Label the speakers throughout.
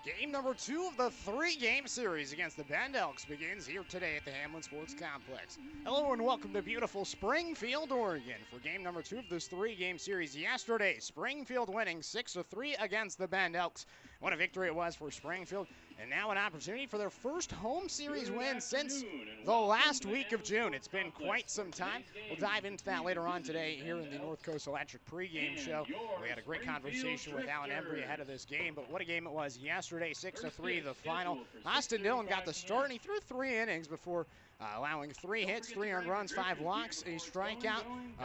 Speaker 1: Game number 2 of the 3-game series against the Bend Elks begins here today at the Hamlin Sports Complex. Hello and welcome to beautiful Springfield, Oregon for game number 2 of this 3-game series. Yesterday, Springfield winning 6-3 against the Bend Elks. What a victory it was for Springfield, and now an opportunity for their first home series win since the last week of June. It's been quite some time. We'll dive into that later on today here in the North Coast Electric pregame show. We had a great conversation with Alan Embry ahead of this game, but what a game it was yesterday, 6-3 the final. Austin Dillon got the start, and he threw 3 innings before allowing 3 hits, 3 earned runs, 5 walks, a strikeout.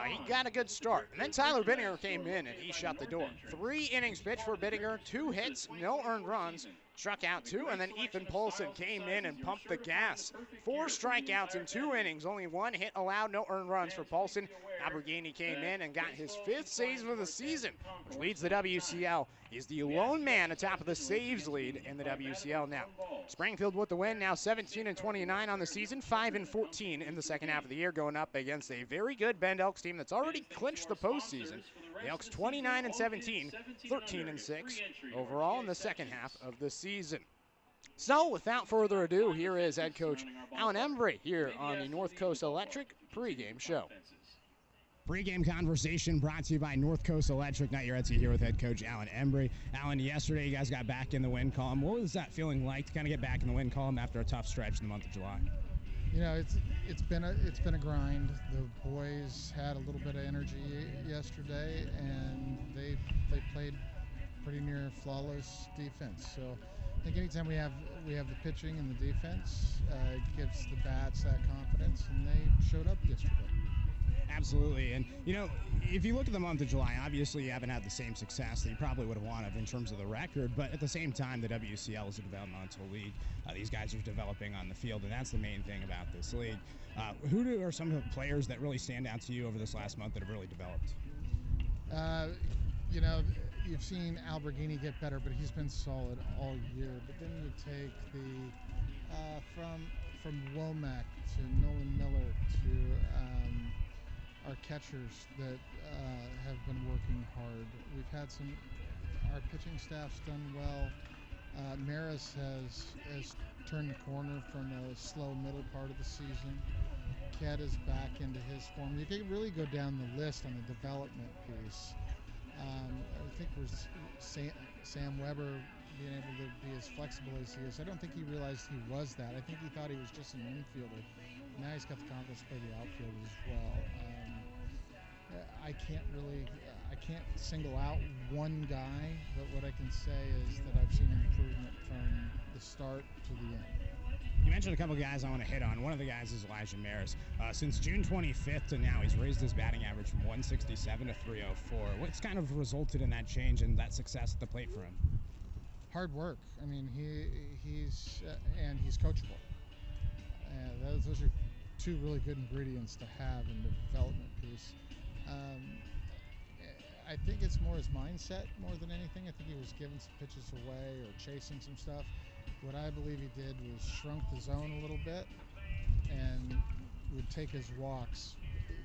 Speaker 1: He got a good start. And then Tyler Bittinger came in, and he shut the door. 3 innings pitched for Bittinger, 2 hits, no earned runs, struck out 2, and then Ethan Polson came in and pumped the gas. 4 strikeouts in 2 innings, only 1 hit allowed, no earned runs for Polson. Alberghini came in and got his 5th save of the season, which leads the WCL. He's the lone man atop of the saves lead in the WCL now. Springfield with the win, now 17-29 on the season, 5-14 in the second half of the year, going up against a very good Bend Elks team that's already clinched the postseason. The Elks 29-17, 13-6 overall in the second half of the season. So, without further ado, here is head coach Alan Embry here on the North Coast Electric pregame show. Pre-game conversation brought to you by North Coast Electric. Knight Jarecki here with head coach Alan Embry. Alan, yesterday you guys got back in the win column. What was that feeling like to kind of get back in the win column after a tough stretch in the month of July?
Speaker 2: You know, it's been a grind. The boys had a little bit of energy yesterday, and they played pretty near flawless defense. So I think anytime we have the pitching and the defense, it gives the bats that confidence, and they showed up yesterday.
Speaker 1: Absolutely, and you know, if you look at the month of July, obviously you haven't had the same success that you probably would have wanted in terms of the record, but at the same time, the WCL is a developmental league. These guys are developing on the field, and that's the main thing about this league. Who are some of the players that really stand out to you over this last month that have really developed?
Speaker 2: You know, you've seen Alberghini get better, but he's been solid all year. But then you take the from Womack to Nolan Miller to our catchers that have been working hard. We've had our pitching staff's done well. Maris has turned the corner from a slow middle part of the season. Ked is back into his form. You can really go down the list on the development piece. I think Sam Weber being able to be as flexible as he is. I don't think he realized he was that. I think he thought he was just an infielder. Now he's got the confidence to play the outfield as well. I can't single out one guy, but what I can say is that I've seen improvement from the start to the end.
Speaker 1: You mentioned a couple of guys I want to hit on. One of the guys is Elijah Maris. Since June 25th to now, he's raised his batting average from 167 to 304. What's kind of resulted in that change and that success at the plate for him?
Speaker 2: Hard work. I mean, he's coachable. Those are 2 really good ingredients to have in the development piece. I think it's more his mindset more than anything. I think he was giving some pitches away or chasing some stuff. What I believe he did was shrunk the zone a little bit and would take his walks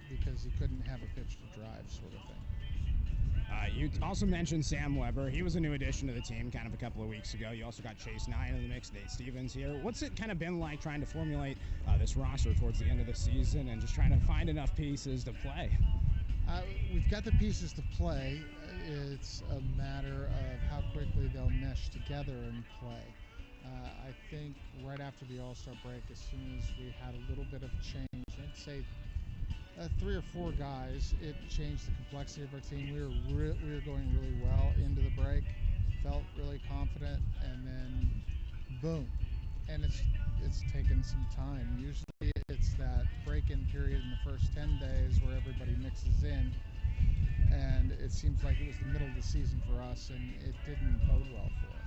Speaker 2: because he couldn't have a pitch to drive, sort of thing.
Speaker 1: You also mentioned Sam Weber. He was a new addition to the team kind of a couple of weeks ago. You also got Chase Nye in the mix, Nate Stevens here. What's it kind of been like trying to formulate this roster towards the end of the season and just trying to find enough pieces to play?
Speaker 2: We've got the pieces to play. It's a matter of how quickly they'll mesh together and play. I think right after the All-Star break, as soon as we had a little bit of change, I'd say 3 or 4 guys, it changed the complexity of our team. We were going really well into the break, felt really confident, and then boom. And it's taken some time. Usually it's that break-in period in the first 10 days where everybody mixes in, and it seems like it was the middle of the season for us, and it didn't bode well for us.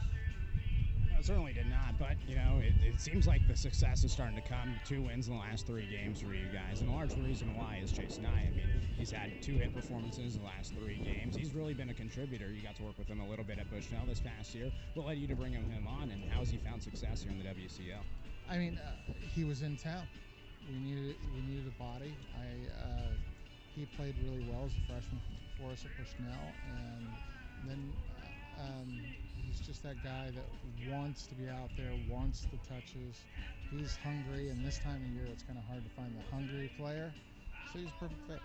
Speaker 1: It certainly did not, but you know, it seems like the success is starting to come. 2 wins in the last 3 games for you guys, and a large reason why is Chase Nye. I mean, he's had 2 hit performances in the last 3 games. He's really been a contributor. You got to work with him a little bit at Bushnell this past year. What led you to bring him on, and how has he found success here in the WCL?
Speaker 2: I mean, he was in town. We needed a body. He played really well as a freshman for us at Bushnell, and then He's just that guy that wants to be out there, wants the touches. He's hungry, and this time of year it's kind of hard to find the hungry player. So he's a perfect fit.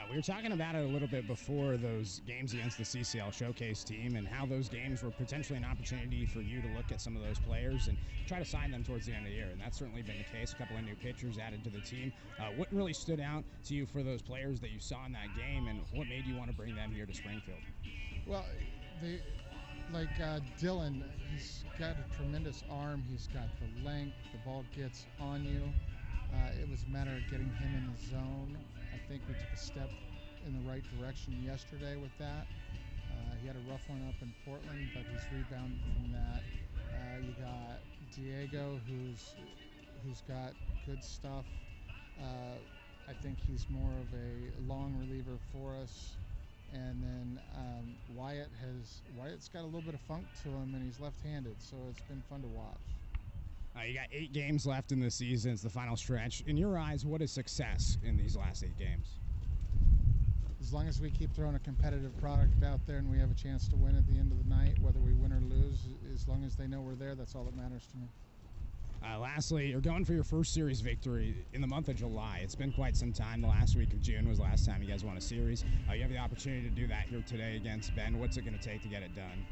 Speaker 1: We were talking about it a little bit before those games against the CCL Showcase team and how those games were potentially an opportunity for you to look at some of those players and try to sign them towards the end of the year. And that's certainly been the case. A couple of new pitchers added to the team. What really stood out to you for those players that you saw in that game, and what made you want to bring them here to Springfield?
Speaker 2: Well, Dylan, he's got a tremendous arm. He's got the length. The ball gets on you. It was a matter of getting him in the zone. I think we took a step in the right direction yesterday with that. He had a rough one up in Portland, but he's rebounded from that. You got Diego, who's got good stuff. I think he's more of a long reliever for us. And then Wyatt's got a little bit of funk to him, and he's left-handed, so it's been fun to watch.
Speaker 1: You got 8 games left in the season. It's the final stretch. In your eyes, what is success in these last 8 games?
Speaker 2: As long as we keep throwing a competitive product out there and we have a chance to win at the end of the night, whether we win or lose, as long as they know we're there, that's all that matters to me.
Speaker 1: Lastly, you're going for your first series victory in the month of July. It's been quite some time. The last week of June was the last time you guys won a series. You have the opportunity to do that here today against Bend. What's it going to take to get it done?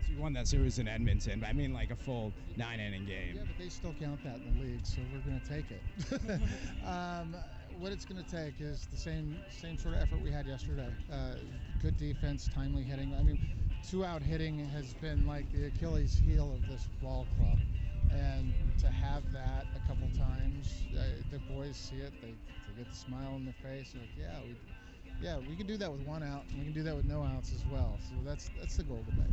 Speaker 1: You won that series in Edmonton, but I mean like a full 9-inning game.
Speaker 2: Yeah, but they still count that in the league, so we're going to take it. What it's going to take is the same sort of effort we had yesterday. Good defense, timely hitting. I mean, 2-out hitting has been like the Achilles heel of this ball club. And to have that a couple times, the boys see it, they get the smile on their face. They're like, we can do that with 1 out, and we can do that with no outs as well. So that's the goal today.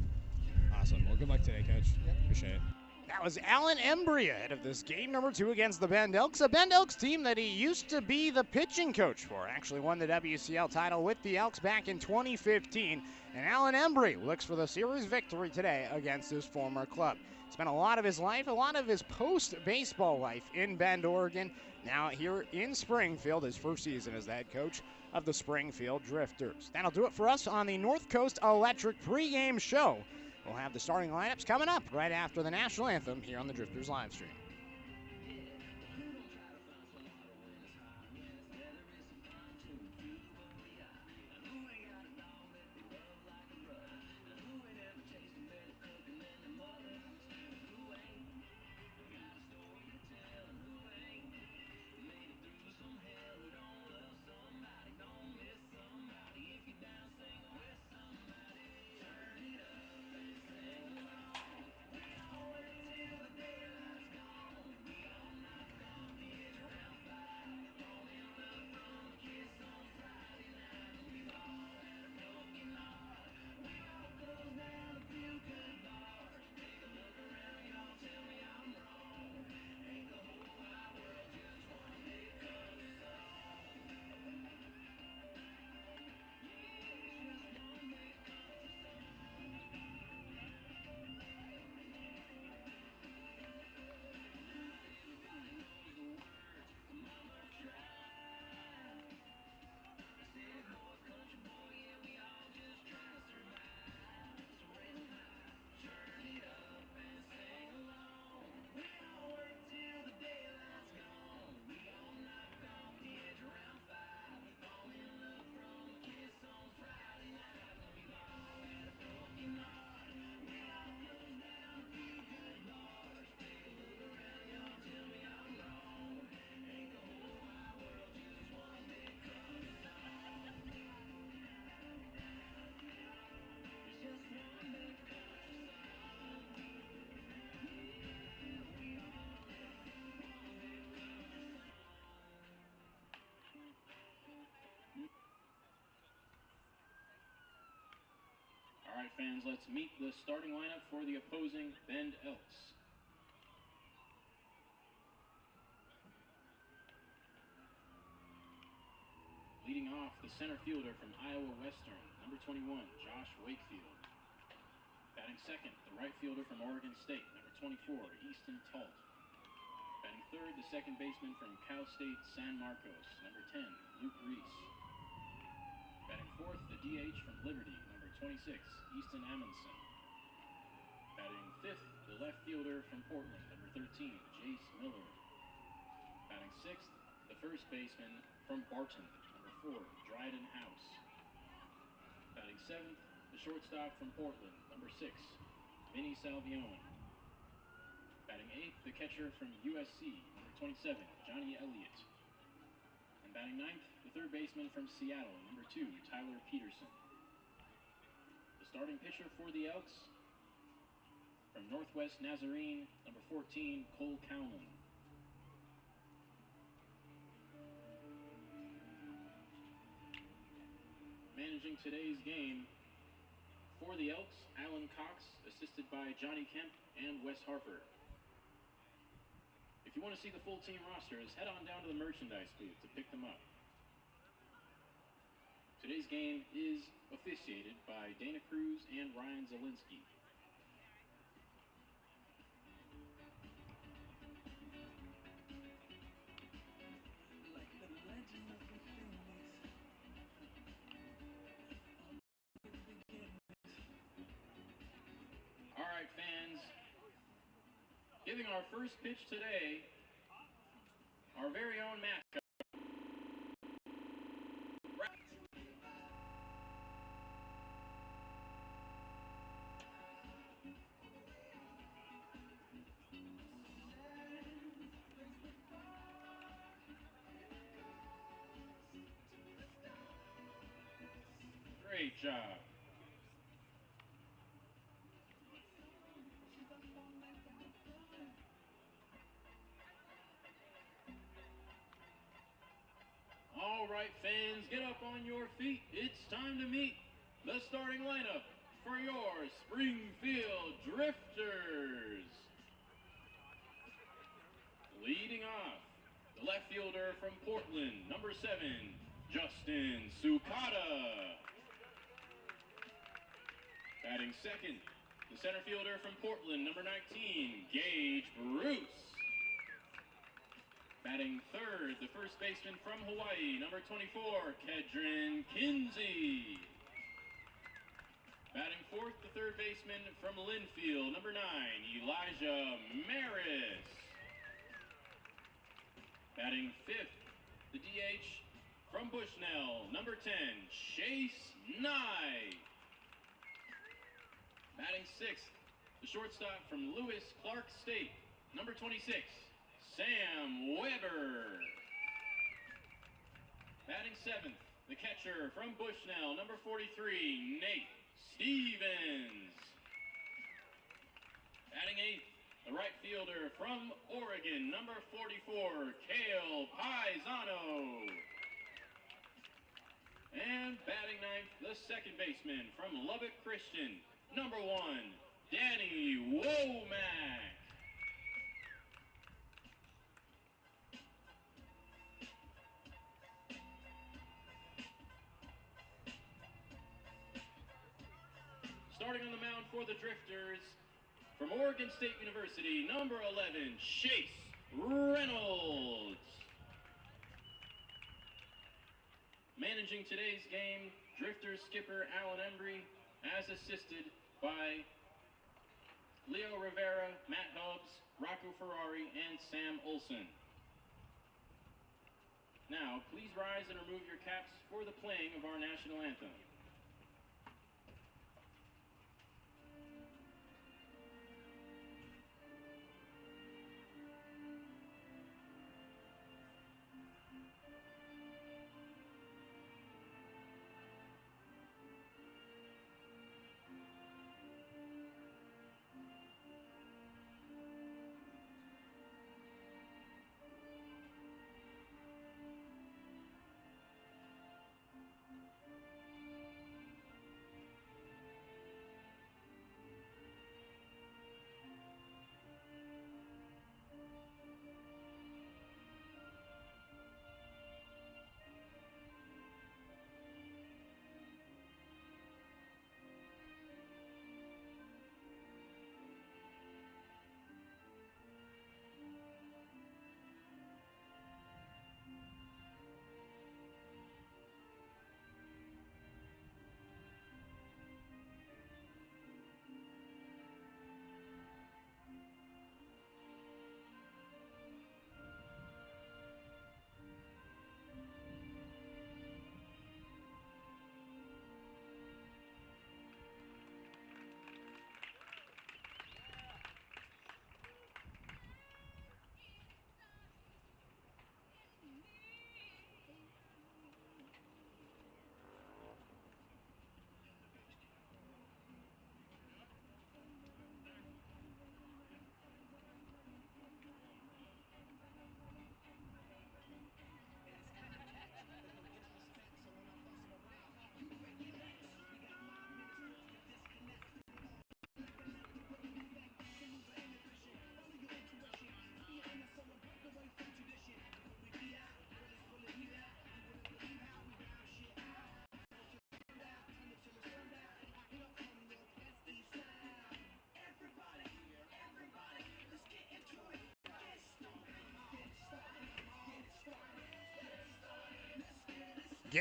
Speaker 1: Awesome. Well, good luck today, Coach.
Speaker 2: Yep.
Speaker 1: Appreciate it. That was Alan Embry ahead of this game number 2 against the Bend Elks, a Bend Elks team that he used to be the pitching coach for. Actually won the WCL title with the Elks back in 2015. And Alan Embry looks for the series victory today against his former club. Spent a lot of his life, a lot of his post-baseball life in Bend, Oregon. Now here in Springfield, his first season as the head coach of the Springfield Drifters. That'll do it for us on the North Coast Electric pregame show. We'll have the starting lineups coming up right after the national anthem here on the Drifters live stream.
Speaker 3: All right, fans, let's meet the starting lineup for the opposing Bend Elks. Leading off, the center fielder from Iowa Western, number 21, Josh Wakefield. Batting second, the right fielder from Oregon State, number 24, Easton Talt. Batting third, the second baseman from Cal State San Marcos, number 10, Luke Reese. Batting fourth, the DH from Liberty, number 26, Easton Amundsen. Batting 5th, the left fielder from Portland, number 13, Jace Miller. Batting 6th, the first baseman from Barton, number 4, Dryden House. Batting 7th, the shortstop from Portland, number 6, Vinny Salvione. Batting 8th, the catcher from USC, number 27, Johnny Elliott. And batting 9th, the third baseman from Seattle, number 2, Tyler Peterson. The starting pitcher for the Elks, from Northwest Nazarene, number 14, Cole Cowlin. Managing today's game for the Elks, Alan Cox, assisted by Johnny Kemp and Wes Harper. If you want to see the full team rosters, head on down to the merchandise booth to pick them up. Today's game is officiated by Dana Cruz and Ryan Zielinski. All right, fans, giving our first pitch today, our very own mascot. Great job. All right, fans, get up on your feet. It's time to meet the starting lineup for your Springfield Drifters. Leading off, the left fielder from Portland, number 7, Justin Sukata. Batting second, the center fielder from Portland, number 19, Gage Bruce. Batting third, the first baseman from Hawaii, number 24, Kedron Kinsey. Batting fourth, the third baseman from Linfield, number 9, Elijah Maris. Batting fifth, the DH from Bushnell, number 10, Chase Nye. Batting sixth, the shortstop from Lewis Clark State, number 26, Sam Weber. Batting seventh, the catcher from Bushnell, number 43, Nate Stevens. Batting eighth, the right fielder from Oregon, number 44, Cale Paisano. And batting ninth, the second baseman from Lubbock Christian, number 1, Danny Womack. Starting on the mound for the Drifters, from Oregon State University, number 11, Chase Reynolds. Managing today's game, Drifters skipper Alan Embry, as assisted by Leo Rivera, Matt Hubbs, Rocco Ferrari, and Sam Olson. Now, please rise and remove your caps for the playing of our national anthem.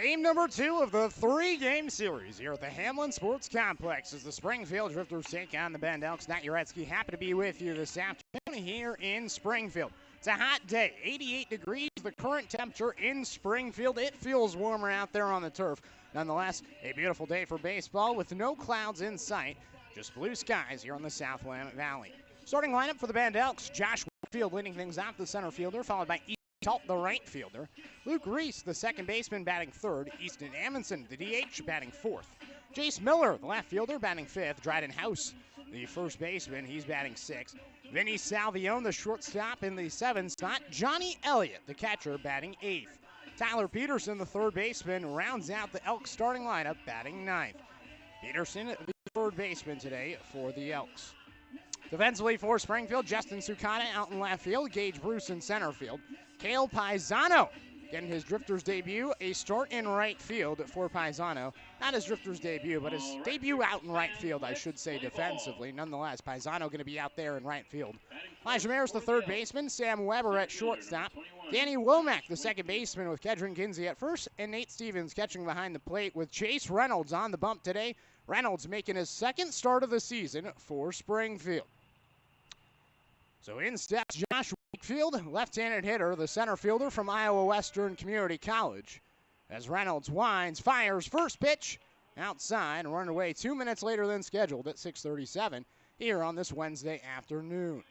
Speaker 1: Game number 2 of the 3-game series here at the Hamlin Sports Complex as the Springfield Drifters take on the Bend Elks. Knight Jarecki, happy to be with you this afternoon here in Springfield. It's a hot day, 88 degrees, the current temperature in Springfield. It feels warmer out there on the turf. Nonetheless, a beautiful day for baseball with no clouds in sight, just blue skies here on the South Willamette Valley. Starting lineup for the Bend Elks, Josh Wakefield leading things off, the center fielder, followed by Talt, the right fielder. Luke Reese, the second baseman, batting third. Easton Amundsen, the DH, batting fourth. Jace Miller, the left fielder, batting fifth. Dryden House, the first baseman, he's batting sixth. Vinny Salvione, the shortstop, in the seventh spot. Johnny Elliott, the catcher, batting eighth. Tyler Peterson, the third baseman, rounds out the Elks starting lineup, batting ninth. Peterson, the third baseman today for the Elks. Defensively for Springfield, Justin Sukata out in left field. Gage Bruce in center field. Kale Paisano getting his Drifters debut, a start in right field for Paisano. Not his Drifters debut, but his debut out in right field, I should say, defensively. Nonetheless, Paisano going to be out there in right field. Elijah Maris, the third baseman. Sam Weber at shortstop. Danny Womack, the second baseman, with Kedron Kinsey at first. And Nate Stevens catching behind the plate with Chase Reynolds on the bump today. Reynolds making his second start of the season for Springfield. So in steps Josh Wakefield, left-handed hitter, the center fielder from Iowa Western Community College. As Reynolds winds, fires, first pitch, outside, and run away 2 minutes later than scheduled at 6:37 here on this Wednesday afternoon.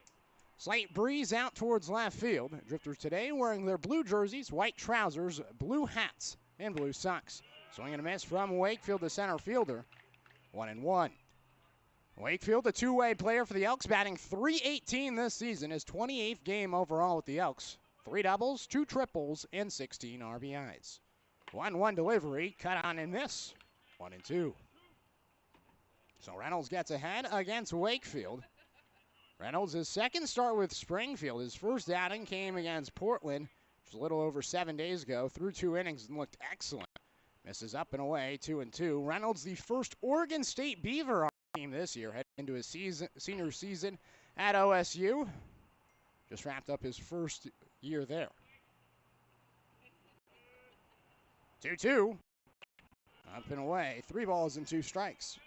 Speaker 1: Slight breeze out towards left field. Drifters today wearing their blue jerseys, white trousers, blue hats, and blue socks. Swing and a miss from Wakefield, the center fielder. 1-1. Wakefield, a two-way player for the Elks, batting .318 this season, his 28th game overall with the Elks. 3 doubles, 2 triples, and 16 RBIs. 1-1 delivery, cut on and miss. 1-2. So Reynolds gets ahead against Wakefield. Reynolds, his second start with Springfield. His first outing came against Portland, which was a little over 7 days ago. Threw 2 innings and looked excellent. Misses up and away, 2-2. Reynolds, the first Oregon State Beaver on team this year, heading into his senior season at OSU. Just wrapped up his first year there. 2-2. Up and away. 3 balls and 2 strikes.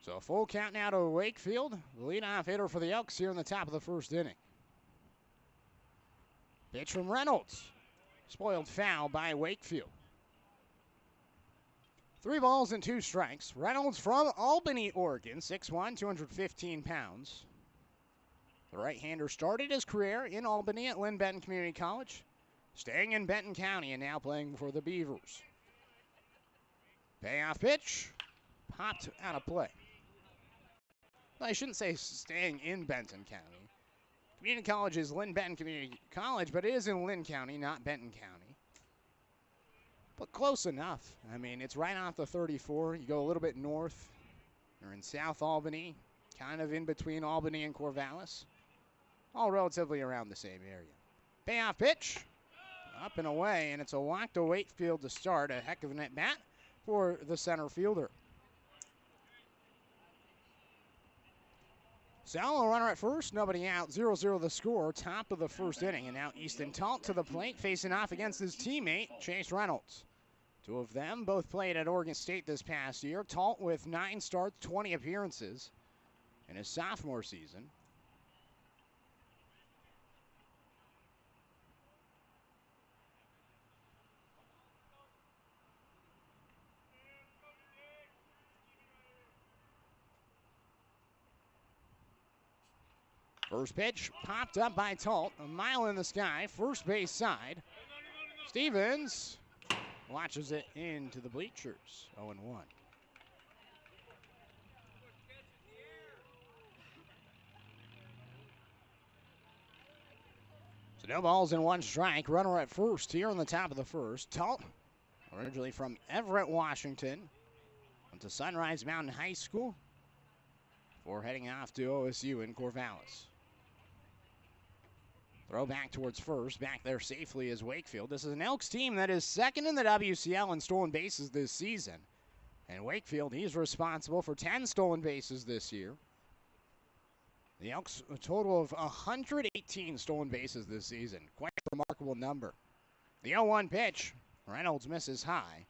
Speaker 1: So a full count now to Wakefield, the leadoff hitter for the Elks here in the top of the first inning. Pitch from Reynolds. Spoiled foul by Wakefield. 3 balls and 2 strikes. Reynolds from Albany, Oregon, 6'1", 215 pounds. The right-hander started his career in Albany at Lynn Benton Community College, staying in Benton County and now playing for the Beavers. Payoff pitch, popped out of play. Well, I shouldn't say staying in Benton County. Community College is Lynn Benton Community College, but it is in Lynn County, not Benton County. But close enough. I mean, it's right off the 34. You go a little bit north. You're in South Albany, kind of in between Albany and Corvallis. All relatively around the same area. Payoff pitch, up and away, and it's a walk to Wakefield to start. A heck of an at-bat for the center fielder. Salo runner at first, nobody out, 0-0 the score, top of the first inning. And now Easton Talt to the plate, facing off against his teammate, Chase Reynolds. 2 of them both played at Oregon State this past year. Talt with 9 starts, 20 appearances in his sophomore season. First pitch popped up by Talt, a mile in the sky, first base side. Stevens watches it into the bleachers, 0-1. So no balls and 1 strike, runner at first here on the top of the first. Talt, originally from Everett, Washington, went to Sunrise Mountain High School before heading off to OSU in Corvallis. Throw back towards first. Back there safely is Wakefield. This is an Elks team that is second in the WCL in stolen bases this season. And Wakefield, he's responsible for 10 stolen bases this year. The Elks, a total of 118 stolen bases this season. Quite a remarkable number. The 0-1 pitch. Reynolds misses high.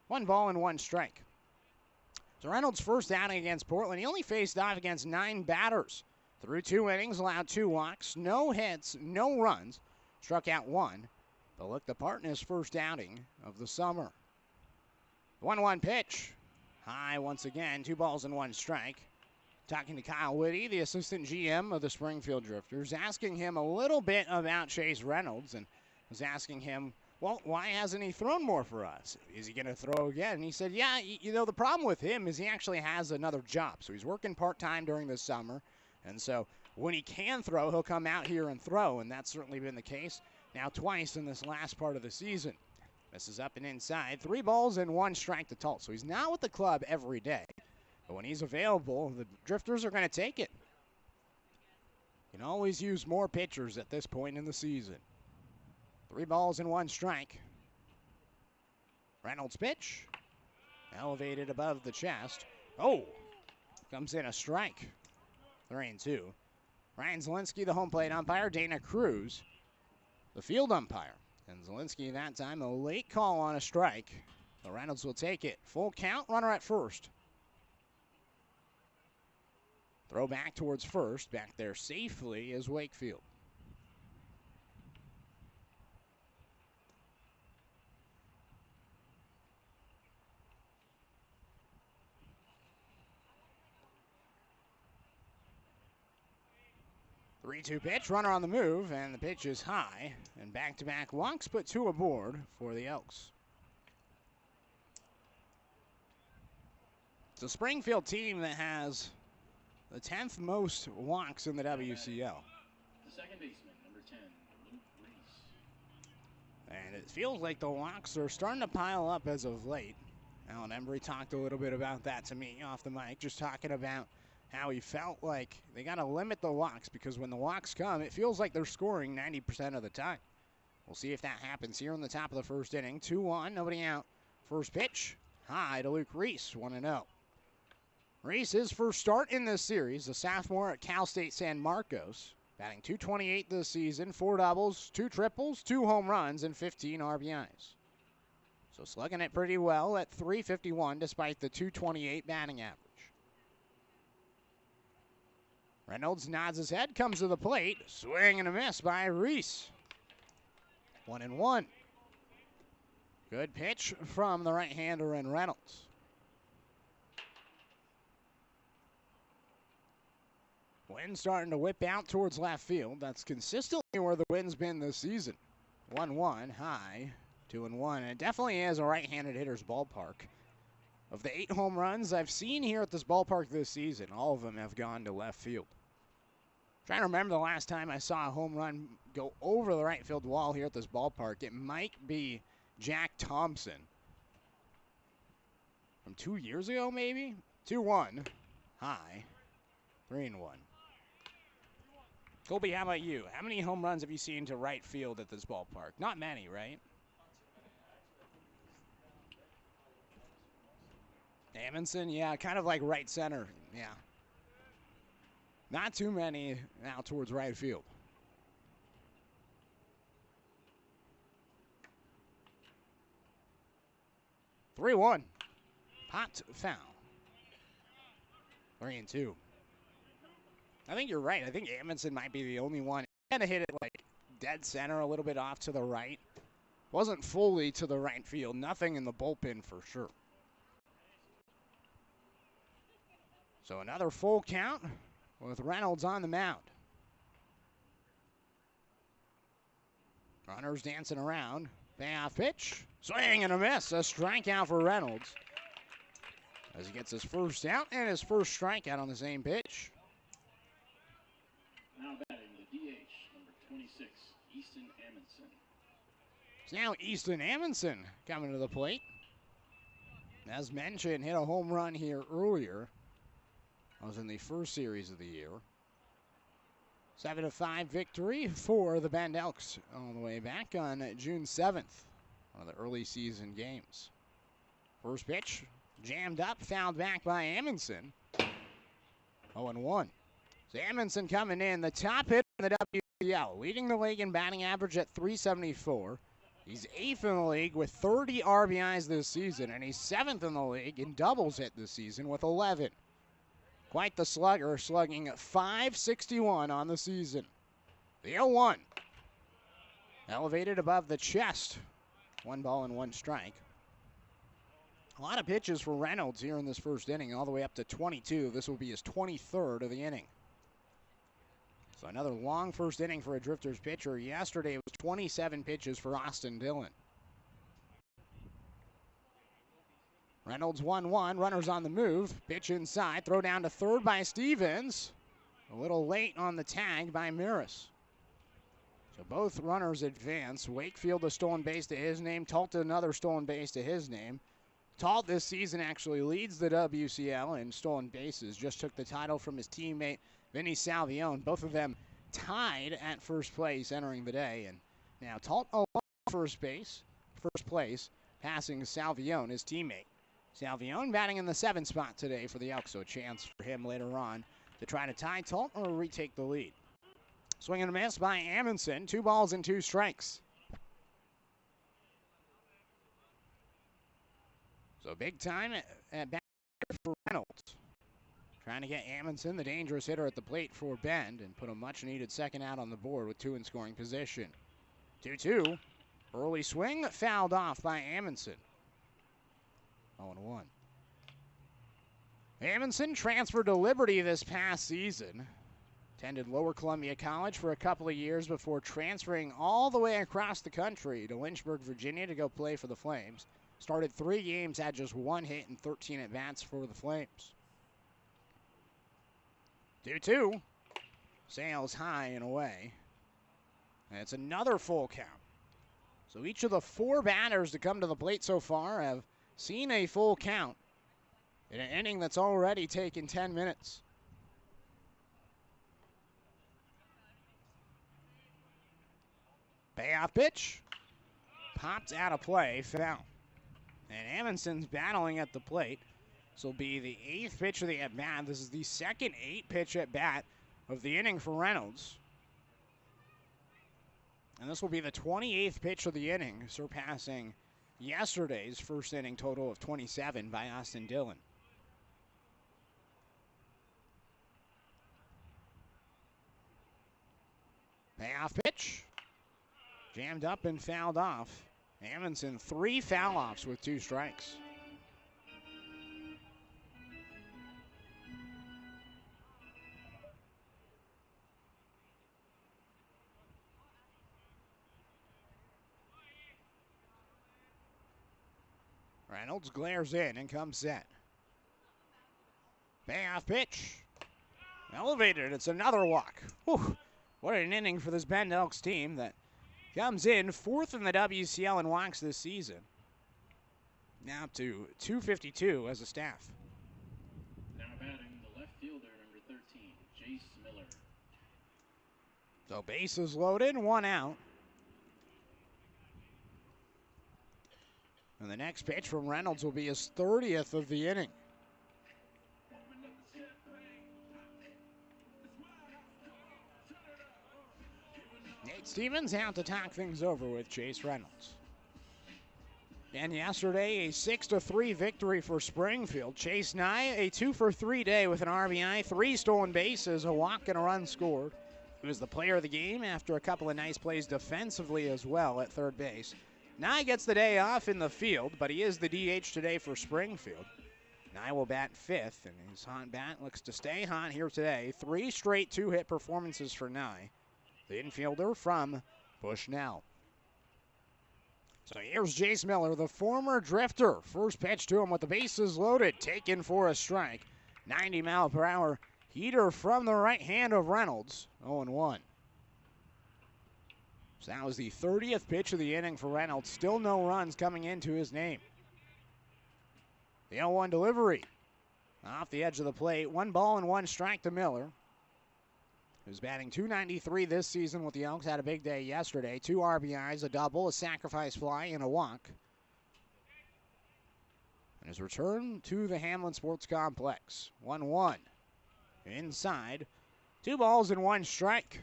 Speaker 1: 1 ball and 1 strike. So Reynolds' first outing against Portland, he only faced off against 9 batters. Through 2 innings, allowed 2 walks, no hits, no runs. Struck out 1, but looked the part in his first outing of the summer. 1-1 pitch. High once again, 2 balls and 1 strike. Talking to Kyle Whitty, the assistant GM of the Springfield Drifters, asking him a little bit about Chase Reynolds, and was asking him, well, why hasn't he thrown more for us? Is he going to throw again? And he said, yeah, you know, the problem with him is he actually has another job. So he's working part-time during the summer, and so when he can throw, he'll come out here and throw, and that's certainly been the case now twice in this last part of the season. This is up and inside. 3 balls and 1 strike to Tult. So he's not with the club every day. But when he's available, the Drifters are going to take it. You can always use more pitchers at this point in the season. 3 balls and 1 strike. Reynolds' pitch. Elevated above the chest. Oh! Comes in a strike. 3-2. Ryan Zielinski, the home plate umpire. Dana Cruz, the field umpire. And Zielinski that time, a late call on a strike. But Reynolds will take it. Full count, runner at first. Throw back towards first. Back there safely is Wakefield. The 3-2 pitch, runner on the move, and the pitch is high. And back-to-back walks put 2 aboard for the Elks. It's a Springfield team that has the 10th most walks in the WCL.
Speaker 3: The second baseman, number 10, Luke Reese.
Speaker 1: And it feels like the walks are starting to pile up as of late. Alan Embry talked a little bit about that to me off the mic, just talking about how he felt like they got to limit the walks because when the walks come, it feels like they're scoring 90% of the time. We'll see if that happens here in the top of the first inning. 2-1, nobody out. First pitch, high to Luke Reese, 1-0. Reese, his first start in this series, a sophomore at Cal State San Marcos, batting .228 this season, 4 doubles, 2 triples, 2 home runs, and 15 RBIs. So slugging it pretty well at .351 despite the .228 batting average. Reynolds nods his head, comes to the plate, swing and a miss by Reese. 1-1. Good pitch from the right-hander in Reynolds. Wind starting to whip out towards left field. That's consistently where the wind's been this season. 1-1, high, 2-1. And it definitely is a right-handed hitter's ballpark. Of the 8 home runs I've seen here at this ballpark this season, all of them have gone to left field. Trying to remember the last time I saw a home run go over the right field wall here at this ballpark. It might be Jack Thompson. From 2 years ago, maybe? 2-1, high, 3-1. Colby, how about you? How many home runs have you seen to right field at this ballpark? Not many, right? Amundsen, yeah, kind of like right center, yeah. Not too many now towards right field. .3-1, popped foul. 3-2. I think you're right. I think Amundsen might be the only one. He kind of hit it like dead center, a little bit off to the right. Wasn't fully to the right field. Nothing in the bullpen for sure. So another full count with Reynolds on the mound. Runners dancing around. Payoff pitch. Swing and a miss. A strikeout for Reynolds. As he gets his first out and his first strikeout on the same pitch.
Speaker 3: Now batting the DH, number 26, Easton Amundsen.
Speaker 1: It's now Easton Amundsen coming to the plate. As mentioned, hit a home run here earlier. That was in the first series of the year. 7-5 victory for the Bend Elks all the way back on June 7th. One of the early season games. First pitch, jammed up, fouled back by Amundsen. 0-1. Amundsen coming in, the top hitter in the WCL, leading the league in batting average at .374. He's 8th in the league with 30 RBIs this season, and he's 7th in the league in doubles hit this season with 11. Quite the slugger, slugging .561 on the season. The 0-1. Elevated above the chest. 1 ball and 1 strike. A lot of pitches for Reynolds here in this first inning, all the way up to 22. This will be his 23rd of the inning. So another long first inning for a Drifters pitcher. Yesterday it was 27 pitches for Austin Dillon. Reynolds 1-1, runners on the move. Pitch inside, throw down to third by Stevens. A little late on the tag by Maris. So both runners advance. Wakefield a stolen base to his name. Talt another stolen base to his name. Talt this season actually leads the WCL in stolen bases. Just took the title from his teammate Vinny Salvione. Both of them tied at first place entering the day. And now Talt alone first place, passing Salvione, his teammate. Salvione batting in the 7th spot today for the Elks, so a chance for him later on to try to tie Talt or retake the lead. Swing and a miss by Amundsen. 2 balls and 2 strikes. So big time at bat for Reynolds. Trying to get Amundsen, the dangerous hitter at the plate for Bend, and put a much-needed second out on the board with 2 in scoring position. 2-2. Early swing fouled off by Amundsen. 0-1. Amundsen transferred to Liberty this past season. Attended Lower Columbia College for a couple of years before transferring all the way across the country to Lynchburg, Virginia to go play for the Flames. Started 3 games, had just 1 hit and 13 at-bats for the Flames. 2-2. Sails high and away. And it's another full count. So each of the 4 batters to come to the plate so far have seen a full count in an inning that's already taken 10 minutes. Payoff pitch. Popped out of play, foul. And Amundsen's battling at the plate. This will be the 8th pitch of the at-bat. This is the second 8-pitch at-bat of the inning for Reynolds. And this will be the 28th pitch of the inning, surpassing yesterday's first inning total of 27 by Austin Dillon. Payoff pitch. Jammed up and fouled off. Amundsen 3 foul-offs with 2 strikes. Reynolds glares in and comes set. Payoff pitch. Elevated, it's another walk. Whew. What an inning for this Bend Elks team that comes in 4th in the WCL in walks this season. Now up to 252 as a staff.
Speaker 3: Now batting the left fielder, number 13, Jace Miller.
Speaker 1: So bases loaded, 1 out. And the next pitch from Reynolds will be his 30th of the inning. Nate Stevens out to talk things over with Chase Reynolds. And yesterday, a 6-3 victory for Springfield. Chase Knight, a 2-for-3 day with an RBI, 3 stolen bases, a walk and a run scored. He was the player of the game after a couple of nice plays defensively as well at third base. Nye gets the day off in the field, but he is the DH today for Springfield. Nye will bat 5th, and his hot bat looks to stay hot here today. 3 straight 2-hit performances for Nye, the infielder from Bushnell. So here's Jace Miller, the former Drifter. First pitch to him with the bases loaded, taken for a strike. 90-mile-per-hour heater from the right hand of Reynolds, 0-1. So that was the 30th pitch of the inning for Reynolds. Still no runs coming into his name. The 0-1 delivery. Off the edge of the plate. 1 ball and 1 strike to Miller, who's batting .293 this season with the Elks. Had a big day yesterday. 2 RBIs, a double, a sacrifice fly, and a walk. And his return to the Hamlin Sports Complex. 1-1. Inside. 2 balls and 1 strike.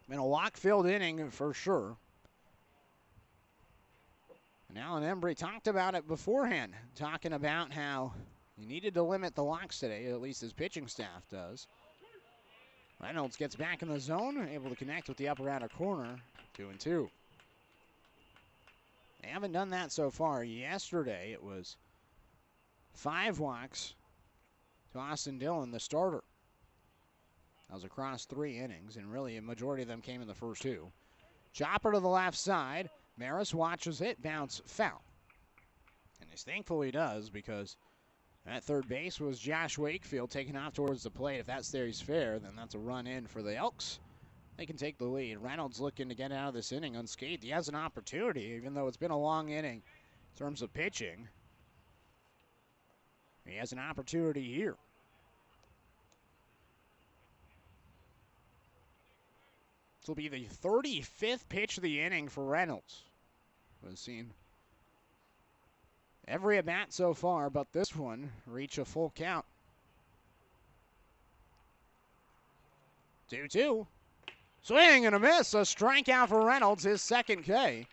Speaker 1: Been a walk-filled inning for sure. And Alan Embry talked about it beforehand, talking about how he needed to limit the walks today, at least his pitching staff does. Reynolds gets back in the zone, able to connect with the upper outer corner, 2-2. They haven't done that so far. Yesterday it was 5 walks to Austin Dillon, the starter. That was across 3 innings, and really a majority of them came in the first 2. Chopper to the left side. Maris watches it, bounce foul. And he's thankful he does, because at third base was Josh Wakefield taking off towards the plate. If that stays fair, then that's a run in for the Elks. They can take the lead. Reynolds looking to get out of this inning unscathed. He has an opportunity, even though it's been a long inning in terms of pitching. He has an opportunity here. This will be the 35th pitch of the inning for Reynolds. We've seen every at bat so far, but this one reach a full count. 2-2. Swing and a miss. A strikeout for Reynolds, his second K.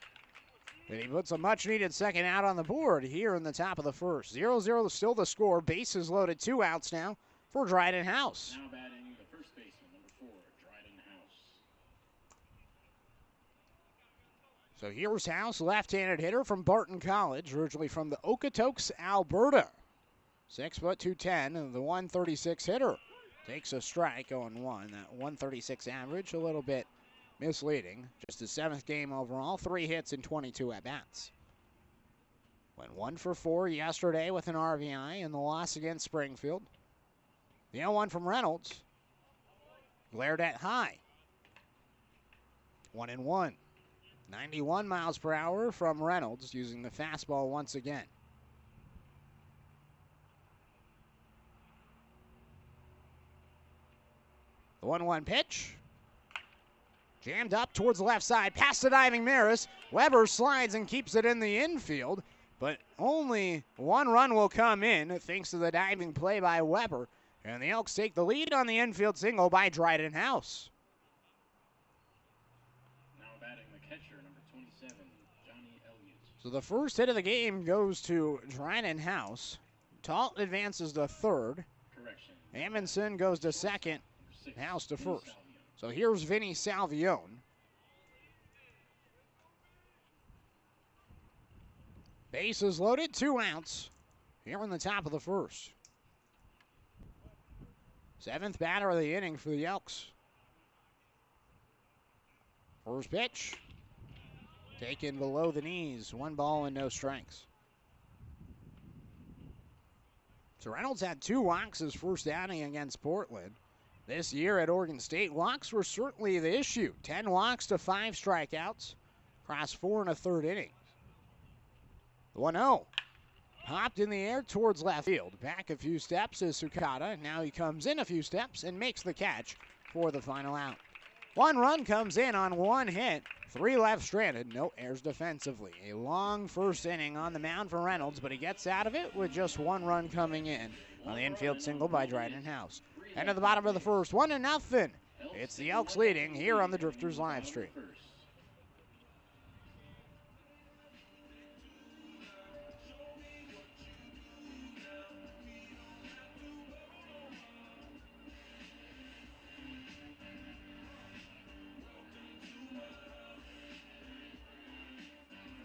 Speaker 1: And he puts a much-needed second out on the board here in the top of the first. 0-0 still the score. Bases loaded, 2 outs now for Dryden House.
Speaker 3: Now batting the first baseman, number 4, Dryden House.
Speaker 1: So here's House, left-handed hitter from Barton College, originally from the Okotoks, Alberta. 6 foot 210, the 136 hitter. Takes a strike, 0-1. That 136 average, a little bit misleading. Just his 7th game overall, 3 hits and 22 at-bats. Went 1 for 4 yesterday with an RBI in the loss against Springfield. The 0-1 from Reynolds. Glared at high. 1-1. 91 miles per hour from Reynolds, using the fastball once again. The 1-1 pitch. Jammed up towards the left side, past the diving Maris. Weber slides and keeps it in the infield, but only 1 run will come in thanks to the diving play by Weber. And the Elks take the lead on the infield single by Dryden House.
Speaker 3: Now batting the catcher, number 27, Johnny Elliott.
Speaker 1: So the first hit of the game goes to Dryden House. Talt advances to third.
Speaker 3: Correction.
Speaker 1: Amundsen goes to second.
Speaker 3: Number 6,
Speaker 1: House to
Speaker 3: Vinny
Speaker 1: first.
Speaker 3: Salvione.
Speaker 1: So here's Vinny Salvione. Bases loaded, 2 outs here in the top of the first. 7th batter of the inning for the Elks. First pitch, taken below the knees. 1 ball and no strikes. So Reynolds had 2 walks his first outing against Portland. This year at Oregon State, walks were certainly the issue. 10 walks to 5 strikeouts across 4 1/3 innings. The 1-0. Popped in the air towards left field. Back a few steps is Sukata. Now he comes in a few steps and makes the catch for the final out. 1 run comes in on 1 hit. 3 left stranded. No errors defensively. A long first inning on the mound for Reynolds, but he gets out of it with just 1 run coming in on the infield single by Dryden House. End of the bottom of the first, 1-0. It's the Elks leading here on the Drifters live stream.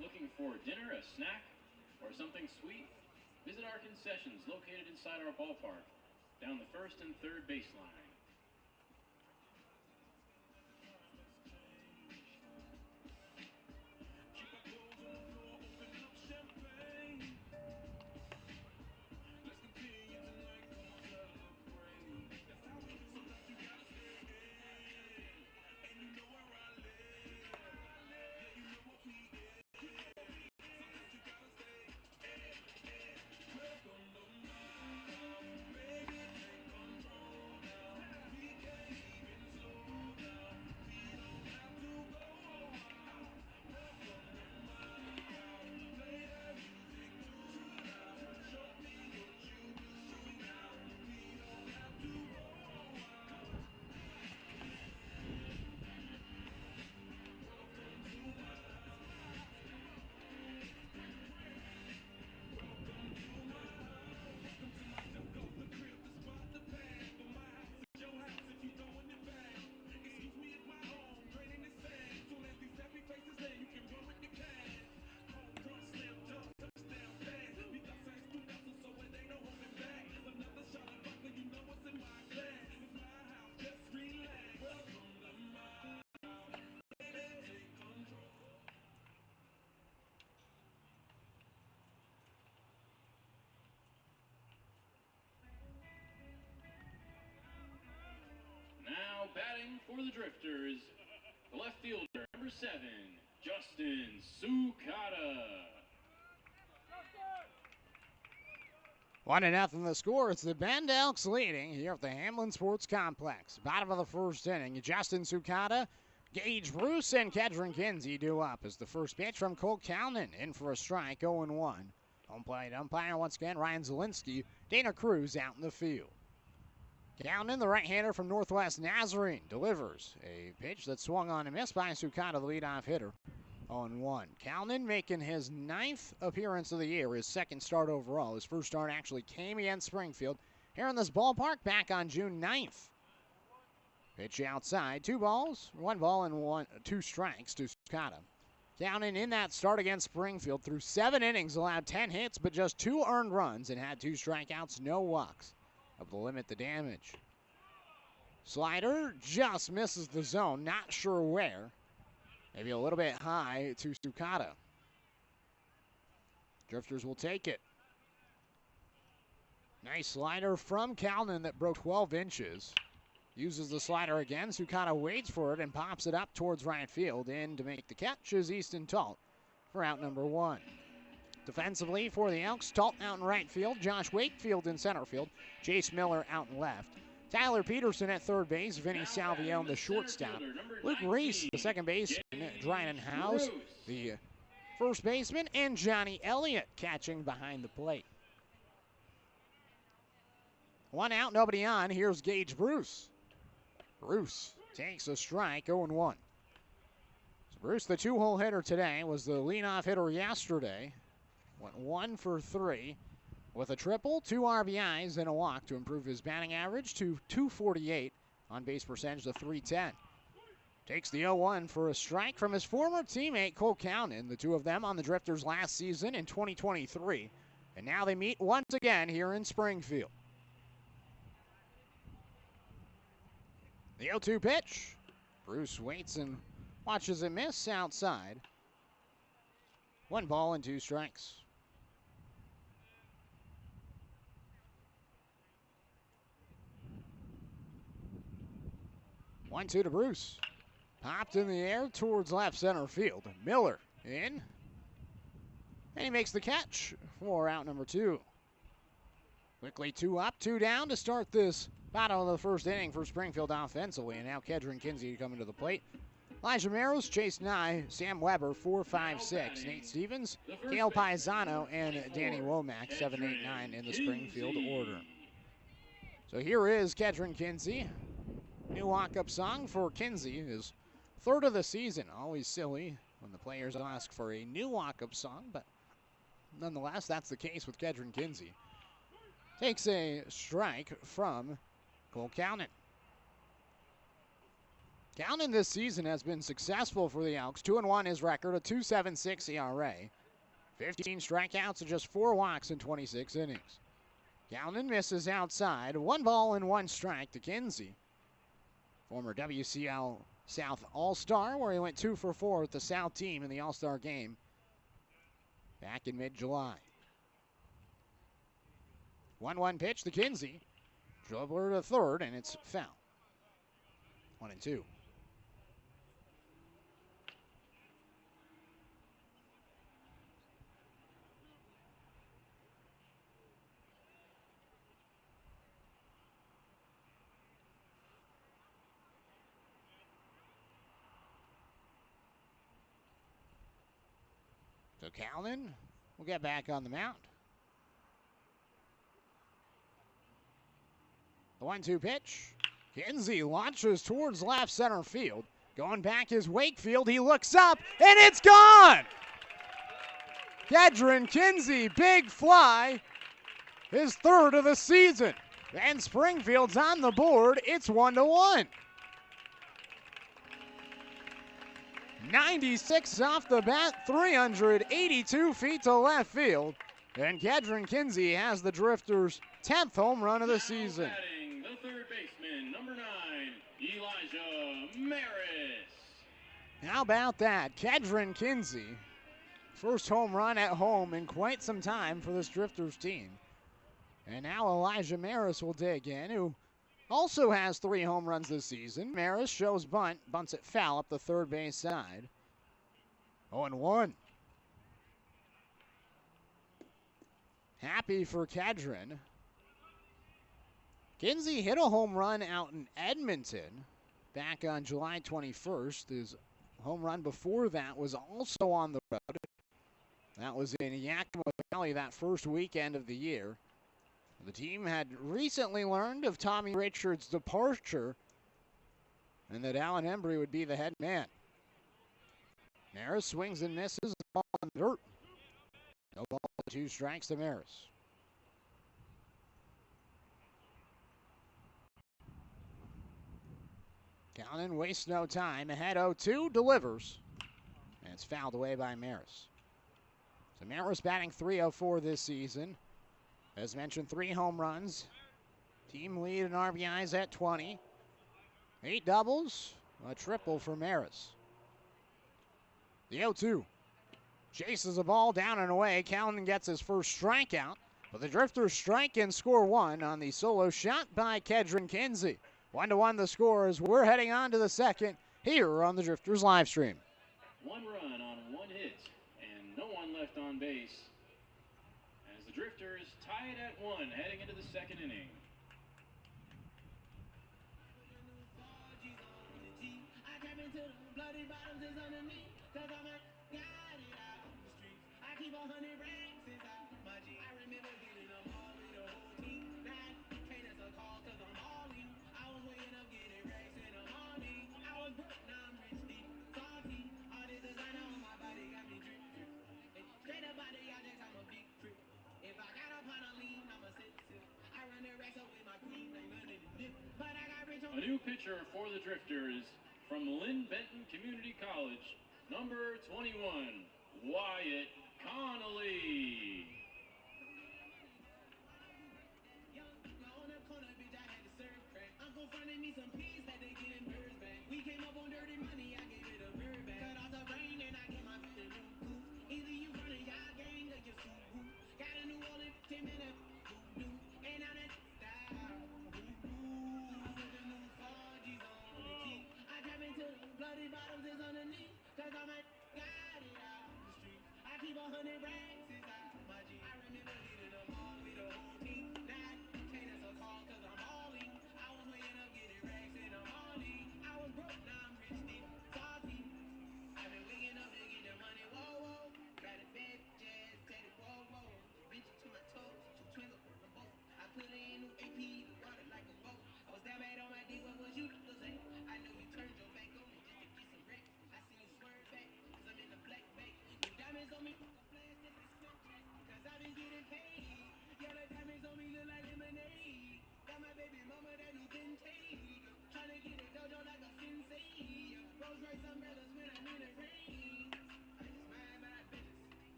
Speaker 3: Looking for dinner, a snack, or something sweet? Visit our concessions located inside our ballpark, down the first and third baseline. for the Drifters, the left fielder, number 7, Justin Sukata.
Speaker 1: 1-0 the score. It's the Bend Elks leading here at the Hamlin Sports Complex. Bottom of the first inning, Justin Sukata, Gage Bruce, and Kedron Kinsey due up as the first pitch from Cole Calnan in for a strike, 0-1. Home plate umpire once again, Ryan Zielinski. Dana Cruz out in the field. Calnan, the right-hander from Northwest Nazarene, delivers a pitch that swung on and missed by Sukata, the leadoff hitter. 0-1. Calnan making his 9th appearance of the year, his 2nd start overall. His first start actually came against Springfield here in this ballpark back on June 9th. Pitch outside, 2 balls, 1 ball and 2 strikes to Sukata. Calnan in that start against Springfield through 7 innings, allowed 10 hits but just 2 earned runs and had 2 strikeouts, no walks. Able to limit the damage. Slider just misses the zone, not sure where. Maybe a little bit high to Sukata. Drifters will take it. Nice slider from Calnan that broke 12 inches. Uses the slider again. Sukata waits for it and pops it up towards right field. In to make the catch is Easton Talt for out number 1. Defensively for the Elks, Talt out in right field, Josh Wakefield in center field, Chase Miller out in left. Tyler Peterson at third base, Vinny Salvione the shortstop, Luke Reese the second baseman, Dryden House the first baseman, and Johnny Elliott catching behind the plate. 1 out, nobody on. Here's Gage Bruce. Bruce takes a strike, 0-1. So Bruce, the 2-hole hitter today, was the leadoff hitter yesterday. Went 1 for 3 with a triple, 2 RBIs, and a walk to improve his batting average to .248, on base percentage to .310. Takes the 0-1 for a strike from his former teammate Cole Calnan, the two of them on the Drifters last season in 2023. And now they meet once again here in Springfield. The 0-2 pitch. Bruce waits and watches it miss outside. 1 ball and 2 strikes. 1-2 to Bruce. Popped in the air towards left center field. Miller in. And he makes the catch for out number 2. Quickly 2 up, 2 down to start this bottom of the first inning for Springfield offensively. And now Kedron Kinsey coming to the plate. Elijah Maros, Chase Nye, Sam Weber, 4-5-6. Nate Stevens, Cale Paisano, and Danny Womack, 7-8-9 in the Springfield order. So here is Kedron Kinsey. New walk-up song for Kinsey, his 3rd of the season. Always silly when the players ask for a new walk-up song, but nonetheless, that's the case with Kedron Kinsey. Takes a strike from Cole Calnan. Calnan this season has been successful for the Elks. 2-1 his record, a 2.76 ERA. 15 strikeouts and just 4 walks in 26 innings. Calnan misses outside. 1 ball and 1 strike to Kinsey. Former WCL South All-Star, where he went 2 for 4 with the South team in the All-Star game back in mid-July. 1-1 pitch to Kinsey. Dribbler to third, and it's foul. 1-2. So Calnan will get back on the mound. The 1-2 pitch. Kinsey launches towards left center field. Going back is Wakefield. He looks up, and it's gone! Kedron Kinsey, big fly. His 3rd of the season. And Springfield's on the board. It's 1-1. 96 off the bat, 382 feet to left field. And Kedron Kinsey has the Drifters' 10th home run of the season.
Speaker 3: Batting the third baseman, number 9, Elijah Maris.
Speaker 1: How about that? Kedron Kinsey, first home run at home in quite some time for this Drifters team. And now Elijah Maris will dig in, who also has 3 home runs this season. Maris shows bunt, bunts it foul up the third base side. 0-1. Happy for Kedron. Kinsey hit a home run out in Edmonton back on July 21st. His home run before that was also on the road. That was in Yakima Valley that first weekend of the year. The team had recently learned of Tommy Richards' departure and that Alan Embry would be the head man. Maris swings and misses the ball in the dirt. No ball, 2 strikes to Maris. Callan wastes no time. Ahead 0-2, delivers. And it's fouled away by Maris. So Maris batting .304 this season. As mentioned, 3 home runs. Team lead in RBIs at 20. 8 doubles, a triple for Maris. The 0-2. Chases the ball down and away. Callan gets his first strikeout. But the Drifters strike and score 1 on the solo shot by Kedron Kinsey. 1-1 the score as we're heading on to the second here on the Drifters live stream.
Speaker 3: 1 run on 1 hit and no one left on base as the Drifters tie it at 1 heading into the second inning. A new pitcher for the Drifters from Lynn Benton Community College, number 21, Wyatt Connolly.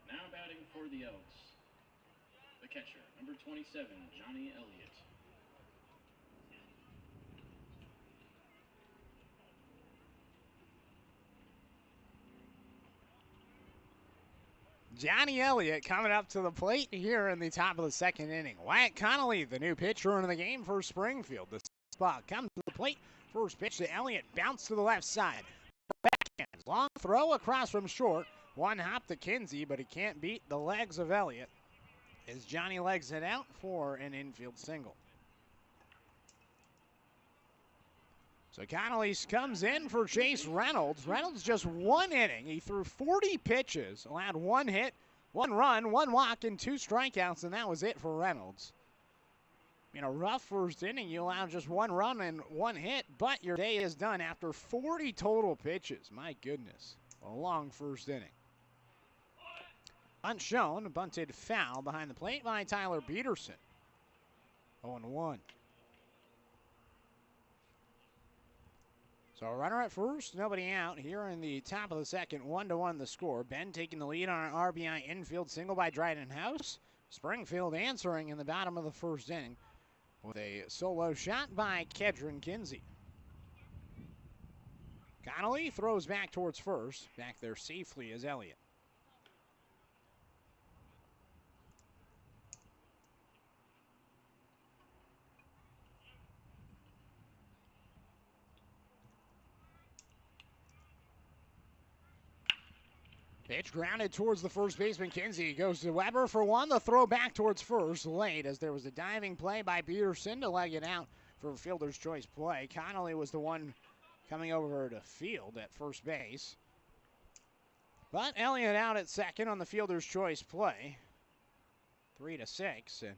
Speaker 3: Now batting for the Elks, the catcher, number 27, Johnny Elliott.
Speaker 1: Johnny Elliott coming up to the plate here in the top of the second inning. Wyatt Connolly, the new pitcher in the game for Springfield. The spot comes to the plate. First pitch to Elliott, bounce to the left side. Backhand, long throw across from short. 1 hop to Kinsey, but he can't beat the legs of Elliott as Johnny legs it out for an infield single. So Connolly comes in for Chase Reynolds. Reynolds just 1 inning. He threw 40 pitches, allowed 1 hit, 1 run, 1 walk, and 2 strikeouts, and that was it for Reynolds. In a rough first inning, you allow just 1 run and 1 hit, but your day is done after 40 total pitches. My goodness, a long first inning. Bunt shown, bunted foul behind the plate by Tyler Peterson. 0-1. So a runner at first, nobody out. Here in the top of the second, 1-1 the score. Bend taking the lead on an RBI infield single by Dryden House. Springfield answering in the bottom of the first inning with a solo shot by Kedron Kinsey. Connolly throws back towards first. Back there safely is Elliott. Pitch grounded towards the first baseman, Kinsey. Goes to Weber for one. The throw back towards first late as there was a diving play by Peterson to leg it out for fielder's choice play. Connolly was the one coming over to field at first base. But Elliott out at second on the fielder's choice play. 3-6. And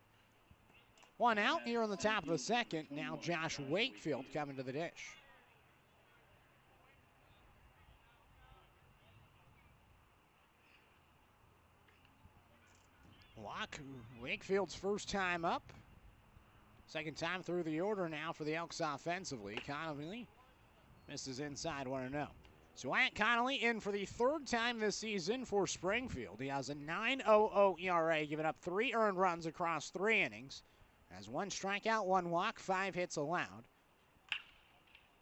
Speaker 1: one out here on the top of the second. Now Josh Wakefield coming to the dish. Wakefield's first time up. Second time through the order now for the Elks offensively. Connolly misses inside 1-0. So Wyatt Connolly in for the third time this season for Springfield. He has a 9.00 ERA, giving up 3 earned runs across 3 innings. Has 1 strikeout, 1 walk, 5 hits allowed.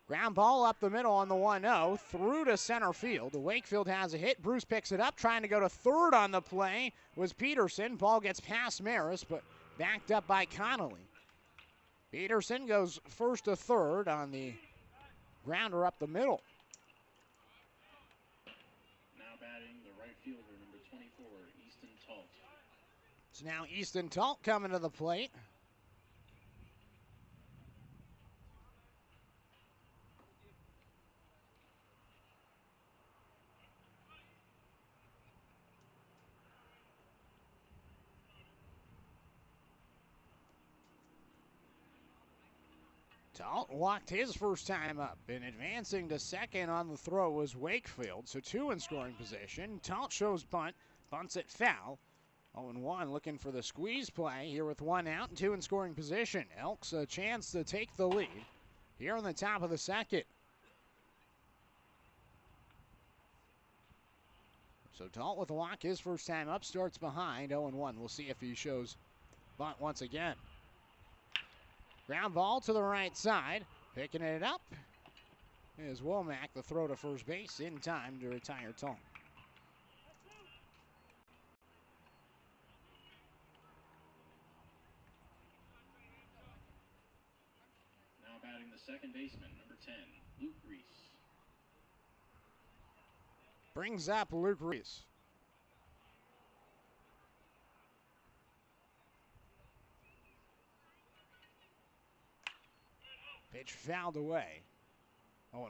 Speaker 1: Ground ball up the middle on the 1-0, through to center field. Wakefield has a hit. Bruce picks it up, trying to go to third on the play was Peterson. Ball gets past Maris, but backed up by Connolly. Peterson goes first to third on the grounder up the middle.
Speaker 3: Now batting the right fielder, number 24, Easton Talt.
Speaker 1: So now Easton Talt coming to the plate. Talt walked his first time up, and advancing to second on the throw was Wakefield, so 2 in scoring position. Talt shows bunt, bunts it foul. 0-1 looking for the squeeze play here with 1 out and 2 in scoring position. Elks a chance to take the lead here on the top of the second. So Talt with a walk his first time up, starts behind 0-1. We'll see if he shows bunt once again. Ground ball to the right side. Picking it up is Womack. The throw to first base in time to retire Talt.
Speaker 3: Now batting the second baseman, number 10, Luke Reese.
Speaker 1: Brings up Luke Reese. Pitch fouled away. 0-1.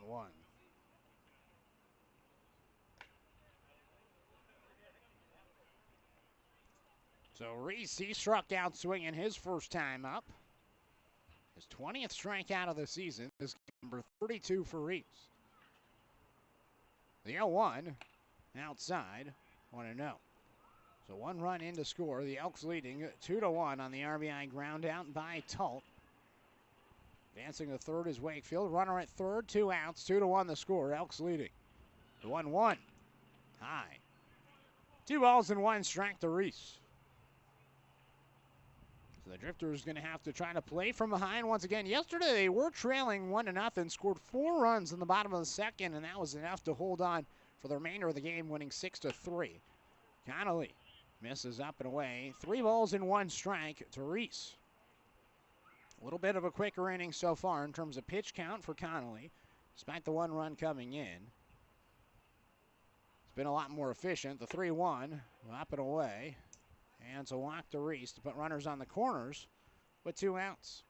Speaker 1: So Reese, he struck out swinging his first time up. His 20th strikeout of the season. This is number 32 for Reese. The 0-1 outside. 1-0. So 1 run in to score. The Elks leading 2-1 on the RBI ground out by Talt. Advancing to third is Wakefield. Runner at third, 2 outs, 2-1 the score. Elks leading. The 1-1. High. 2 balls and 1 strike to Reese. So the Drifters going to have to try to play from behind once again. Yesterday they were trailing 1-0, scored 4 runs in the bottom of the second, and that was enough to hold on for the remainder of the game, winning 6-3. Connolly misses up and away. 3 balls and 1 strike to Reese. A little bit of a quicker inning so far in terms of pitch count for Connolly, despite the 1 run coming in. It's been a lot more efficient. The 3-1, up and away. And it's a walk to Reese to put runners on the corners with 2 outs.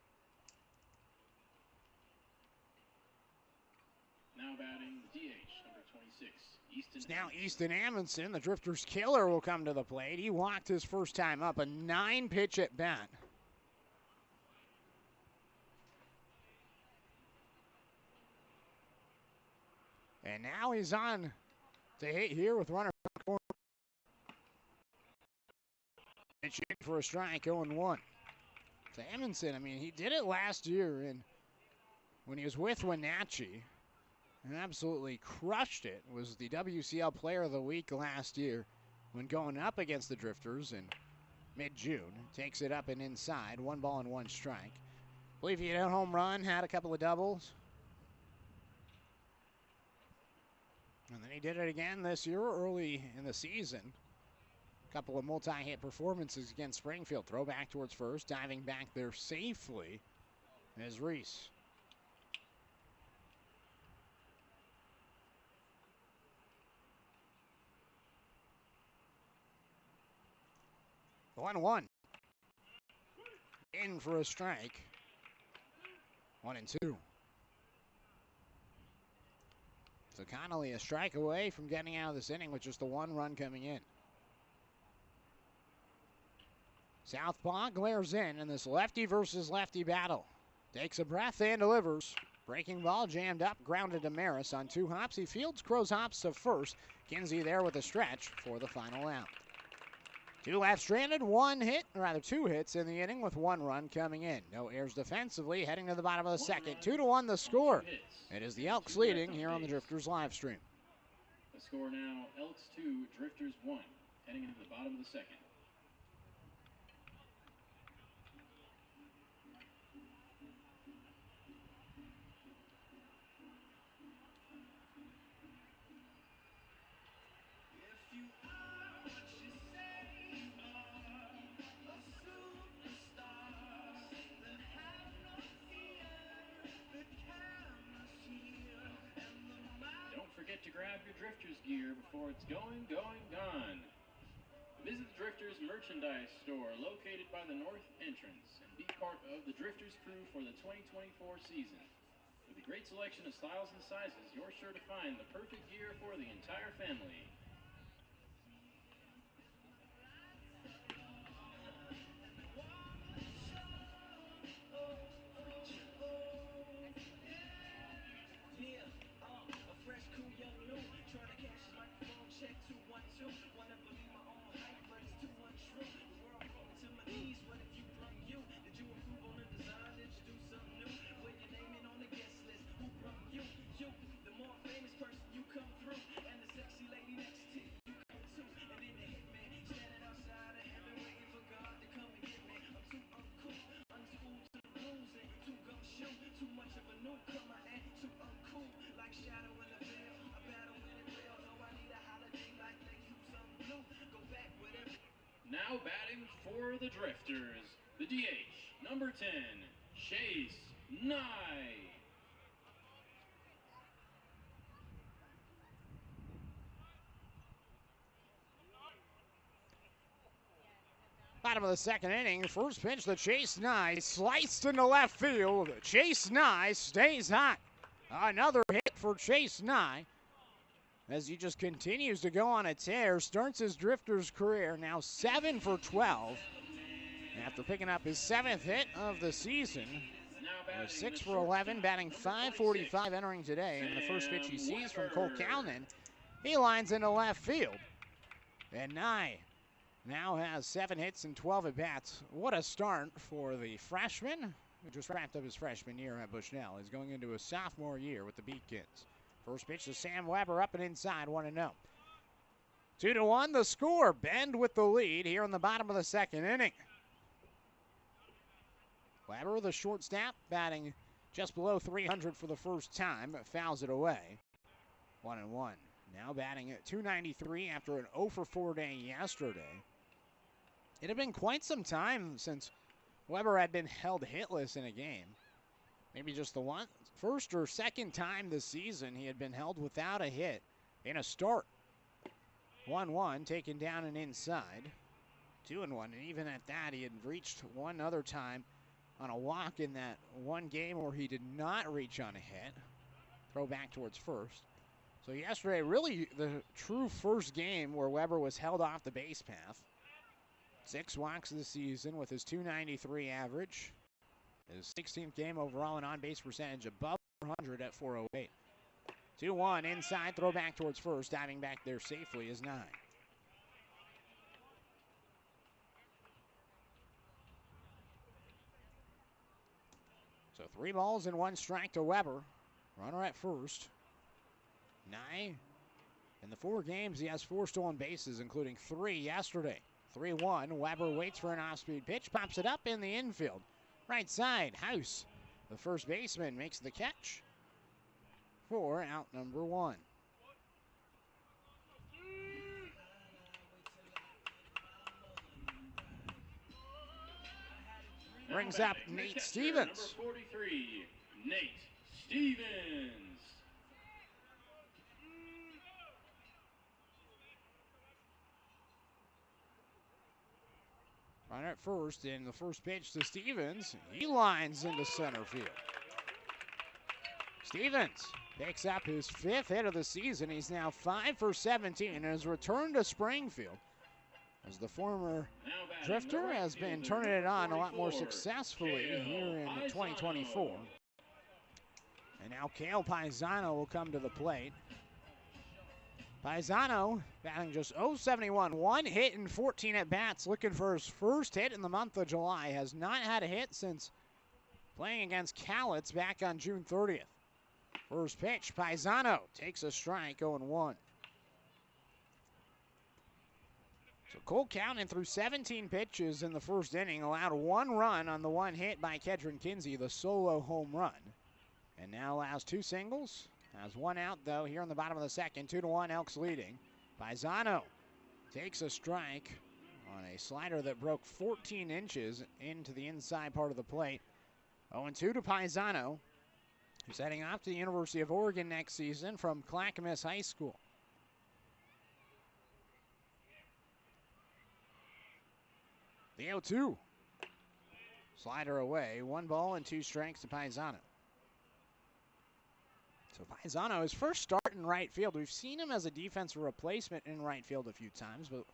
Speaker 3: Now batting the DH, number 26, Easton.
Speaker 1: It's now Easton Amundsen, the Drifters' killer, will come to the plate. He walked his first time up, a 9-pitch at bat. And now he's on to hit here with runner corner. Pitch in for a strike, 0-1. To Amundsen, I mean, he did it last year when he was with Wenatchee. and absolutely crushed it. Was the WCL Player of the Week last year when going up against the Drifters in mid-June. Takes it up and inside. 1 ball and 1 strike. I believe he hit a home run, had a couple of doubles. And then he did it again this year early in the season. A couple of multi-hit performances against Springfield. Throw back towards first. Diving back there safely is Reese. The 1-1. In for a strike. 1-2. So Connolly a strike away from getting out of this inning with just the 1 run coming in. Southpaw glares in this lefty versus lefty battle. Takes a breath and delivers. Breaking ball jammed up, grounded to Maris on 2 hops. He fields, Crows hops to first. Kinsey there with a stretch for the final out. 2 left stranded, 2 hits in the inning with 1 run coming in. No errors defensively, heading to the bottom of the second. 2-1 the score. It is the Elks leading here on the Drifters live stream.
Speaker 3: The score now, Elks 2, Drifters 1, heading into the bottom of the second. To grab your Drifters gear before it's gone. Visit the Drifters merchandise store located by the north entrance and be part of the Drifters crew for the 2024 season. With a great selection of styles and sizes, you're sure to find the perfect gear for the entire family. Now batting for the Drifters, the DH, number 10, Chase Nye.
Speaker 1: Bottom of the second inning, first pitch to Chase Nye, sliced into left field. Chase Nye stays hot. Another hit for Chase Nye as he just continues to go on a tear. Starts his Drifters career, now 7 for 12. After picking up his 7th hit of the season, 6 for 11, batting .545 entering today. And the first pitch he sees from Cole Calnan, he lines into left field. And Nye now has 7 hits and 12 at-bats. What a start for the freshman, who just wrapped up his freshman year at Bushnell. He's going into his sophomore year with the Beakins. First pitch to Sam Weber, up and inside, 1-0. 2-1 the score. Bend with the lead here in the bottom of the second inning. Weber, the shortstop, batting just below 300 for the first time, fouls it away. 1-1. Now batting at .293 after an 0-for-4 day yesterday. It had been quite some time since Weber had been held hitless in a game. Maybe just the first or second time this season he had been held without a hit in a start. 1-1, taken down and inside. 2-1, and even at that, he had reached one other time on a walk in that one game where he did not reach on a hit. Throw back towards first. So yesterday, really the true first game where Weber was held off the base path. 6 walks this season with his .293 average. His 16th game overall and on-base percentage above 400 at .408. 2-1 inside, throw back towards first. Diving back there safely is Nye. So 3 balls and 1 strike to Weber. Runner at first. Nye, in the 4 games, he has 4 stolen bases, including 3 yesterday. 3-1. Weber waits for an off-speed pitch, pops it up in the infield. Right side, House, the first baseman, makes the catch for out number 1. Brings up Nate Stevens.
Speaker 3: Number 43, Nate Stevens.
Speaker 1: Runner at first, and the first pitch to Stevens. He lines into center field. Stevens picks up his 5th hit of the season. He's now 5 for 17 and has returned to Springfield, as the former Drifter has been turning it on a lot more successfully here in 2024. And now Kale Paisano will come to the plate. Paisano batting just .071, 1 hit in 14 at-bats, looking for his first hit in the month of July. Has not had a hit since playing against Cowlitz back on June 30th. First pitch, Paisano takes a strike, 0-1. So Cole Counting through 17 pitches in the first inning, allowed 1 run on the 1 hit by Kedron Kinsey, the solo home run. And now allows 2 singles. Has 1 out, though, here in the bottom of the second. 2-1, Elks leading. Paisano takes a strike on a slider that broke 14 inches into the inside part of the plate. 0-2 to Paisano, who's heading off to the University of Oregon next season from Clackamas High School. The 0-2. Slider away. 1 ball and 2 strikes to Paisano. So Paisano, his first start in right field. We've seen him as a defensive replacement in right field a few times, but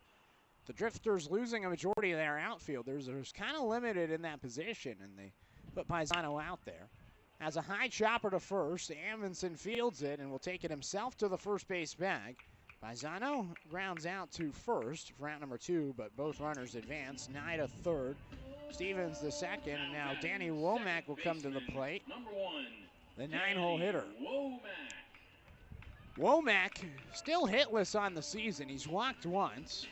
Speaker 1: the Drifters losing a majority of their outfielders, they're kind of limited in that position, and they put Paisano out there. Has a high chopper to first. Amundsen fields it and will take it himself to the first base bag. Paisano grounds out to first for out number 2, but both runners advance. Nye to third. Stevens the second, and now Danny Womack will come to the plate.
Speaker 3: Number 1.
Speaker 1: The 9-hole hitter.
Speaker 3: Womack.
Speaker 1: Womack still hitless on the season. He's walked once,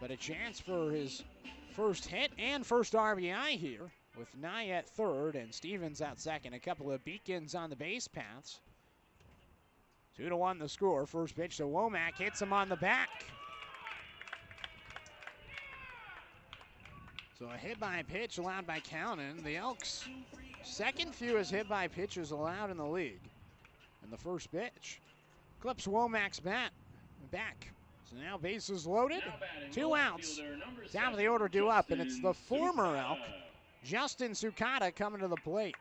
Speaker 1: but a chance for his first hit and first RBI here with Nye at third and Stevens at second. A couple of beacons on the base paths. 2-1 the score. First pitch to Womack, hits him on the back. So a hit by pitch allowed by Countin. The Elks' second fewest hit by pitches allowed in the league. And the first pitch clips Womack's back. So now bases loaded, 2 outs. Top of the order due up, and it's the former Elk, Justin Sukata, coming to the plate.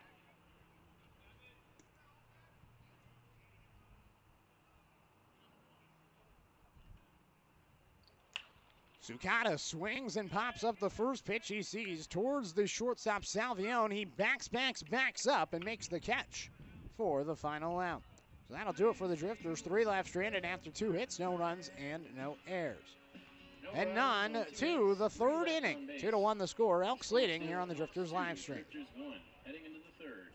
Speaker 1: Sukata swings and pops up the first pitch he sees towards the shortstop Salvione. He backs up and makes the catch for the final out. So that'll do it for the Drifters. 3 left stranded after 2 hits, no runs and no errors. And none to the third inning. 2-1 the score. Elks leading here on the Drifters live stream.
Speaker 3: Heading into the third.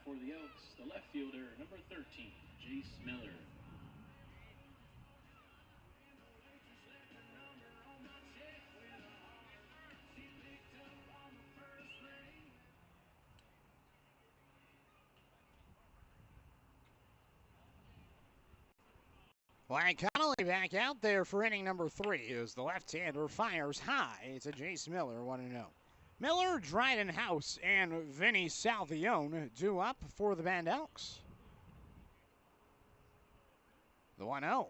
Speaker 3: for the Elks, the left fielder, number 13, Jace Miller.
Speaker 1: Wyatt Connolly back out there for inning number 3 as the left-hander fires high to Jace Miller, 1-0. Miller, Dryden House, and Vinny Salvione due up for the Bend Elks. The 1-0.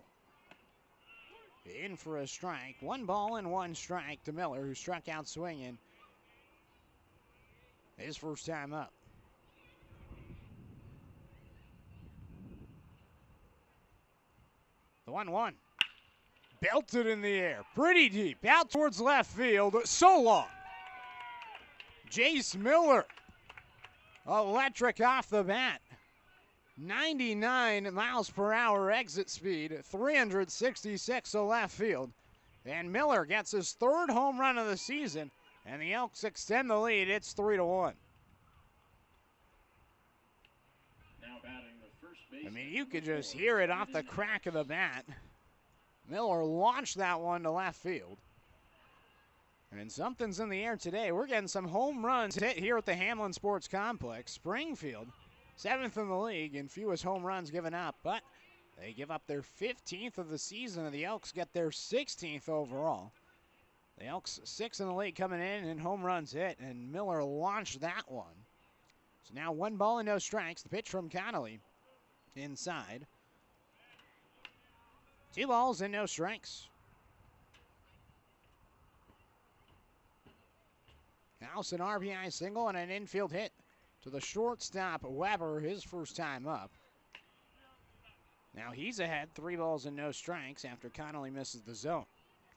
Speaker 1: In for a strike. 1 ball and 1 strike to Miller, who struck out swinging his first time up. The 1-1. Belted in the air. Pretty deep. Out towards left field. So long. Jace Miller. Electric off the bat. 99 miles per hour exit speed. 366 to left field. And Miller gets his 3rd home run of the season. And the Elks extend the lead. It's 3-1.
Speaker 3: Now batting the first base.
Speaker 1: I mean, you could just hear it off the crack of the bat. Miller launched that one to left field. And something's in the air today. We're getting some home runs hit here at the Hamlin Sports Complex. Springfield, 7th in the league and fewest home runs given up. But they give up their 15th of the season, and the Elks get their 16th overall. The Elks 6th in the league coming in home runs hit, and Miller launched that one. So now 1 ball and no strikes. The pitch from Connolly inside. 2 balls and no strikes. House an RBI single and an infield hit to the shortstop Weber, his first time up. Now he's ahead, 3 balls and no strikes after Connolly misses the zone.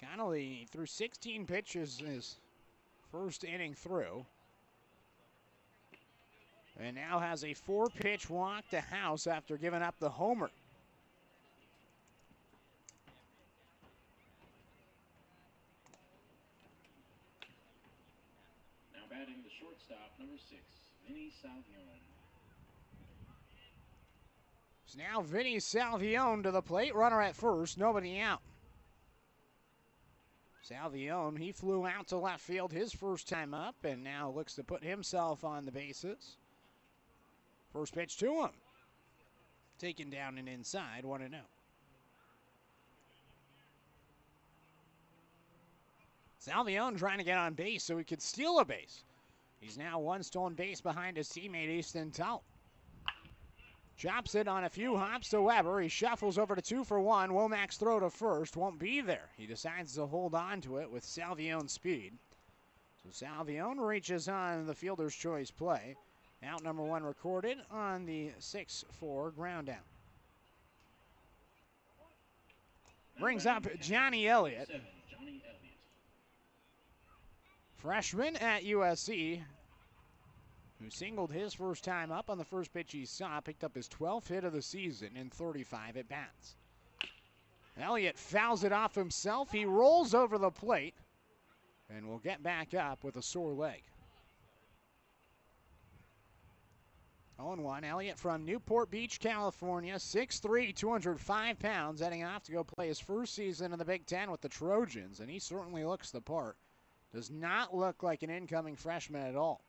Speaker 1: Connolly threw 16 pitches his first inning through. And now has a 4-pitch walk to House after giving up the homer.
Speaker 3: Now batting the shortstop, number 6, Vinny Salvione.
Speaker 1: So now Vinny Salvione to the plate, runner at first, nobody out. Salvione, he flew out to left field his first time up and now looks to put himself on the bases. First pitch to him. Taken down and inside, 1-0. Salvione trying to get on base so he could steal a base. He's now 1 stolen base behind his teammate Easton Tout. Chops it on a few hops to Weber. He shuffles over to 2 for 1. Womack's throw to first won't be there. He decides to hold on to it with Salvione's speed. So Salvione reaches on the fielder's choice play. Out number 1 recorded on the 6-4 ground out. Brings up Johnny Elliott. Freshman at USC, who singled his first time up on the first pitch he saw, picked up his 12th hit of the season in 35 at-bats. Elliott fouls it off himself. He rolls over the plate and will get back up with a sore leg. 0-1, Elliott from Newport Beach, California, 6'3", 205 pounds, heading off to go play his first season in the Big Ten with the Trojans, and he certainly looks the part. Does not look like an incoming freshman at all.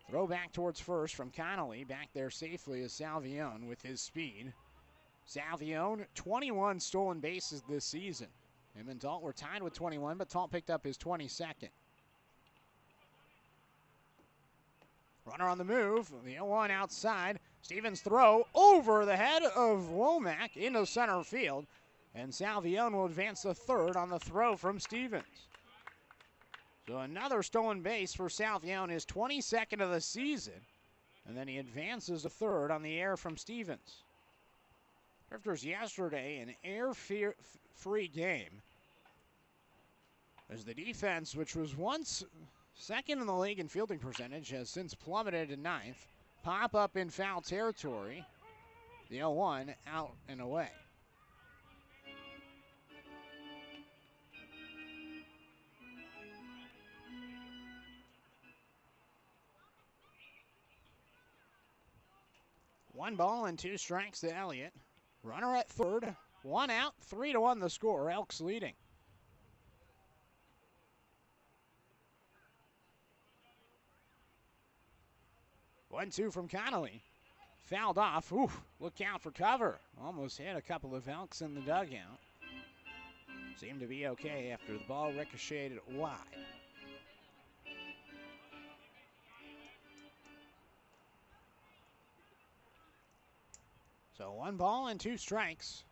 Speaker 1: Throw back towards first from Connolly. Back there safely is Salvione with his speed. Salvione, 21 stolen bases this season. Him and Talt were tied with 21, but Talt picked up his 22nd. Runner on the move. The 0-1 outside. Stevens' throw over the head of Womack into center field. And Salvione will advance to third on the throw from Stevens. So another stolen base for Salvione, his 22nd of the season. And then he advances to third on the air from Stevens. Drifters yesterday, an air-free game. As the defense, which was once second in the league in fielding percentage, has since plummeted to 9th. Pop up in foul territory. The 0-1 out and away. 1 ball and 2 strikes to Elliott. Runner at third, 1 out, 3-1 the score. Elks leading. One, 2 from Connolly. Fouled off. Ooh, look out for cover. Almost hit a couple of Elks in the dugout. Seemed to be okay after the ball ricocheted wide. So 1 ball and 2 strikes.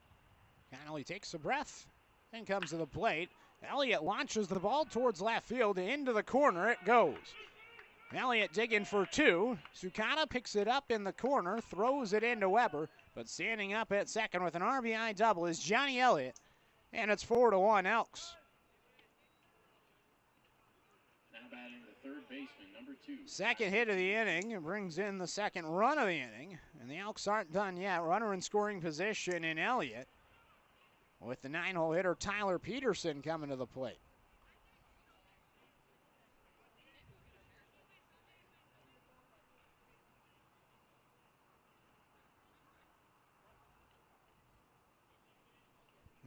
Speaker 1: Connolly takes a breath and comes to the plate. Elliott launches the ball towards left field. Into the corner it goes. Elliott digging for 2. Sukata picks it up in the corner, throws it into Weber, but standing up at second with an RBI double is Johnny Elliott, and it's 4-1 Elks.
Speaker 3: Now batting the third baseman, number 2.
Speaker 1: Second hit of the inning brings in the second run of the inning, and the Elks aren't done yet. Runner in scoring position in Elliott, with the 9-hole hitter Tyler Peterson coming to the plate.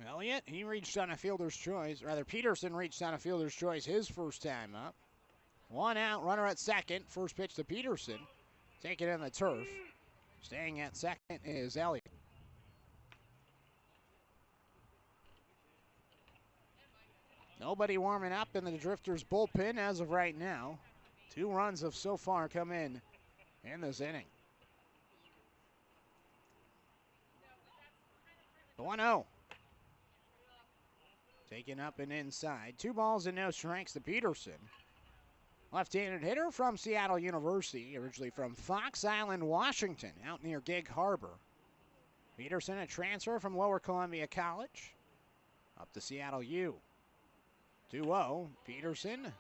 Speaker 1: Elliott, he reached on a fielder's choice. Rather, Peterson reached on a fielder's choice his first time up. 1 out, runner at second. First pitch to Peterson. Taking in the turf. Staying at second is Elliott. Nobody warming up in the Drifters bullpen as of right now. 2 runs have so far come in this inning. 1-0. Taken up and inside. 2 balls and no strikes to Peterson. Left-handed hitter from Seattle University, originally from Fox Island, Washington, out near Gig Harbor. Peterson, a transfer from Lower Columbia College, up to Seattle U. 2-0. Peterson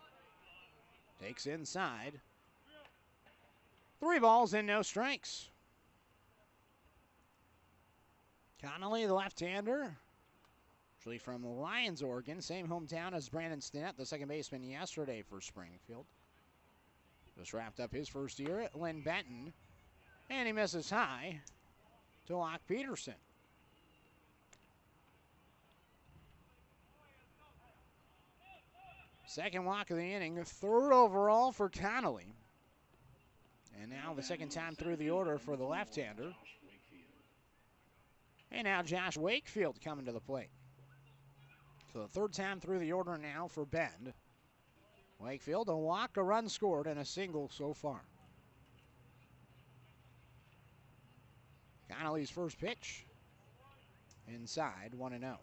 Speaker 1: takes inside. 3 balls and no strikes. Connolly, the left-hander, actually from Lyons, Oregon, same hometown as Brandon Stinnett, the second baseman yesterday for Springfield. Just wrapped up his first year at Lynn Benton, and he misses high to Locke Peterson. Second walk of the inning, 3rd overall for Connolly. And now the second time through the order for the left-hander. And now Josh Wakefield coming to the plate. So the 3rd time through the order now for Bend. Wakefield, a walk, a run scored, and a single so far. Connolly's first pitch. Inside, 1-0.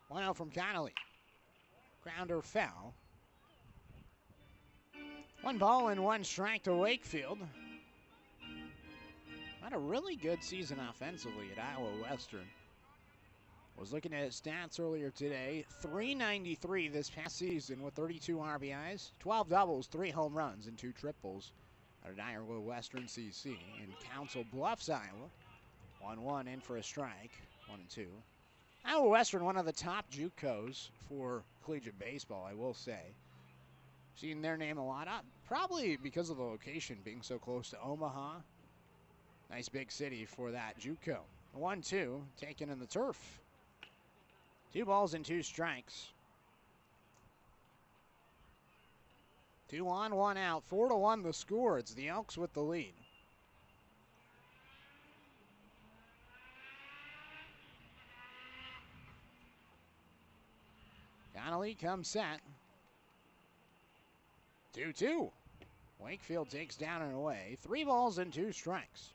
Speaker 1: One out from Connolly. Grounder foul. 1 ball and 1 strike to Wakefield. Had a really good season offensively at Iowa Western. Was looking at his stats earlier today. .393 this past season with 32 RBIs, 12 doubles, 3 home runs, and 2 triples at Iowa Western CC in Council Bluffs, Iowa. 1-1 in for a strike, 1-2. Iowa Western, one of the top JUCOs for collegiate baseball, I will say. Seen their name a lot, probably because of the location being so close to Omaha. Nice big city for that JUCO. 1-2, taken in the turf. 2 balls and 2 strikes. 2 on, 1 out. 4-1 the score. It's the Elks with the lead. Connolly comes set. 2-2. Wakefield takes down and away. 3 balls and 2 strikes.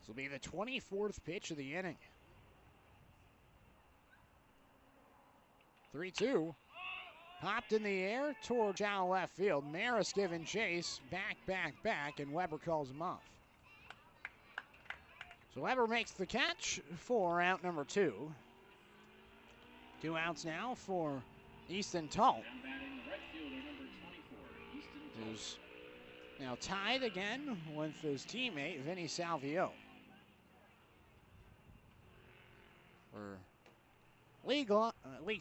Speaker 1: This will be the 24th pitch of the inning. 3-2. Popped in the air toward shallow left field. Maris giving chase. Back, and Weber calls him off. So Weber makes the catch for out number 2. 2 outs now for Easton Talt.
Speaker 3: Now batting the right fielder,
Speaker 1: who's now tied again with his teammate, Vinny Salvio, for league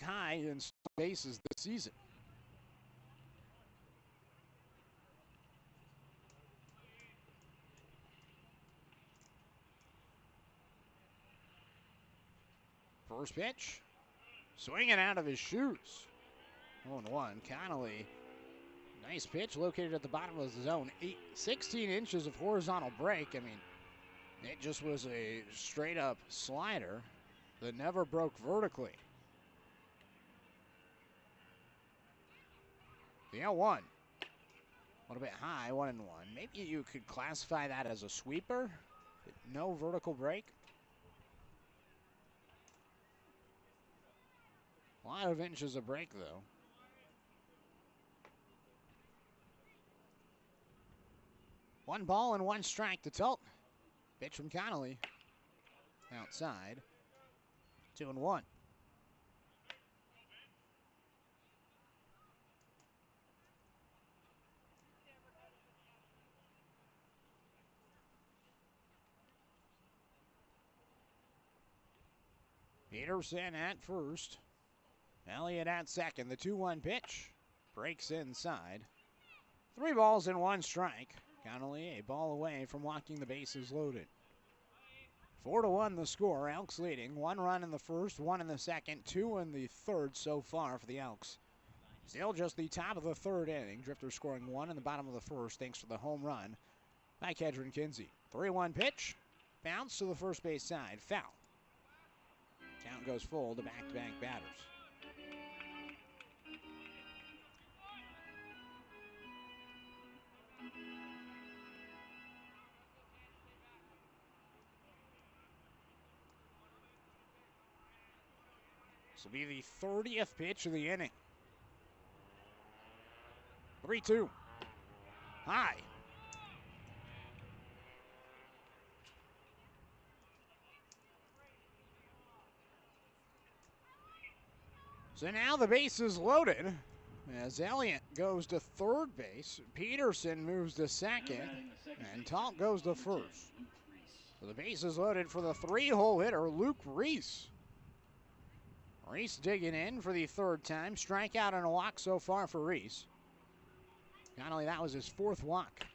Speaker 1: high in bases this season. First pitch, swinging out of his shoes. 0-1. Connolly, nice pitch located at the bottom of the zone. 16 inches of horizontal break. I mean, it just was a straight up slider that never broke vertically. The 0-1. A little bit high, 1-1. Maybe you could classify that as a sweeper. No vertical break. A lot of inches of break, though. One ball and one strike to Tult. Pitch from Connolly. Outside. 2-1. Peterson at first. Elliott at second. The 2-1 pitch breaks inside. 3 balls and 1 strike. Connolly a ball away from walking the bases loaded. 4-1 the score. Elks leading. 1 run in the first, 1 in the second, 2 in the third so far for the Elks. Still just the top of the third inning. Drifters scoring 1 in the bottom of the first thanks to the home run by Kedron Kinsey. 3-1 pitch. Bounce to the first base side. Foul. Count goes full to back-to-back batters. This will be the 30th pitch of the inning. 3-2. High. So now the base is loaded as Elliott goes to third base. Peterson moves to second, and Talt goes to first. So the base is loaded for the 3-hole hitter, Luke Reese. Reese digging in for the third time. Strikeout and a walk so far for Reese. Connolly, that was his 4th walk.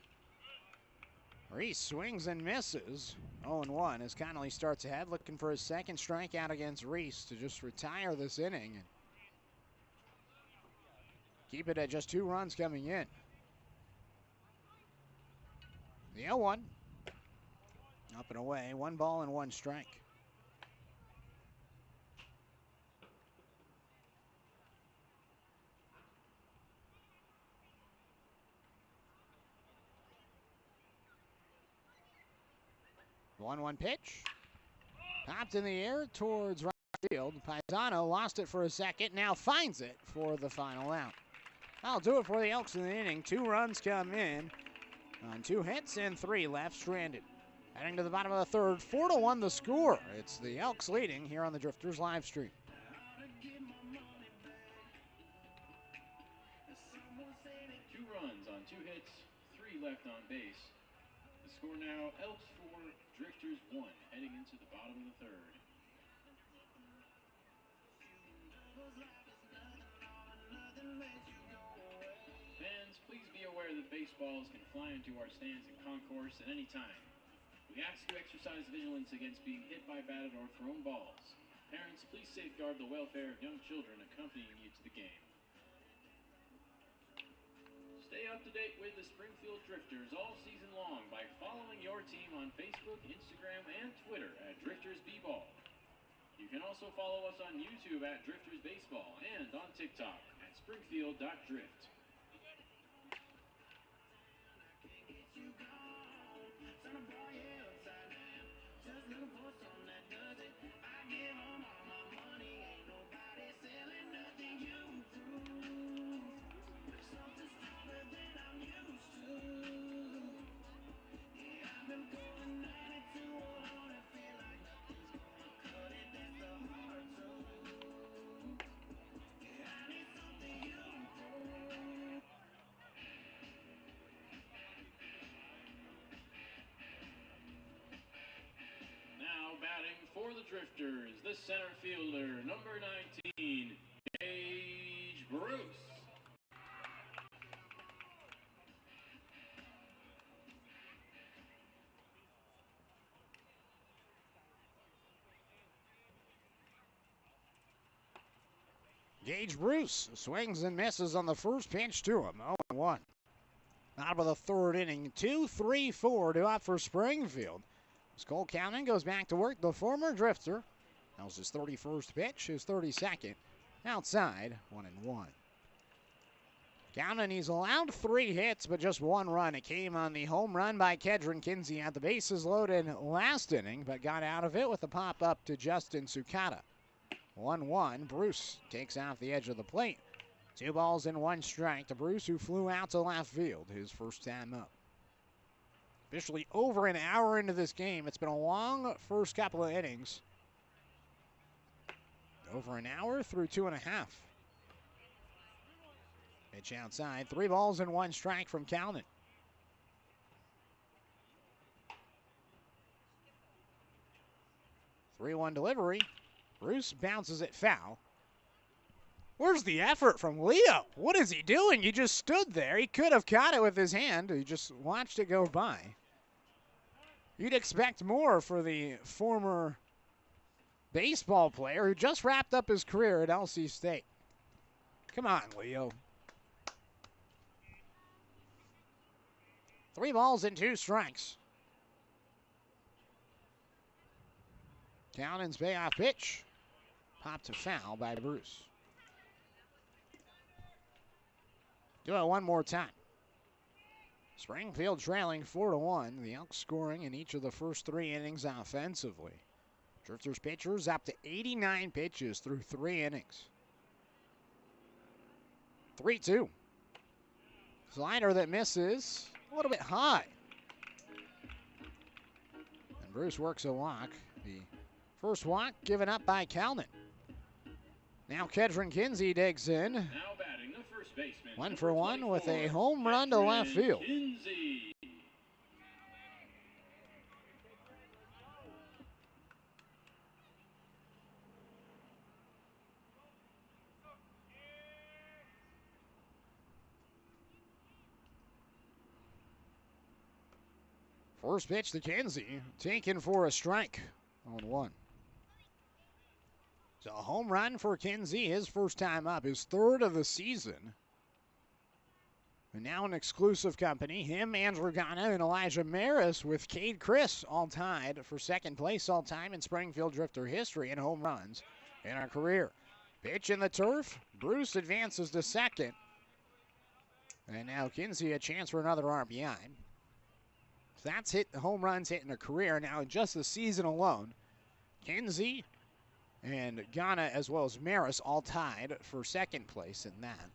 Speaker 1: Reese swings and misses. 0-1 as Connolly starts ahead, looking for his 2nd strikeout against Reese to just retire this inning and keep it at just 2 runs coming in. The 0-1. Up and away. 1 ball and 1 strike. The 1-1 pitch. Popped in the air towards right field. Paisano lost it for a second. Now finds it for the final out. That'll do it for the Elks in the inning. 2 runs come in on 2 hits and 3 left stranded. Heading to the bottom of the third, 4-1 the score. It's the Elks leading here on the Drifters live stream.
Speaker 3: 2 runs on 2 hits, 3 left on base. The score now, Elks 4, Drifters 1, heading into the bottom of the third. Fans, please be aware that baseballs can fly into our stands and concourse at any time. We ask you exercise vigilance against being hit by batted or thrown balls. Parents, please safeguard the welfare of young children accompanying you to the game. Stay up to date with the Springfield Drifters all season long by following your team on Facebook, Instagram, and Twitter at Drifters B-Ball. You can also follow us on YouTube at Drifters Baseball and on TikTok at Springfield.drift. Batting for the Drifters, the center fielder, number 19, Gage Bruce.
Speaker 1: Gage Bruce swings and misses on the first pitch to him. 0-1. Out of the third inning, 2-3-4 to up for Springfield. As Cole Cowden goes back to work, the former Drifter. That was his 31st pitch, his 32nd. Outside, 1-1. Cowden, he's allowed 3 hits, but just 1 run. It came on the home run by Kedron Kinsey at the bases loaded last inning, but got out of it with a pop-up to Justin Sukata. 1-1, Bruce takes off the edge of the plate. 2 balls and 1 strike to Bruce, who flew out to left field his first time up. Officially over an hour into this game. It's been a long first couple of innings. Over an hour through 2.5. Pitch outside, 3 balls and 1 strike from Cowden. 3-1 delivery. Bruce bounces it foul. Where's the effort from Leo? What is he doing? He just stood there. He could have caught it with his hand. He just watched it go by. You'd expect more for the former baseball player who just wrapped up his career at LC State. Come on, Leo. 3 balls and 2 strikes. Cowden's payoff pitch. Popped to foul by Bruce. Do it one more time. Springfield trailing 4-1. The Elks scoring in each of the first 3 innings offensively. Drifters pitchers up to 89 pitches through 3 innings. 3-2. Slider that misses a little bit high. And Bruce works a walk. The first walk given up by Cowden. Now Kedron Kinsey digs in.
Speaker 3: Now batting the first baseman.
Speaker 1: 1 for 1 with a home run to left field.
Speaker 3: Kinsey.
Speaker 1: First pitch to Kinsey, taken for a strike on 1. So a home run for Kinsey, his first time up, his 3rd of the season. And now an exclusive company, him, Andrew Ghana, and Elijah Maris with Cade Chris all tied for 2nd place all time in Springfield Drifter history in home runs in our career. Pitch in the turf, Bruce advances to 2nd. And now Kinsey a chance for another RBI. So that's home runs hit in a career. Now in just the season alone, Kinsey and Ghana as well as Maris all tied for 2nd place in that.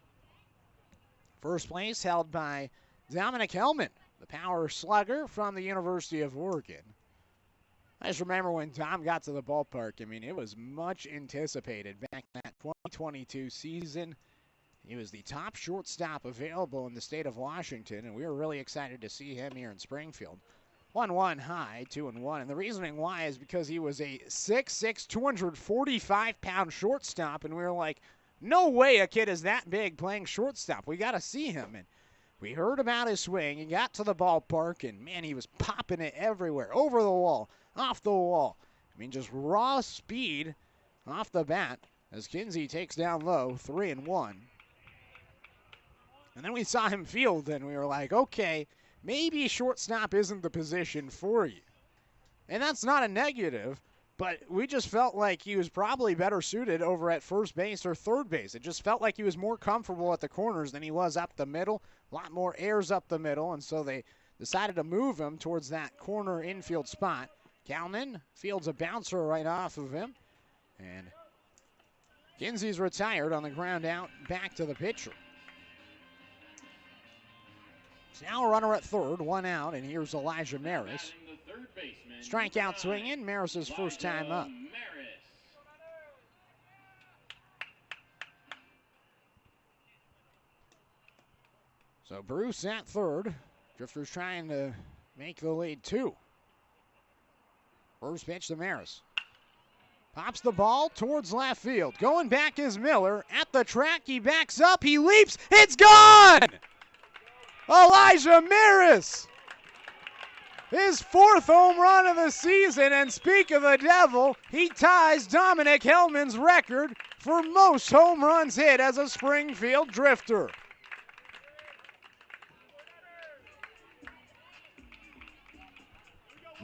Speaker 1: First place held by Dominic Hellman, the power slugger from the University of Oregon. I just remember when Tom got to the ballpark, I mean, it was much anticipated back in that 2022 season. He was the top shortstop available in the state of Washington, and we were really excited to see him here in Springfield. 1-1 high, 2-1, and the reasoning why is because he was a 6'6", 245-pound shortstop, and we were like, no way a kid is that big playing shortstop. We got to see him, and we heard about his swing. He got to the ballpark, and man, he was popping it everywhere, over the wall, off the wall. I mean, just raw speed off the bat as Kinsey takes down low, 3-1. And then we saw him field, and we were like, okay, maybe shortstop isn't the position for you. And that's not a negative, but we just felt like he was probably better suited over at first base or third base. It just felt like he was more comfortable at the corners than he was up the middle. A lot more airs up the middle, and so they decided to move him towards that corner infield spot. Cowden fields a bouncer right off of him, and Kinsey's retired on the ground out back to the pitcher. So now a runner at 3rd, 1 out, and here's Elijah Maris. Strikeout swinging, Maris' first time up. So Bruce at 3rd. Drifters trying to make the lead 2. First pitch to Maris. Pops the ball towards left field. Going back is Miller. At the track, he backs up. He leaps. It's gone! Elijah Maris! His 4th home run of the season, and speak of the devil, he ties Dominic Hellman's record for most home runs hit as a Springfield Drifter.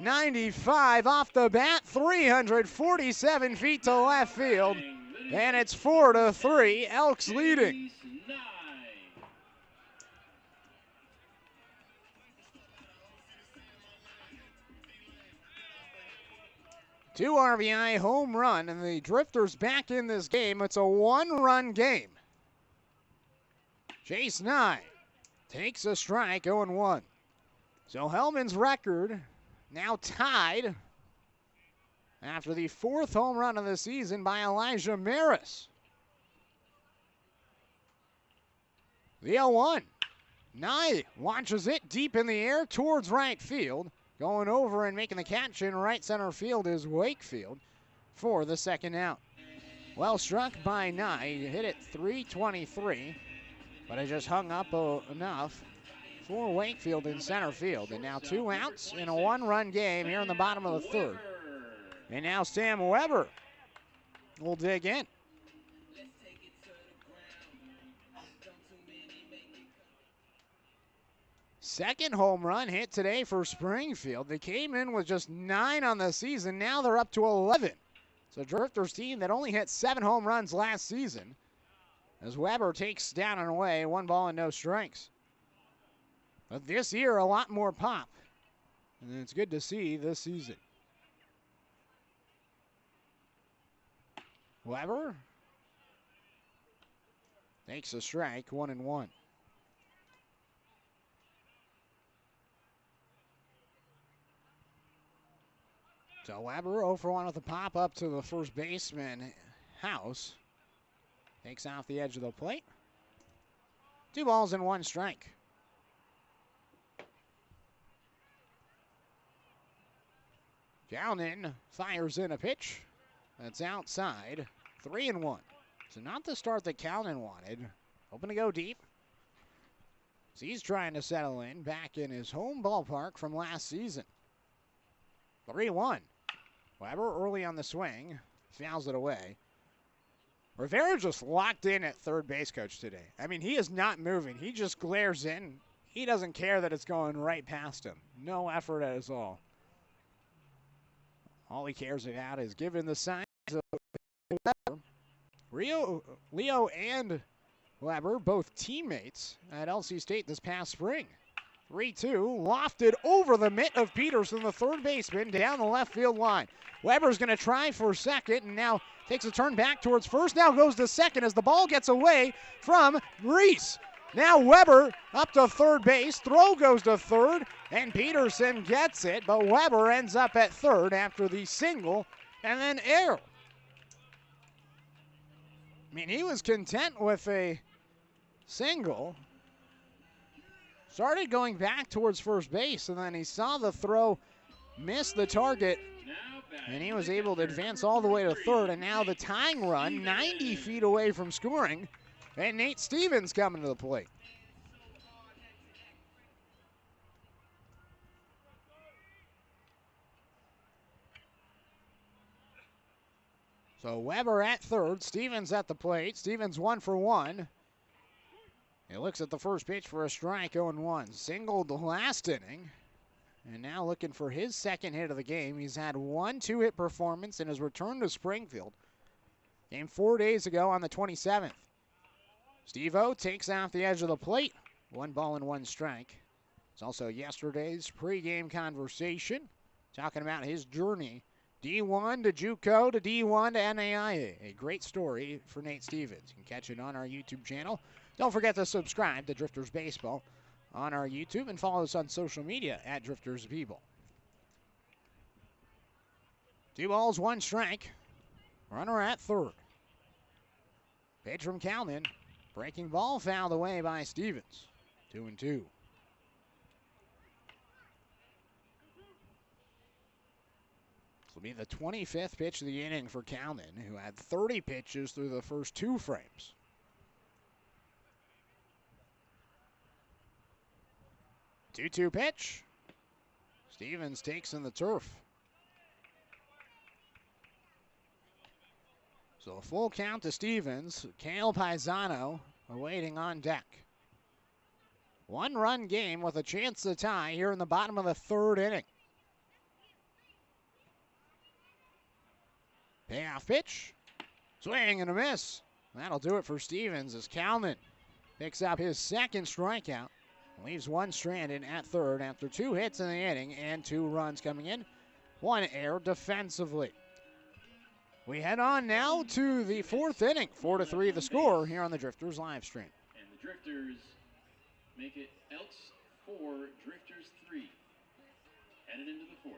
Speaker 1: .95 off the bat, 347 feet to left field, and it's 4-3, Elks leading. Two RBI home run, and the Drifters back in this game. It's a 1-run game. Chase Nye takes a strike, 0-1. So Hellman's record now tied after the 4th home run of the season by Elijah Maris. The 0-1. Nye launches it deep in the air towards right field. Going over and making the catch in right center field is Wakefield for the second out. Well struck by Nye. He hit it .323, but it just hung up enough for Wakefield in center field. And now 2 outs in a 1-run game here in the bottom of the 3rd. And now Sam Weber will dig in. Second home run hit today for Springfield. They came in with just 9 on the season. Now they're up to 11. So Drifters team that only hit 7 home runs last season, as Weber takes down and away, 1 ball and no strikes. But this year, a lot more pop. And it's good to see this season. Weber takes a strike, 1-1. So Weber 0 for 1 with a pop up to the first baseman, House. Takes off the edge of the plate. 2 balls and 1 strike. Calnan fires in a pitch. That's outside. 3-1. So not the start that Calnan wanted. Hoping to go deep. So he's trying to settle in back in his home ballpark from last season. 3-1. Weber early on the swing. Fouls it away. Rivera just locked in at third base coach today. I mean, he is not moving. He just glares in. He doesn't care that it's going right past him. No effort at all. All he cares about is giving the signs of Weber. Leo and Weber, both teammates at LC State this past spring. 3-2, lofted over the mitt of Peterson, the third baseman, down the left field line. Weber's going to try for second and now takes a turn back towards first. Now goes to second as the ball gets away from Reese. Now Weber up to third base. Throw goes to third, and Peterson gets it, but Weber ends up at third after the single and then error. I mean, he was content with a single. Started going back towards first base, and then he saw the throw miss the target, and he was able to advance all the way to third, and now the tying run 90 feet away from scoring, and Nate Stevens coming to the plate. So Weber at third, Stevens at the plate. Stevens 1 for 1. He looks at the first pitch for a strike, 0-1. Singled the last inning, and now looking for his second hit of the game. He's had 1 2-hit performance in his return to Springfield. Game 4 days ago on the 27th. Steve-O takes off the edge of the plate. 1 ball and 1 strike. It's also yesterday's pregame conversation, talking about his journey. D1 to JUCO to D1 to NAIA. A great story for Nate Stevens. You can catch it on our YouTube channel. Don't forget to subscribe to Drifters Baseball on our YouTube and follow us on social media at Drifters People. 2 balls, 1 strike. Runner at third. Pitch from Calnan. Breaking ball fouled away by Stevens. 2-2. This will be the 25th pitch of the inning for Kalman, who had 30 pitches through the first 2 frames. Two-two pitch. Stevens takes in the turf. So a full count to Stevens. Kale Paisano awaiting on deck. 1-run game with a chance to tie here in the bottom of the 3rd inning. Payoff pitch. Swing and a miss. That'll do it for Stevens as Kalman picks up his 2nd strikeout. Leaves 1 stranded at 3rd after 2 hits in the inning and 2 runs coming in. 1 error defensively. We head on now to the 4th inning. 4-3 the score here on the Drifters live stream.
Speaker 3: And the Drifters make it Elks 4, Drifters 3. Headed into the 4th.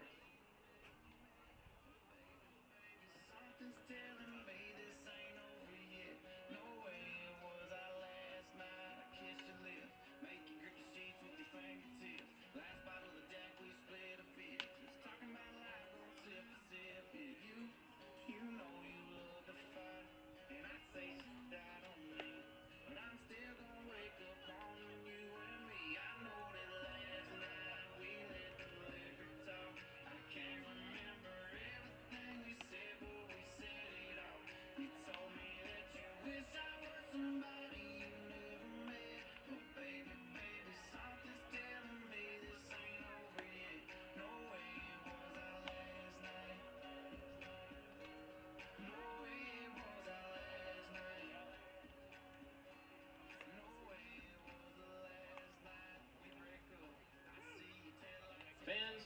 Speaker 3: Fans,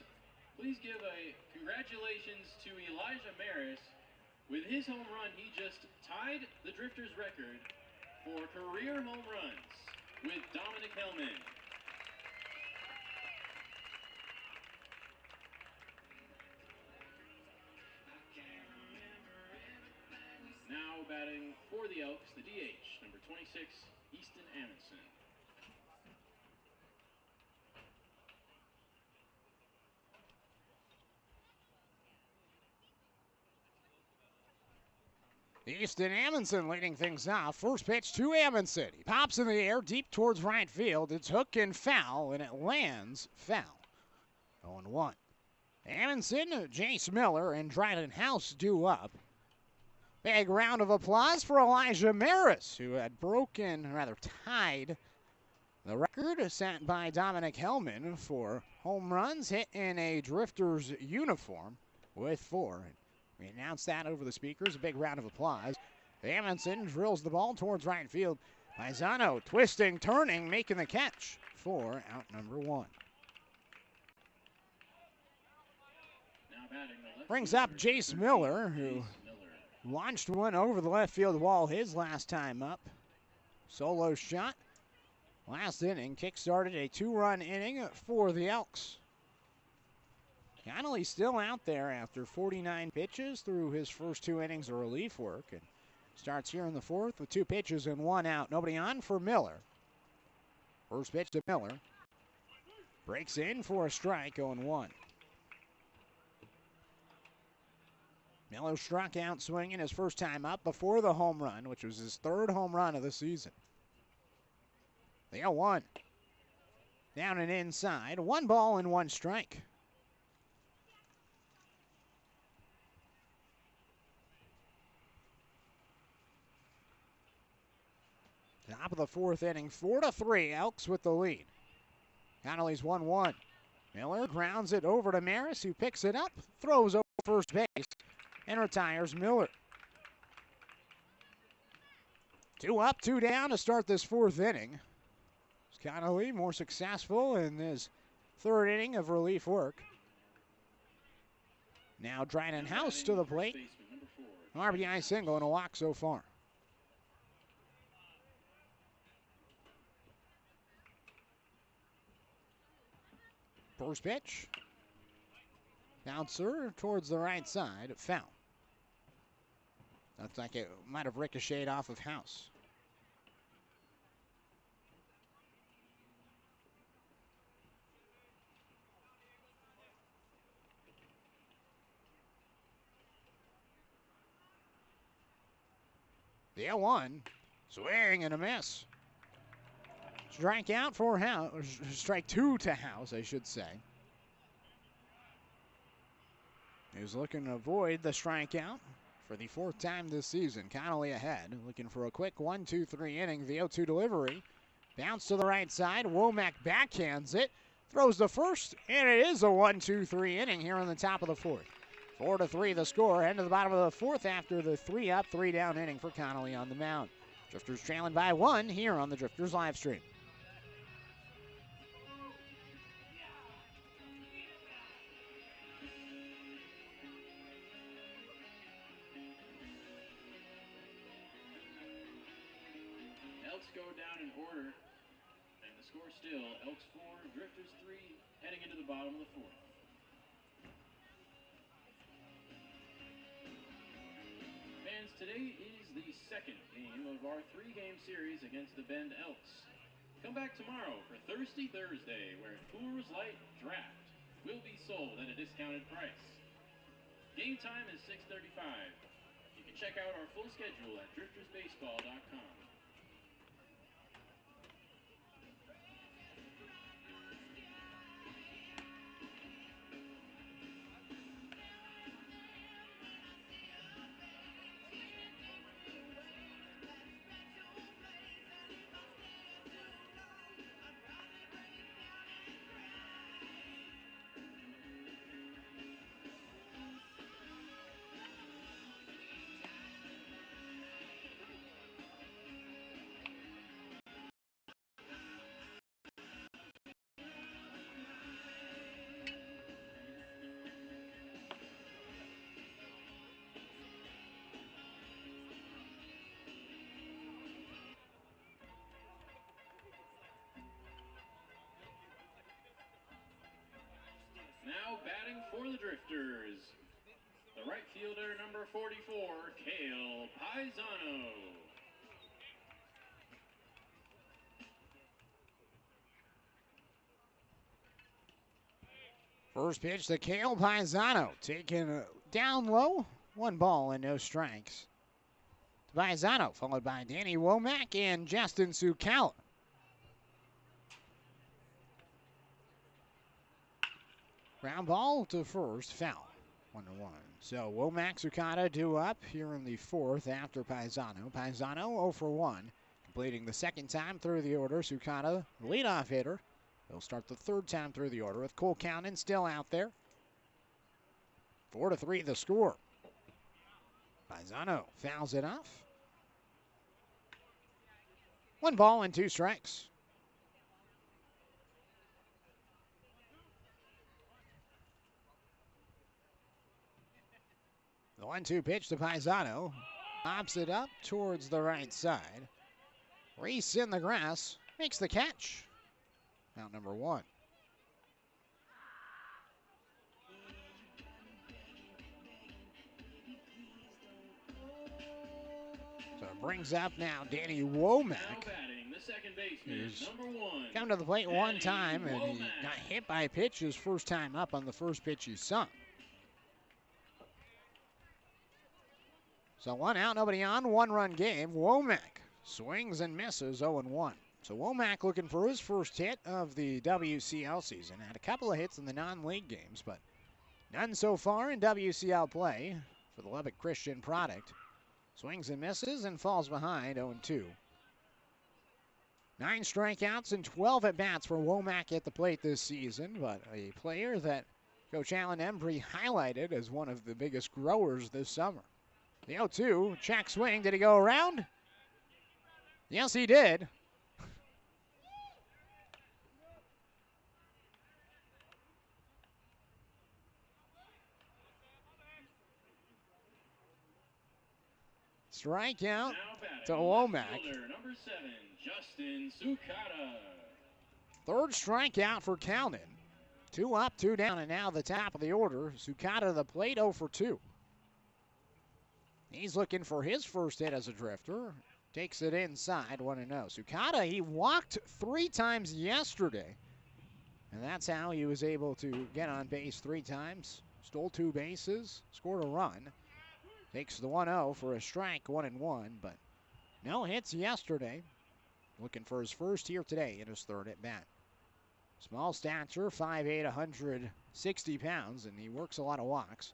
Speaker 3: please give a congratulations to Elijah Maris. With his home run, he just tied the Drifters record for career home runs with Dominic Hellman. Now batting for the Elks, the DH, number 26, Easton Amundsen.
Speaker 1: Easton Amundsen leading things off. First pitch to Amundsen. He pops in the air deep towards right field. It's hook and foul, and it lands foul. 0-1. Amundsen, Jace Miller, and Dryden House due up. Big round of applause for Elijah Maris, who had tied the record set by Dominic Hellman for home runs hit in a Drifters uniform with 4. We announced that over the speakers. A big round of applause. Amundsen drills the ball towards right field. Paisano twisting, turning, making the catch for out number 1. Brings up Jace Miller, who launched one over the left field wall his last time up. Solo shot. Last inning kick-started a 2-run inning for the Elks. Connolly still out there after 49 pitches through his first 2 innings of relief work, and starts here in the 4th with 2 pitches and 1 out. Nobody on for Miller. First pitch to Miller. Breaks in for a strike, 0-1. Miller struck out swinging his first time up before the home run, which was his 3rd home run of the season. The 0-1. Down and inside. 1 ball and 1 strike. Top of the 4th inning, 4-3, Elks with the lead. Connolly's 1-1. Miller grounds it over to Maris, who picks it up, throws over first base, and retires Miller. 2 up, 2 down to start this 4th inning. Connolly more successful in his 3rd inning of relief work. Now Dryden House to the plate. An RBI single and a walk so far. First pitch. Bouncer towards the right side. Foul. Looks like it might have ricocheted off of House. The 0-1. Swing and a miss. Strike out for House. Strike two to House, I should say. He was looking to avoid the strikeout for the fourth time this season. Connolly ahead, looking for a quick 1-2-3 inning. The 0-2 delivery. Bounce to the right side. Womack backhands it. Throws the first, and it is a 1-2-3 inning here on the top of the fourth. 4-3 the score. End to the bottom of the fourth after the 3-up, 3-down inning for Connolly on the mound. Drifters trailing by 1 here on the Drifters live stream.
Speaker 3: Elks go down in order, and the score still Elks 4, Drifters 3, heading into the bottom of the fourth. Fans, today is the second game of our 3-game series against the Bend Elks. Come back tomorrow for Thirsty Thursday, where Coors Light Draft will be sold at a discounted price. Game time is 6:35. You can check out our full schedule at driftersbaseball.com. Now batting for the Drifters, the right fielder, number 44, Kale Paisano.
Speaker 1: First pitch to Kale Paisano, taken down low. 1 ball and no strikes. Paisano, followed by Danny Womack and Justin Sukala. Ground ball to first, foul. 1-1. So Womack, Sukata 2 up here in the fourth after Paisano. Paisano 0 for 1, completing the second time through the order. Sukata, leadoff hitter. He'll start the third time through the order with Cole Cownan still out there. 4-3 the score. Paisano fouls it off. 1 ball and 2 strikes. The 1-2 pitch to Paisano. Pops it up towards the right side. Reese in the grass. Makes the catch. Out number 1. So it brings up now Danny Womack.
Speaker 3: Now batting, the second baseman, number 1.
Speaker 1: Come to the plate
Speaker 3: Danny
Speaker 1: one time, and he
Speaker 3: Womack.
Speaker 1: got hit by a pitch his first time up on the first pitch he sung. So 1 out, nobody on, 1-run game. Womack swings and misses, 0-1. So Womack looking for his first hit of the WCL season. Had a couple of hits in the non-league games, but none so far in WCL play for the Lubbock Christian product. Swings and misses and falls behind, 0-2. 9 strikeouts and 12 at-bats for Womack at the plate this season, but a player that Coach Alan Embry highlighted as one of the biggest growers this summer. The 0-2, check swing. Did he go around? Yes, he did. Strikeout to Womack.
Speaker 3: Number 7, Justin Sukata.
Speaker 1: Third strikeout for Cownan. 2 up, 2 down, and now the top of the order. Sukata to the plate, 0 for 2. He's looking for his first hit as a Drifter. Takes it inside, 1-0. Sukata, he walked 3 times yesterday. And that's how he was able to get on base 3 times. Stole 2 bases, scored a run. Takes the 1-0 for a strike, 1-1. But No hits yesterday. Looking for his first here today in his third at bat. Small stature, 5'8", 160 pounds, and he works a lot of walks.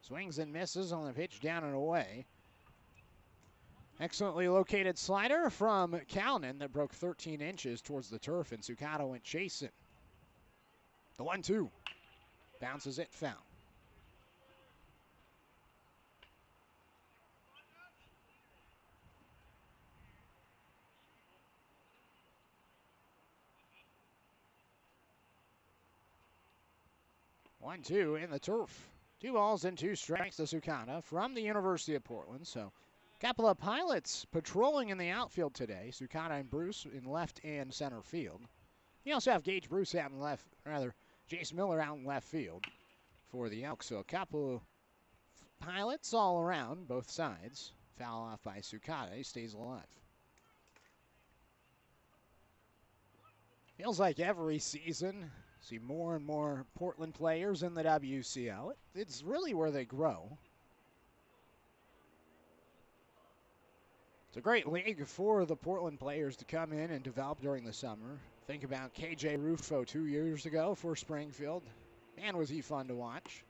Speaker 1: Swings and misses on the pitch down and away. Excellently located slider from Calnan that broke 13 inches towards the turf, and Sukata went chasing. The 1-2. Bounces it foul. One, two in the turf. 2 balls and 2 strikes to Sukata from the University of Portland. So a couple of pilots patrolling in the outfield today. Sukata and Bruce in left and center field. You also have Gage Bruce out in left, rather Jace Miller out in left field for the Elks. So a couple of pilots all around both sides. Foul off by Sukata. He stays alive. Feels like every season, see more and more Portland players in the WCL. It's really where they grow. It's a great league for the Portland players to come in and develop during the summer. Think about KJ Rufo 2 years ago for Springfield. Man, was he fun to watch.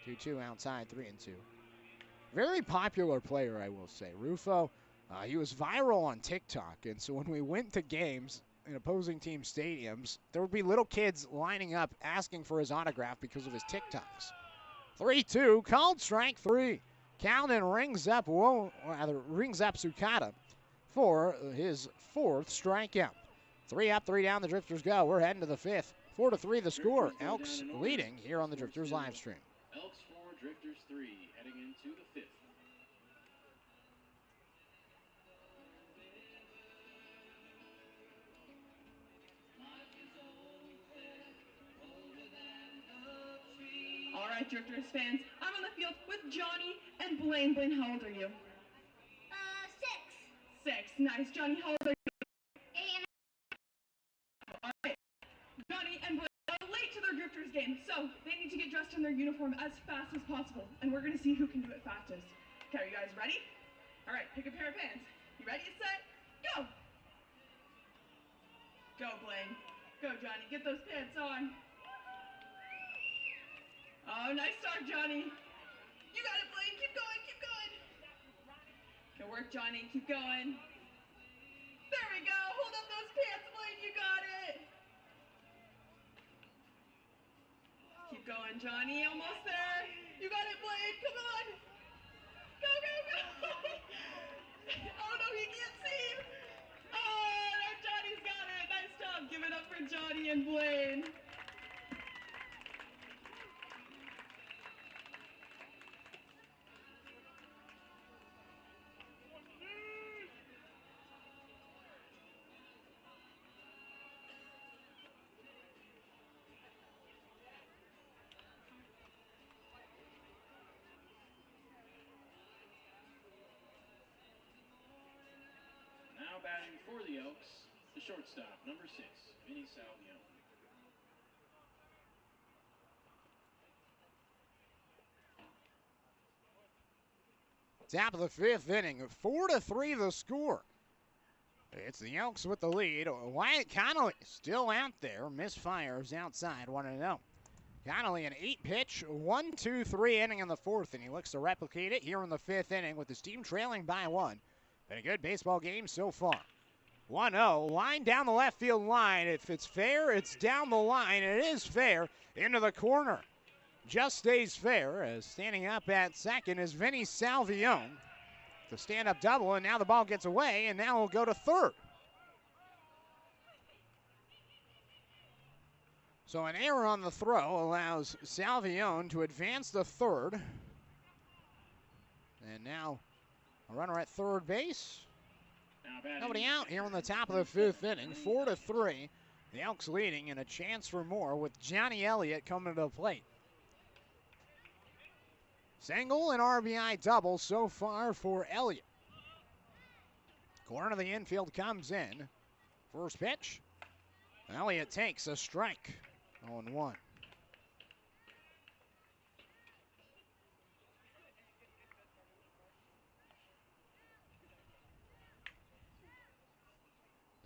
Speaker 1: 2-2 outside, 3-2. Very popular player, I will say. Rufo, he was viral on TikTok, and so when we went to games in opposing team stadiums, there would be little kids lining up asking for his autograph because of his TikToks. 3-2, called strike 3. Calnan rings up Sukata for his 4th strikeout. 3 up, 3 down, the Drifters go. We're heading to the 5th. 4-3 the score. Elks leading here on the Drifters live stream.
Speaker 3: Elks 4, Drifters 3, heading into the 5th.
Speaker 4: All right, Drifters fans, I'm on the field with Johnny and Blaine. Blaine, how old are you?
Speaker 5: 6.
Speaker 4: 6. Nice. Johnny, how old are you?
Speaker 5: 8.
Speaker 4: All right. Johnny and Blaine are late to their Drifters game, so they need to get dressed in their uniform as fast as possible, and we're going to see who can do it fastest. Okay, are you guys ready? All right, pick a pair of pants. You ready, set, go! Go, Blaine. Go, Johnny. Get those pants on. Oh, nice start, Johnny. You got it, Blaine. Keep going, keep going. Good work, Johnny. Keep going. There we go. Hold up those pants, Blaine. You got it. Keep going, Johnny. Almost there. You got it, Blaine. Come on. Go, go, go. Oh, no, he can't see. Oh, Johnny's got it. Nice job. Give it up for Johnny and Blaine.
Speaker 3: Now batting for the Elks, the shortstop, number 6, Vinny Salvione.
Speaker 1: Top of the 5th inning, 4-3 the score. It's the Elks with the lead. Wyatt Connolly still out there. Misfires outside, 1-0. Connolly an 8-pitch, 1-2-3 inning in the 4th, and he looks to replicate it here in the 5th inning with his team trailing by 1. Been a good baseball game so far. 1-0, line down the left field line. If it's fair, it's down the line. It is fair into the corner. Just stays fair as standing up at second is Vinny Salvione. The stand-up double, and now the ball gets away, and now we'll go to third. So an error on the throw allows Salvione to advance to third. And now a runner at third base. Nobody out here on the top of the 5th inning. 4-3. The Elks leading and a chance for more with Johnny Elliott coming to the plate. Single and RBI double so far for Elliott. Corner of the infield comes in. First pitch. Elliott takes a strike. 0-1.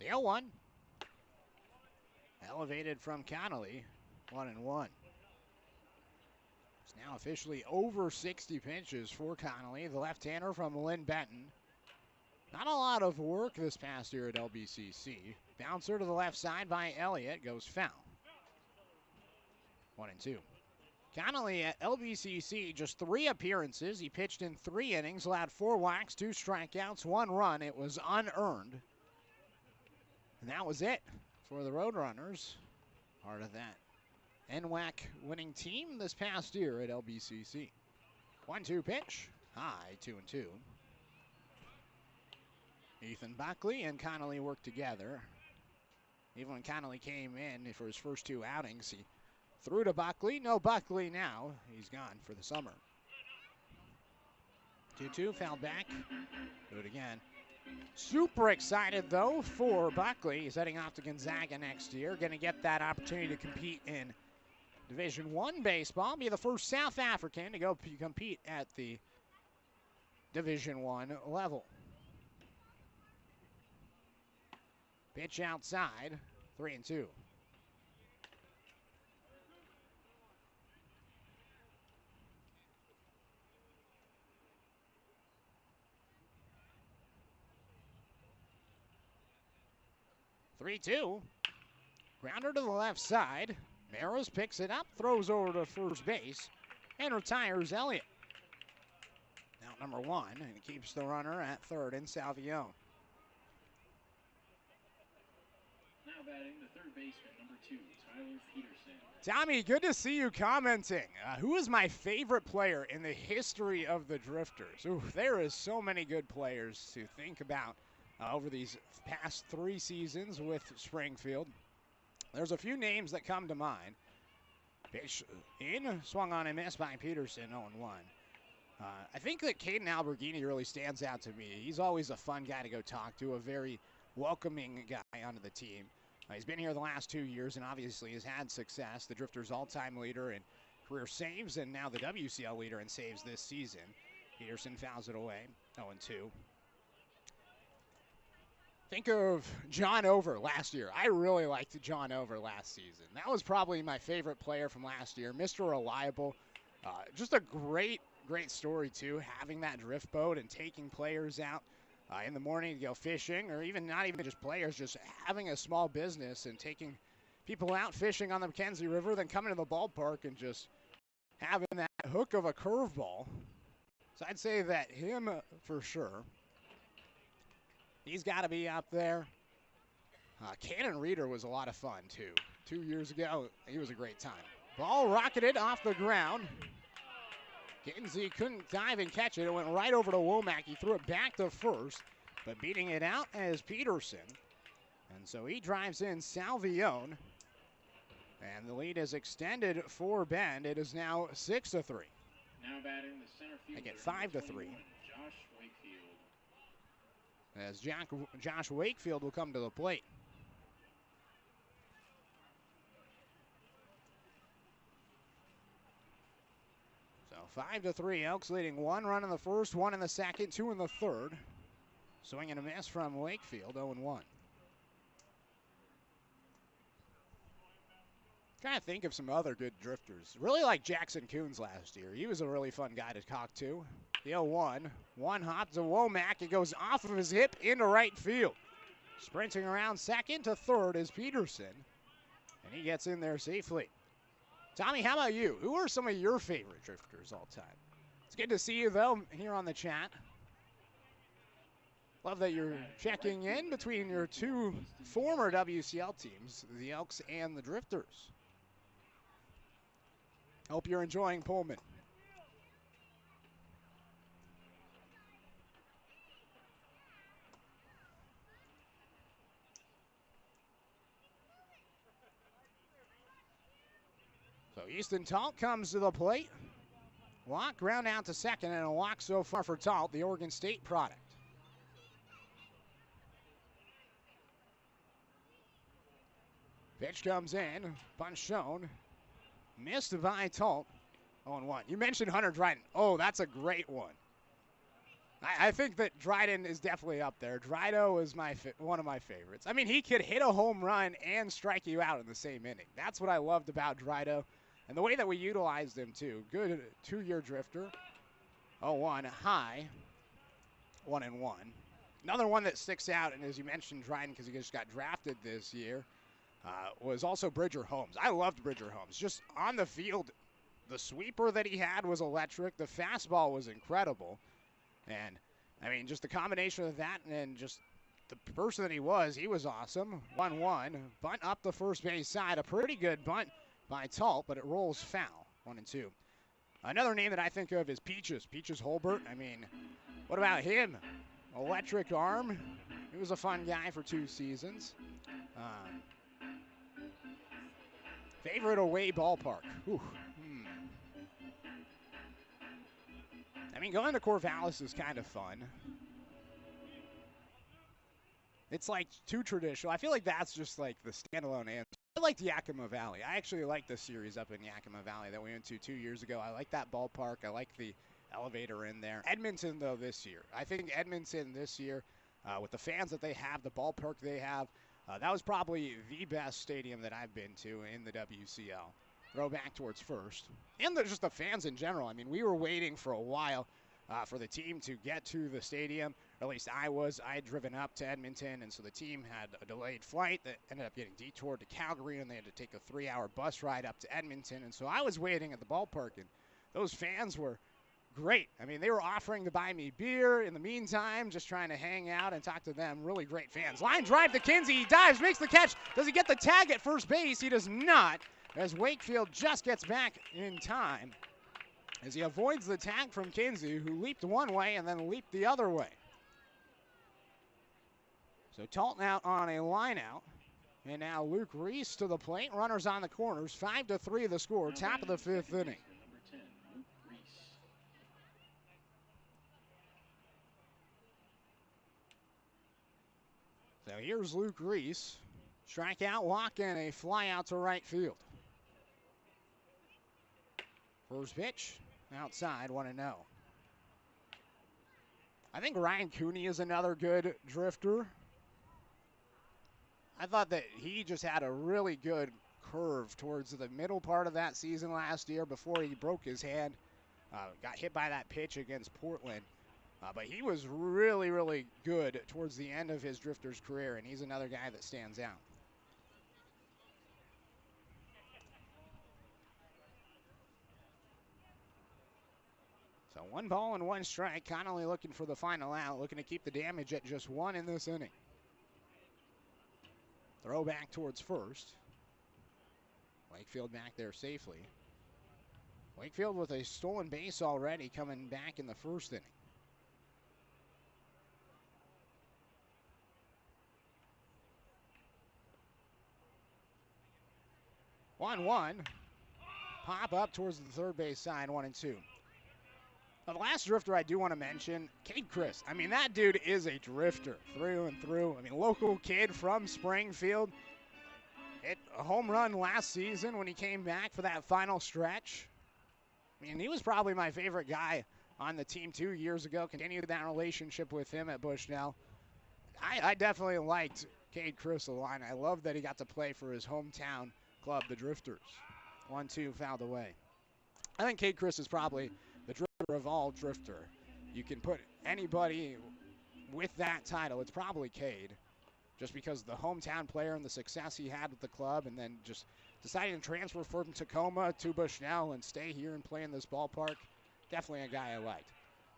Speaker 1: 0-1. Elevated from Connolly, 1-1. It's now officially over 60 pitches for Connolly, the left-hander from Lynn Benton. Not a lot of work this past year at LBCC. Bouncer to the left side by Elliott goes foul. 1-2. Connolly at LBCC, just 3 appearances. He pitched in 3 innings, allowed 4 walks, 2 strikeouts, 1 run. It was unearned. And that was it for the Roadrunners. Part of that NWAC winning team this past year at LBCC. 1-2 pitch, high, 2-2. Ethan Buckley and Connolly worked together. Even when Connolly came in for his first 2 outings, he threw to Buckley. No Buckley now. He's gone for the summer. 2-2, fouled back. Do it again. Super excited, though, for Buckley. He's heading off to Gonzaga next year. Going to get that opportunity to compete in Division I baseball. Be the first South African to go compete at the Division I level. Pitch outside, 3-2. Grounder to the left side. Maros picks it up, throws over to first base, and retires Elliott. Out number 1, and keeps the runner at third in Salvione.
Speaker 3: Now batting the third baseman, number 2, Tyler Peterson.
Speaker 1: Tommy, good to see you commenting. Who is my favorite player in the history of the Drifters? Ooh, there is so many good players to think about over these past 3 seasons with Springfield. There's a few names that come to mind. Pitch in, swung on and missed by Peterson, 0-1. I think that Caden Alberghini really stands out to me. He's always a fun guy to go talk to, a very welcoming guy onto the team. He's been here the last 2 years and obviously has had success. The Drifters' all-time leader in career saves and now the WCL leader in saves this season. Peterson fouls it away, 0-2. Think of John Over last year. I really liked John Over last season. That was probably my favorite player from last year. Mr. Reliable. Just a great story, too, having that drift boat and taking players out in the morning to go fishing, or even not even just players, just having a small business and taking people out fishing on the McKenzie River, then coming to the ballpark and just having that hook of a curveball. So I'd say that him for sure. He's got to be up there. Cannon Reeder was a lot of fun, too. 2 years ago, he was a great time. Ball rocketed off the ground. Kinsey couldn't dive and catch it. It went right over to Womack. He threw it back to first, but beating it out as Peterson. And so he drives in Salvione. And the lead is extended for Bend. It is now 6-3.
Speaker 3: Now batting the center fielder.
Speaker 1: Make it 5-3.
Speaker 3: Josh Wakefield.
Speaker 1: As Josh Wakefield will come to the plate. So 5-3, Elks leading 1 run in the first, 1 in the second, 2 in the third. Swing and a miss from Wakefield, 0-1. Trying to think of some other good drifters. Really like Jackson Coons last year. He was a really fun guy to talk to. The 0-1. One hop to Womack. It goes off of his hip into right field. Sprinting around second to third is Peterson. And he gets in there safely. Tommy, how about you? Who are some of your favorite drifters all time? It's good to see you, though, here on the chat. Love that you're checking in between your 2 former WCL teams, the Elks and the Drifters. Hope you're enjoying Pullman. So Easton Talt comes to the plate. Walk, ground out to second, and a walk so far for Talt, the Oregon State product. Pitch comes in, punch shown. Missed by Talt. 0-1. You mentioned Hunter Dryden. Oh, that's a great one. I think that Dryden is definitely up there. Drydo is one of my favorites. I mean, he could hit a home run and strike you out in the same inning. That's what I loved about Drydo, and the way that we utilized him, too. Good two-year drifter. 0-1 high, 1-1. Another one that sticks out, and as you mentioned, Dryden, because he just got drafted this year, was also Bridger Holmes. I loved Bridger Holmes. Just on the field, the sweeper that he had was electric. The fastball was incredible. And, I mean, just the combination of that and just the person that he was awesome. 1-1, bunt up the first base side. A pretty good bunt by Talt, but it rolls foul. 1-2. Another name that I think of is Peaches Holbert. I mean, what about him? Electric arm. He was a fun guy for 2 seasons. Favorite away ballpark. Whew. I mean, going to Corvallis is kind of fun. It's like too traditional. I feel like that's just like the standalone answer. I liked Yakima Valley. I actually like the series up in Yakima Valley that we went to 2 years ago. I like that ballpark. I like the elevator in there. Edmonton, though, this year. I think Edmonton this year, with the fans that they have, the ballpark they have, that was probably the best stadium that I've been to in the WCL. Throw back towards first. And just the fans in general. I mean, we were waiting for a while for the team to get to the stadium, or at least I was. I had driven up to Edmonton, and so the team had a delayed flight that ended up getting detoured to Calgary, and they had to take a 3-hour bus ride up to Edmonton. And so I was waiting at the ballpark, and those fans were great. I mean, they were offering to buy me beer in the meantime, just trying to hang out and talk to them. Really great fans. Line drive to Kinsey. He dives, makes the catch. Does he get the tag at first base? He does not, as Wakefield just gets back in time as he avoids the tag from Kinsey, who leaped one way and then leaped the other way. So Talton out on a line out. And now Luke Reese to the plate. Runners on the corners. 5-3 the score. Top of the 5th inning. So here's Luke Reese. Strikeout, walk, and a fly out to right field. First pitch, outside, 1-0. I think Ryan Cooney is another good drifter. I thought that he just had a really good curve towards the middle part of that season last year before he broke his hand. Got hit by that pitch against Portland. But he was really, really good towards the end of his drifter's career, and he's another guy that stands out. So 1 ball and 1 strike. Connolly looking for the final out, looking to keep the damage at just 1 in this inning. Throw back towards first. Wakefield back there safely. Wakefield with a stolen base already coming back in the first inning. One. Pop up towards the third base side, 1-2. Now, the last drifter I do want to mention, Cade Chris. I mean, that dude is a drifter through and through. I mean, local kid from Springfield. Hit a home run last season when he came back for that final stretch. I mean, he was probably my favorite guy on the team 2 years ago. Continued that relationship with him at Bushnell. I definitely liked Cade Chris a lot. I love that he got to play for his hometown club, the Drifters. 1-2 fouled away. I think Cade Chris is probably the drifter of all drifter. You can put anybody with that title. It's probably Cade, just because the hometown player and the success he had with the club, and then just deciding to transfer from Tacoma to Bushnell and stay here and play in this ballpark. Definitely a guy I liked.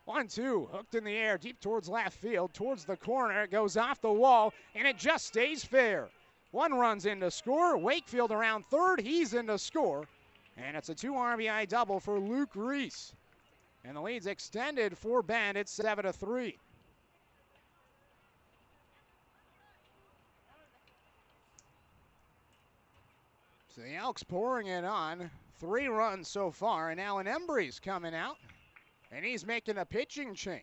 Speaker 1: 1-2, hooked in the air, deep towards left field, towards the corner. It goes off the wall, and it just stays fair. 1 run's in to score. Wakefield around third. He's in to score. And it's a 2 RBI double for Luke Reese. And the lead's extended for Bend. It's 7-3. So the Elks pouring it on. 3 runs so far. And Alan Embry's coming out. And he's making a pitching change.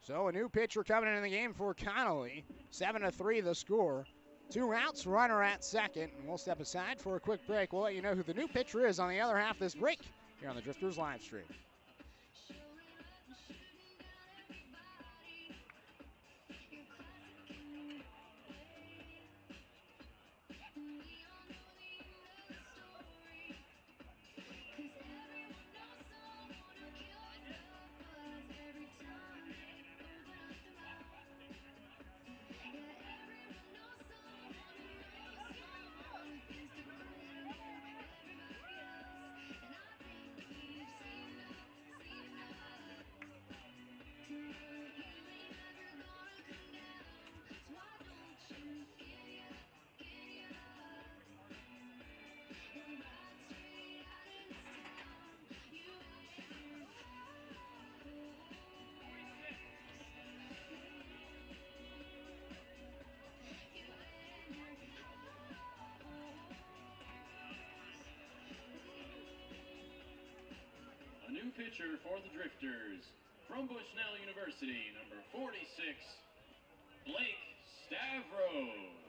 Speaker 1: So a new pitcher coming into the game for Connolly. 7-3 the score. 2 outs, runner at second. And we'll step aside for a quick break. We'll let you know who the new pitcher is on the other half of this break here on the Drifters live stream.
Speaker 3: new pitcher for the Drifters, from Bushnell University, number 46, Blake Stavros.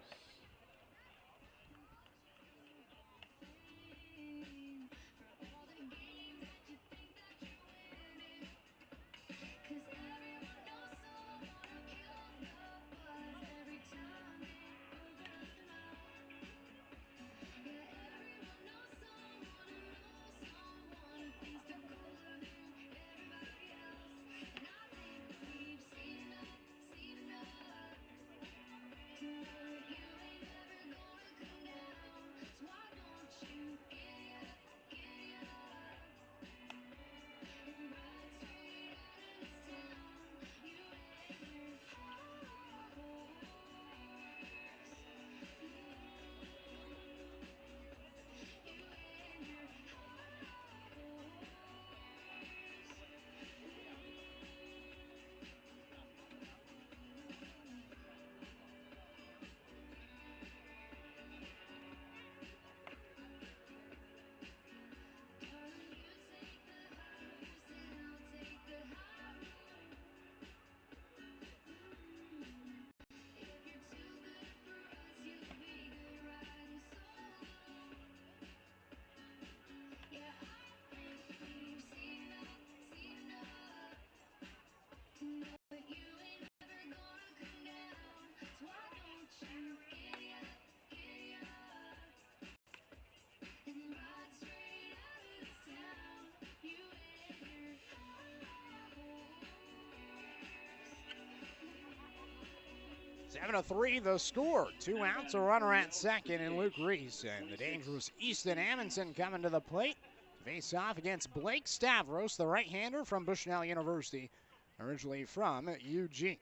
Speaker 1: Seven to 3, the score. 2 outs, a runner at second, and Luke Reese. And the dangerous Easton Amundsen coming to the plate. Face off against Blake Stavros, the right-hander from Bushnell University, originally from Eugene.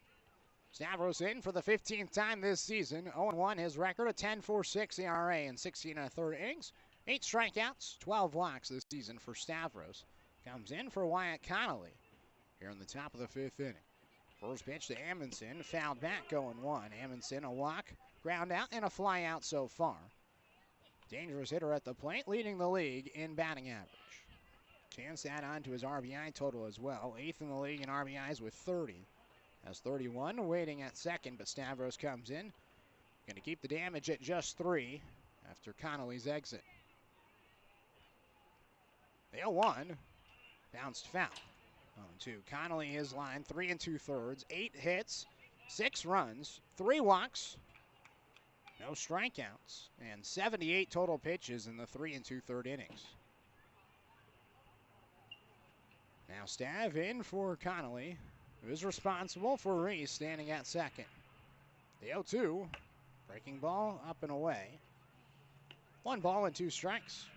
Speaker 1: Stavros in for the 15th time this season. 0-1 his record, a 10.46 ERA in 16 1/3 innings. 8 strikeouts, 12 walks this season for Stavros. Comes in for Wyatt Connolly here in the top of the 5th inning. First pitch to Amundsen, fouled back, 0-1. Amundsen, a walk, ground out, and a fly out so far. Dangerous hitter at the plate, leading the league in batting average. Chance to add on to his RBI total as well. 8th in the league in RBIs with 30. Has 31 waiting at second, but Stavros comes in. Going to keep the damage at just 3 after Connolly's exit. The 0-1, bounced foul. 0-2. Connolly, his line, 3 2/3, 8 hits, 6 runs, 3 walks, no strikeouts, and 78 total pitches in the 3 2/3 innings. Now Stav in for Connolly, who is responsible for Reese standing at second. The 0-2, breaking ball up and away. 1 ball and 2 strikes.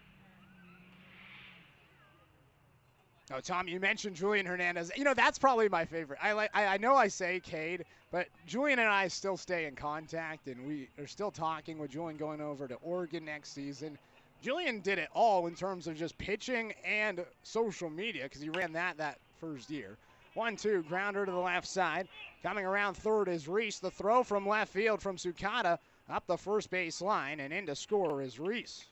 Speaker 1: Oh, Tom, you mentioned Julian Hernandez. You know, that's probably my favorite. I know I say Cade, but Julian and I still stay in contact, and we are still talking with Julian going over to Oregon next season. Julian did it all in terms of just pitching and social media because he ran that first year. 1-2, grounder to the left side. Coming around third is Reese. The throw from left field from Sukata up the first base line, and in to score is Reese.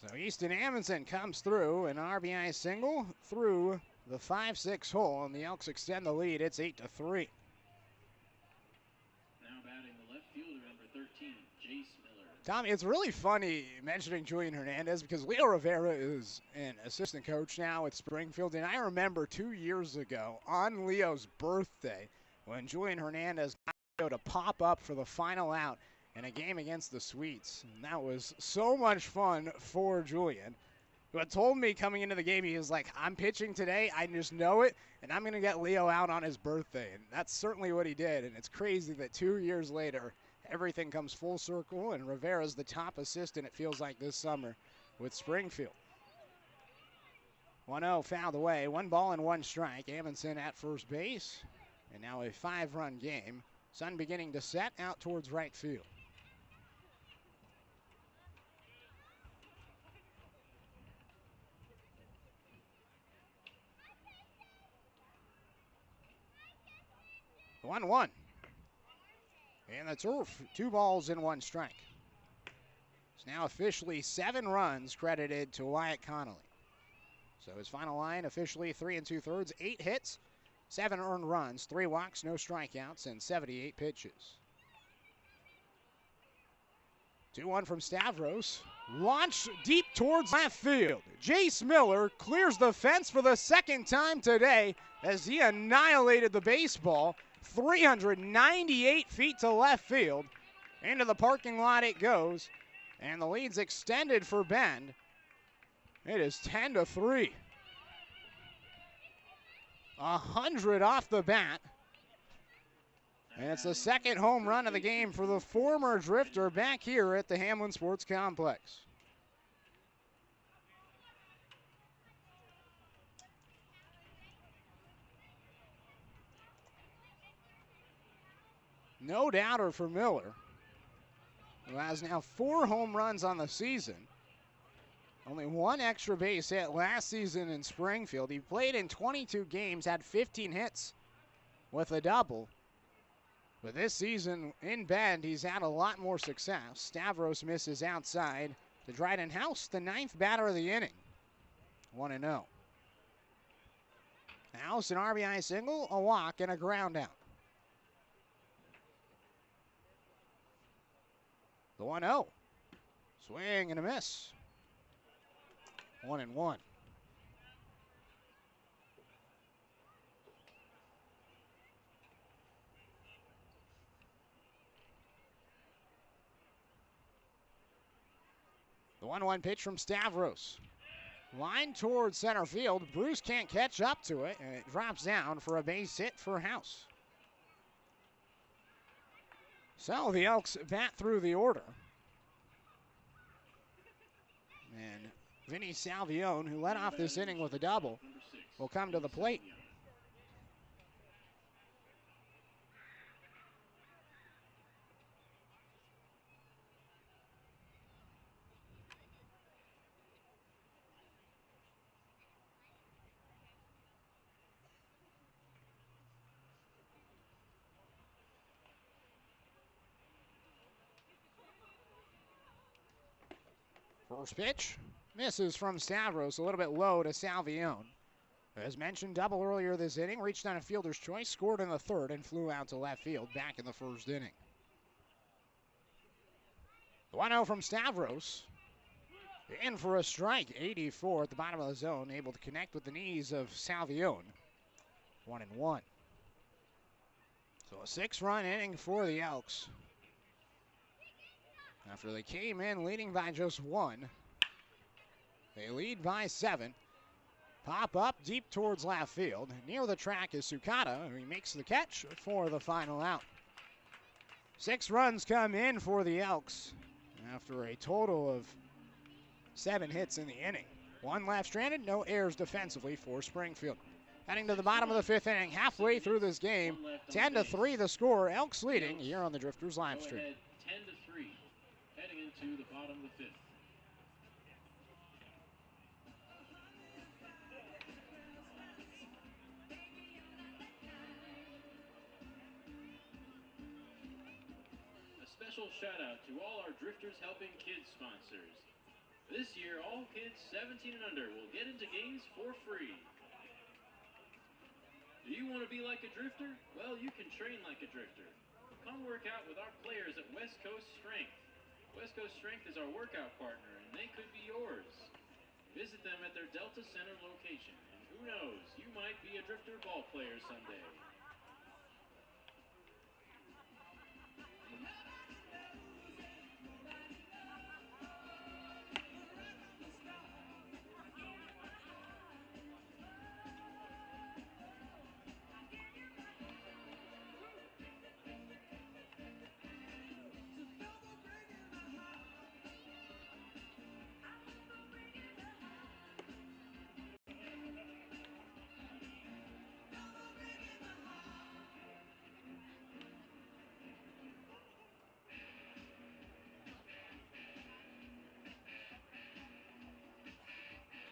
Speaker 1: So Easton Amundsen comes through, an RBI single through the 5-6 hole, and the Elks extend the lead. It's 8-3.
Speaker 3: Now batting the left fielder, number 13, Jace Miller.
Speaker 1: Tommy, it's really funny mentioning Julian Hernandez because Leo Rivera is an assistant coach now at Springfield, and I remember 2 years ago on Leo's birthday when Julian Hernandez got Leo to pop up for the final out in a game against the Sweets. And that was so much fun for Julian, who had told me coming into the game, he was like, I'm pitching today, I just know it, and I'm going to get Leo out on his birthday. And that's certainly what he did, and it's crazy that 2 years later, everything comes full circle, and Rivera's the top assistant, it feels like, this summer with Springfield. 1-0 fouled away, 1 ball and 1 strike. Amundsen at first base, and now a 5-run game. Sun beginning to set out towards right field. The 1-1. And the turf, 2 balls and 1 strike. now officially 7 runs credited to Wyatt Connolly. So his final line officially 3 2/3, 8 hits, 7 earned runs, 3 walks, no strikeouts, and 78 pitches. 2-1 from Stavros. Launched deep towards left field. Jace Miller clears the fence for the second time today as he annihilated the baseball. 398 feet to left field. Into the parking lot it goes. And the lead's extended for Bend. It is 10-3. 100 off the bat. And it's the second home run of the game for the former Drifter back here at the Hamlin Sports Complex. No doubter for Miller, who has now 4 home runs on the season. Only 1 extra base hit last season in Springfield. He played in 22 games, had 15 hits with a double. But this season in Bend, he's had a lot more success. Stavros misses outside to Dryden House, the 9th batter of the inning. 1-0. House, an RBI single, a walk, and a ground out. The 1-0. Swing and a miss. 1-1. The 1-1 pitch from Stavros. Line towards center field. Bruce can't catch up to it, and it drops down for a base hit for House. So the Elks bat through the order. And Vinny Salvione, who led off this inning with a double, will come to the plate. First pitch, misses from Stavros, a little bit low to Salvione. As mentioned, double earlier this inning, reached on a fielder's choice, scored in the 3rd, and flew out to left field back in the 1st inning. The 1-0 from Stavros. In for a strike, 84 at the bottom of the zone, able to connect with the knees of Salvione. 1-1. So a 6-run inning for the Elks. After they came in leading by just 1, they lead by 7. Pop up deep towards left field. Near the track is Sukata, and he makes the catch for the final out. 6 runs come in for the Elks after a total of 7 hits in the inning. 1 left stranded, no errors defensively for Springfield. Heading to the bottom of the 5th inning, halfway through this game, 10-3 the score. Elks leading here on the Drifters live stream.
Speaker 3: 10-3. Heading into the bottom of the 5th. A special shout out to all our Drifters Helping Kids sponsors. This year, all kids 17 and under will get into games for free. Do you want to be like a drifter? Well, you can train like a drifter. Come work out with our players at West Coast Strength. West Coast Strength is our workout partner, and they could be yours. Visit them at their Delta Center location, and who knows, you might be a drifter ball player someday.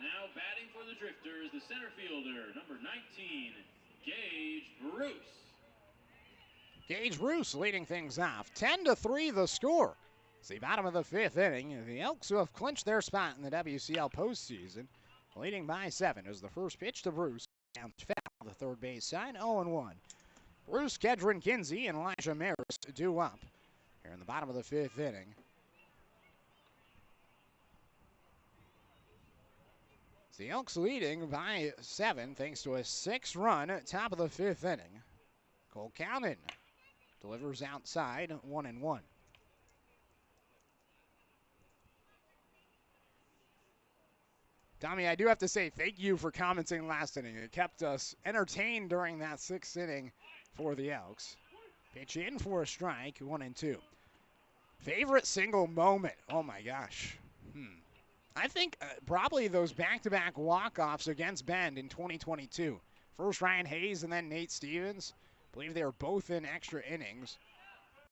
Speaker 3: Now batting for the Drifters, the center fielder, number 19, Gage Bruce.
Speaker 1: Gage Bruce leading things off. 10-3 the score. It's the bottom of the 5th inning. The Elks, who have clinched their spot in the WCL postseason, leading by 7 as the first pitch to Bruce. Down foul, the third base side, 0-1. Bruce, Kedron Kinsey, and Elijah Maris due up here in the bottom of the 5th inning. It's the Elks leading by 7 thanks to a 6-run top of the 5th inning. Cole Cowden delivers outside, 1-1. Tommy, I do have to say thank you for commenting last inning. It kept us entertained during that 6th inning for the Elks. Pitch in for a strike, 1-2. Favorite single moment? Oh my gosh. I think probably those back-to-back walk-offs against Bend in 2022. First Ryan Hayes and then Nate Stevens. I believe they were both in extra innings.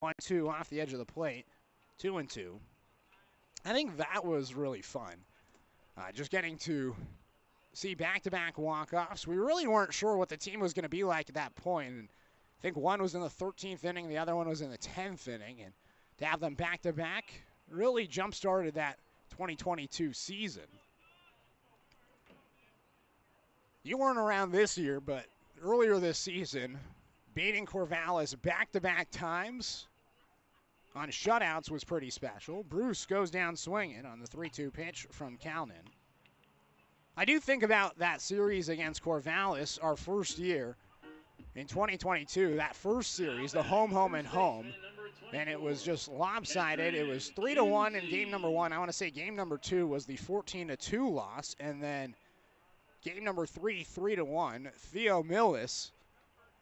Speaker 1: 1-2 off the edge of the plate. 2-2. I think that was really fun. Just getting to see back-to-back walk-offs. We really weren't sure what the team was going to be like at that point. And I think one was in the 13th inning, the other one was in the 10th inning. And to have them back-to-back really jump-started that 2022 season. You weren't around this year, but earlier this season, beating Corvallis back-to-back times on shutouts was pretty special. Bruce goes down swinging on the 3-2 pitch from Calnan. I do think about that series against Corvallis, our first year in 2022. That first series, the home, and home, and it was just lopsided. It was 3-1 in game number 1. I want to say game number 2 was the 14-2 loss, and then game number 3, 3-1. Theo Millis,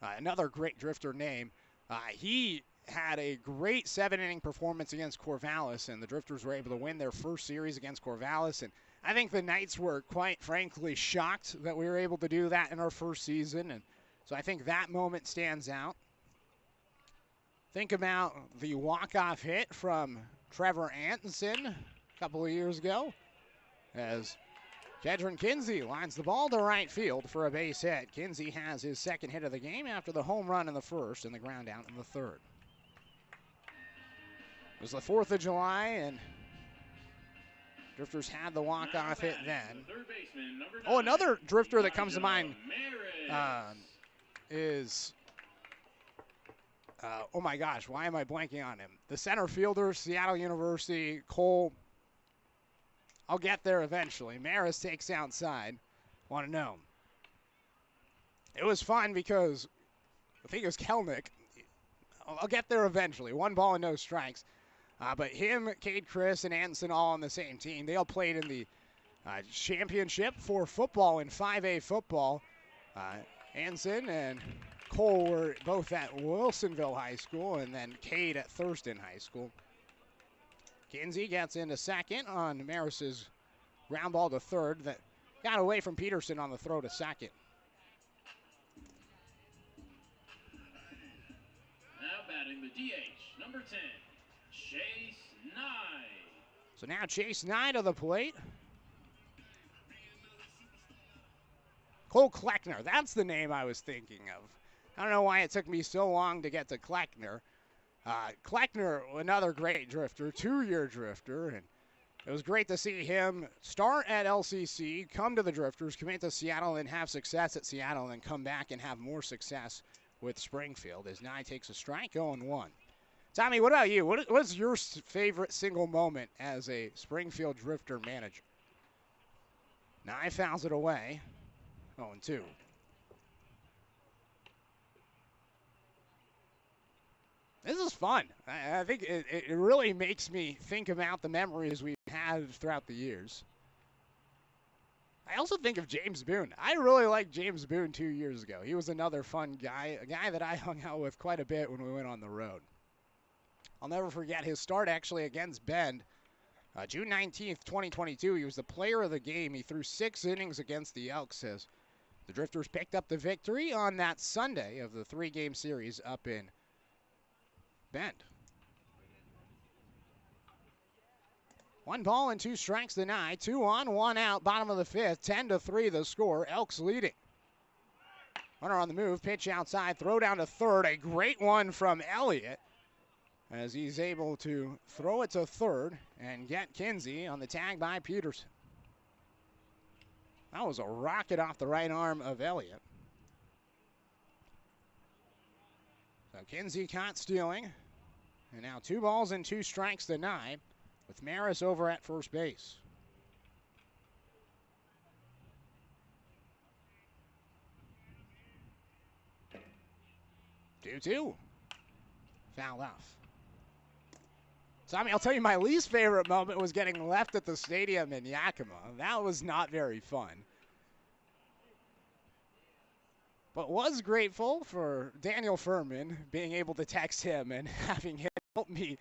Speaker 1: another great Drifter name, he had a great 7-inning performance against Corvallis, and the Drifters were able to win their first series against Corvallis. And I think the Knights were, quite frankly, shocked that we were able to do that in our first season. And so I think that moment stands out. Think about the walk-off hit from Trevor Antonson a couple of years ago as Kedron Kinsey lines the ball to right field for a base hit. Kinsey has his second hit of the game after the home run in the first and the ground out in the third. It was the 4th of July, and Drifters had the walk-off hit then. Oh, another Drifter that comes to mind is, oh my gosh, why am I blanking on him? The center fielder, Seattle University, Cole. I'll get there eventually. Maris takes outside. Want to know. It was fun because I think it was Kelnick. I'll get there eventually. 1 ball and no strikes. But him, Cade Chris, and Anderson all on the same team. They all played in the championship for football in 5A football. Anderson and Cole were both at Wilsonville High School, and then Cade at Thurston High School. Kinsey gets into second on Maris's ground ball to third that got away from Peterson on the throw to second.
Speaker 3: Now batting the DH, number 10, Chase Knight.
Speaker 1: So now Chase Knight to the plate. Cole Kleckner, that's the name I was thinking of. I don't know why it took me so long to get to Kleckner. Kleckner, another great Drifter, 2-year Drifter, and it was great to see him start at LCC, come to the Drifters, commit to Seattle, and have success at Seattle, and then come back and have more success with Springfield as Nye takes a strike, 0-1. Tommy, what about you? What's your favorite single moment as a Springfield Drifter manager? Nye fouls it away, 0-2. This is fun. I think it really makes me think about the memories we've had throughout the years. I also think of James Boone. I really liked James Boone 2 years ago. He was another fun guy, a guy that I hung out with quite a bit when we went on the road. I'll never forget his start actually against Bend. June 19th, 2022, he was the player of the game. He threw 6 innings against the Elks as the Drifters picked up the victory on that Sunday of the 3-game series up in Bend. 1 ball and 2 strikes to Nye. 2 on, 1 out, bottom of the 5th. 10-3 the score. Elks leading. Runner on the move, pitch outside, throw down to third. A great one from Elliott as he's able to throw it to third and get Kinsey on the tag by Peterson. That was a rocket off the right arm of Elliott. So Kinsey caught stealing. And now 2 balls and 2 strikes to Nye with Maris over at first base. 2-2. Fouled off. Tommy, I'll tell you, my least favorite moment was getting left at the stadium in Yakima. That was not very fun. But was grateful for Daniel Furman being able to text him and having him help me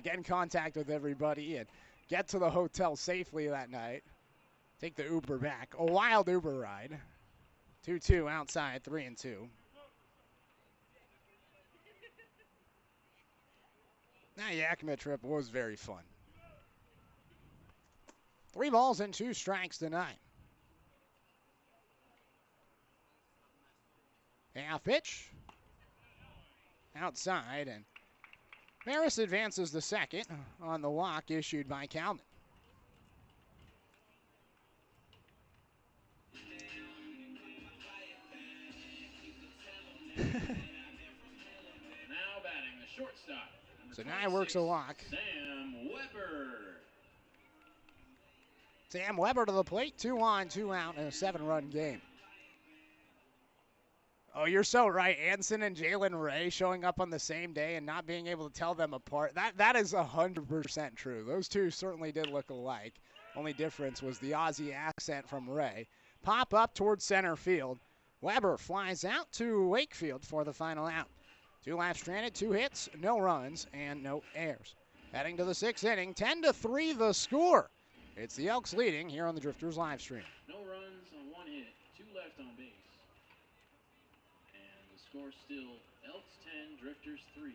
Speaker 1: get in contact with everybody and get to the hotel safely that night. Take the Uber back. A wild Uber ride. 2-2 outside, 3-2. That Yakima trip was very fun. 3 balls and 2 strikes to Nye. Half pitch. Outside, and Maris advances the second on the walk issued by Kalman.
Speaker 3: Now batting the shortstop.
Speaker 1: So Nye works a walk.
Speaker 3: Sam Weber.
Speaker 1: Sam Weber to the plate, 2 on, 2 out in a 7-run game. Oh, you're so right. Anson and Jalen Ray showing up on the same day and not being able to tell them apart. That is 100% true. Those two certainly did look alike. Only difference was the Aussie accent from Ray. Pop up towards center field. Weber flies out to Wakefield for the final out. 2 left stranded, 2 hits, no runs, and no errors. Heading to the 6th inning, 10-3 the score. It's the Elks leading here on the Drifters live stream.
Speaker 3: No runs on 1 hit, 2 left on base. And the score still Elks 10, Drifters 3.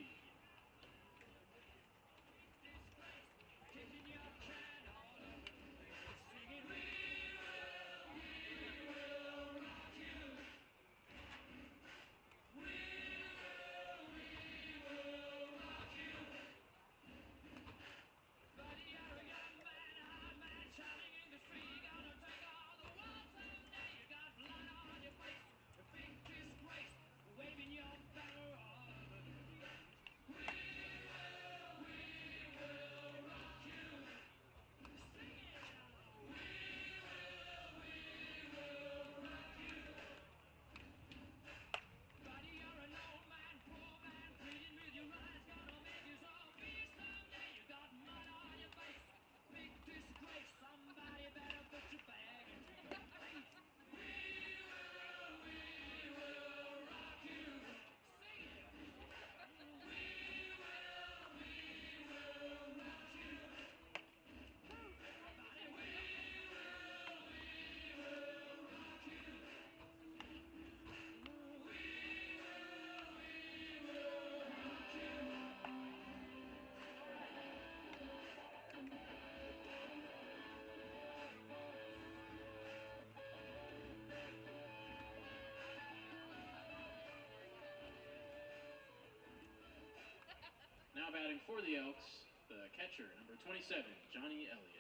Speaker 3: Now batting for the Elks, the catcher, number 27, Johnny Elliott.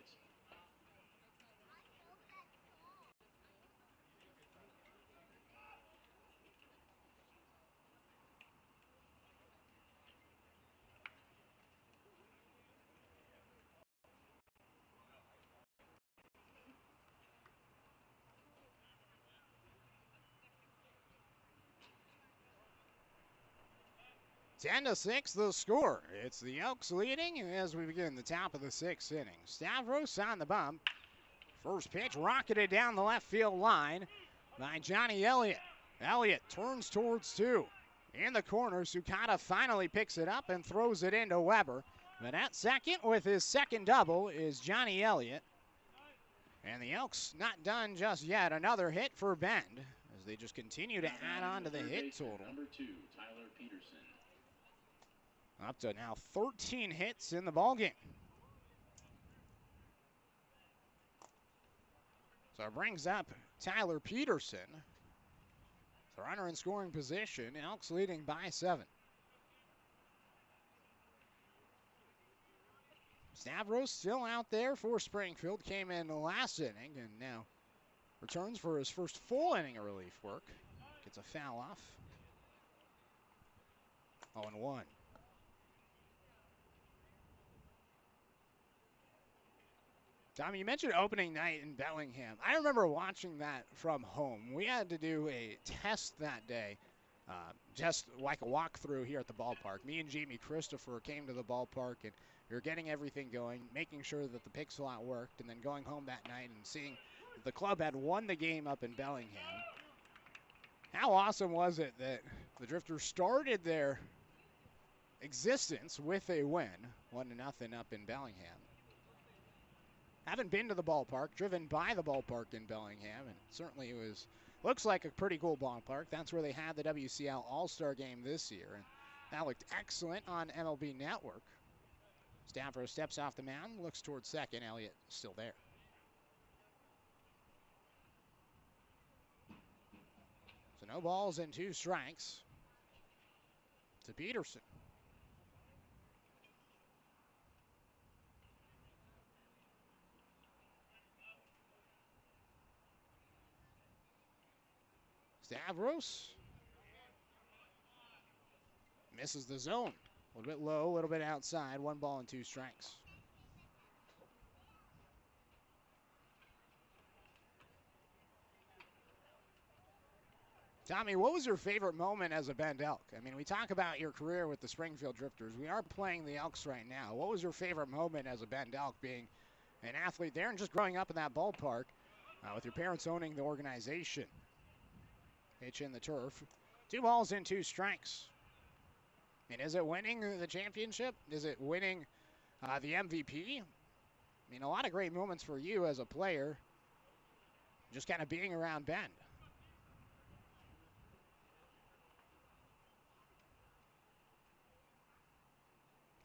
Speaker 1: Ten to 6 the score. It's the Elks leading as we begin the top of the 6th inning. Stavros on the bump. First pitch rocketed down the left field line by Johnny Elliott. Elliott turns towards 2. In the corner, Sukata finally picks it up and throws it into Weber. But at second with his second double is Johnny Elliott. And the Elks not done just yet. Another hit for Bend as they just continue to add on to the hit total.
Speaker 3: Number 2, Tyler Peterson.
Speaker 1: Up to now 13 hits in the ballgame. So it brings up Tyler Peterson. The runner in scoring position. Elks leading by 7. Stavros still out there for Springfield. Came in the last inning and now returns for his first full inning of relief work. Gets a foul off. 0-1. Tommy, you mentioned opening night in Bellingham. I remember watching that from home. We had to do a test that day, just like a walkthrough here at the ballpark. Me and Jamie Christopher came to the ballpark, and we were getting everything going, making sure that the pick slot worked, and then going home that night and seeing that the club had won the game up in Bellingham. How awesome was it that the Drifters started their existence with a win, 1-0 up in Bellingham. Haven't been to the ballpark, driven by the ballpark in Bellingham, and certainly looks like a pretty cool ballpark. That's where they had the WCL All-Star game this year, and that looked excellent on MLB Network. Stavros steps off the mound, looks towards second. Elliott still there. So no balls and 2 strikes to Peterson. Stavros misses the zone. A little bit low, a little bit outside. 1 ball and 2 strikes. Tommy, what was your favorite moment as a Bend Elk? I mean, we talk about your career with the Springfield Drifters. We are playing the Elks right now. What was your favorite moment as a Bend Elk, being an athlete there and just growing up in that ballpark with your parents owning the organization? Pitch in the turf. 2 balls and 2 strikes. And is it winning the championship? Is it winning the MVP? I mean, a lot of great moments for you as a player, just kind of being around Bend.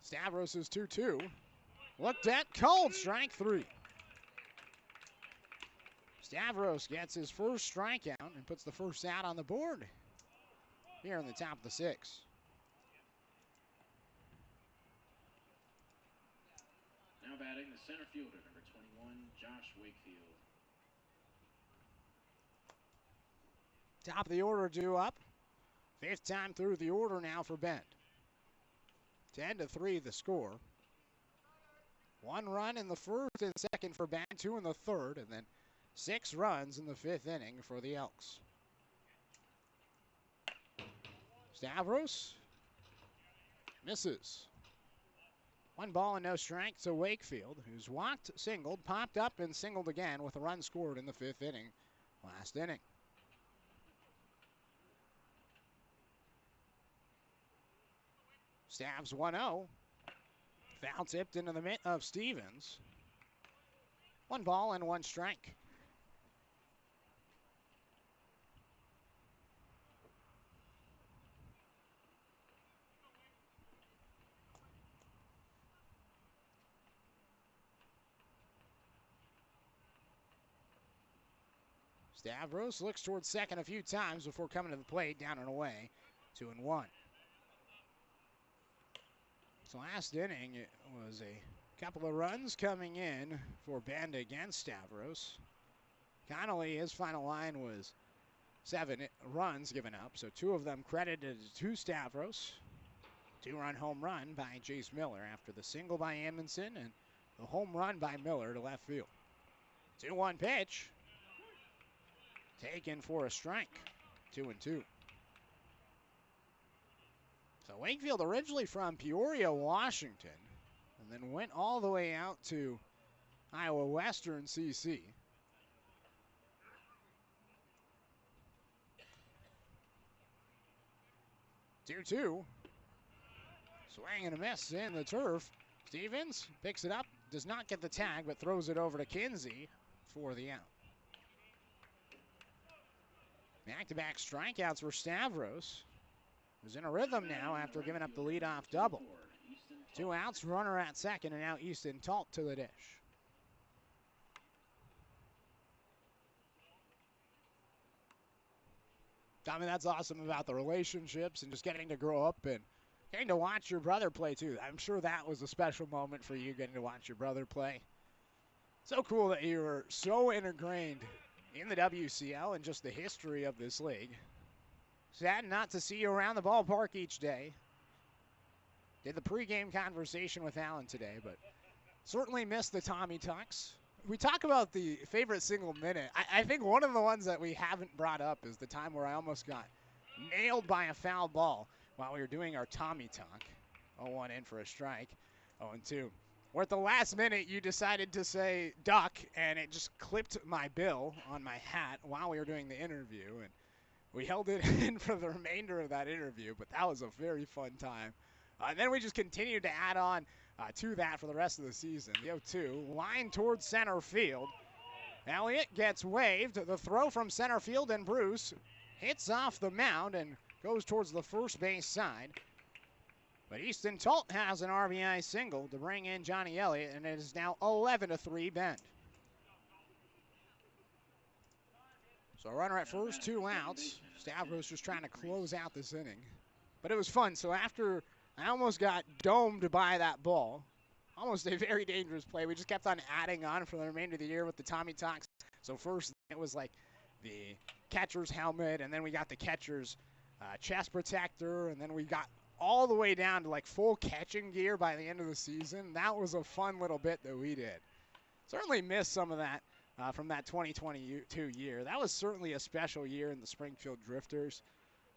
Speaker 1: Stavros is 2-2. Looked at, called, strike 3. Stavros gets his first strikeout and puts the first out on the board here in the top of the 6th.
Speaker 3: Now batting the center fielder, number 21, Josh Wakefield.
Speaker 1: Top of the order due up. 5th time through the order now for Bend. 10-3 the score. 1 run in the first and second for Bend, 2 in the third, and then 6 runs in the 5th inning for the Elks. Stavros misses. 1 ball and no strike to Wakefield, who's walked, singled, popped up, and singled again with a run scored in the 5th inning, last inning. Stavs 1-0. Foul tipped into the mitt of Stevens. 1 ball and 1 strike. Stavros looks towards second a few times before coming to the plate, down and away, 2-1. So last inning, it was a couple of runs coming in for Bend against Stavros. Connolly, his final line was 7 runs given up, so 2 of them credited to Stavros. 2-run home run by Jace Miller after the single by Amundsen and the home run by Miller to left field. 2-1 pitch. Taken for a strike. 2-2. So Wakefield originally from Peoria, Washington, and then went all the way out to Iowa Western CC. Two. Swing and a miss in the turf. Stevens picks it up, does not get the tag, but throws it over to Kinsey for the out. Back-to-back strikeouts for Stavros, who's in a rhythm now after giving up the leadoff double. 2 outs, runner at second, and now Easton Talt to the dish. I mean, that's awesome about the relationships and just getting to grow up and getting to watch your brother play too. I'm sure that was a special moment for you, getting to watch your brother play. So cool that you were so ingrained in the WCL and just the history of this league. Sad not to see you around the ballpark each day. Did the pregame conversation with Alan today, but certainly missed the Tommy Tucks. We talk about the favorite single minute. I think one of the ones that we haven't brought up is the time where I almost got nailed by a foul ball while we were doing our Tommy Talk. 0-1 in for a strike, 0-2. Where at the last minute you decided to say duck, and it just clipped my bill on my hat while we were doing the interview. And we held it in for the remainder of that interview, but that was a very fun time. And then we just continued to add on to that for the rest of the season. The 0-2, line towards center field. Elliott gets waved. The throw from center field, and Bruce hits off the mound and goes towards the first base side. But Easton Tult has an RBI single to bring in Johnny Elliott, and it is now 11-3 Bend. So a runner at first, 2 outs. Stavros just trying to close out this inning. But it was fun. So after I almost got domed by that ball, almost a very dangerous play, we just kept on adding on for the remainder of the year with the Tommy Talks. So first it was like the catcher's helmet, and then we got the catcher's chest protector, and then we got all the way down to like full catching gear by the end of the season. That was a fun little bit that we did. Certainly missed some of that from that 2022 year. That was certainly a special year in the Springfield Drifters.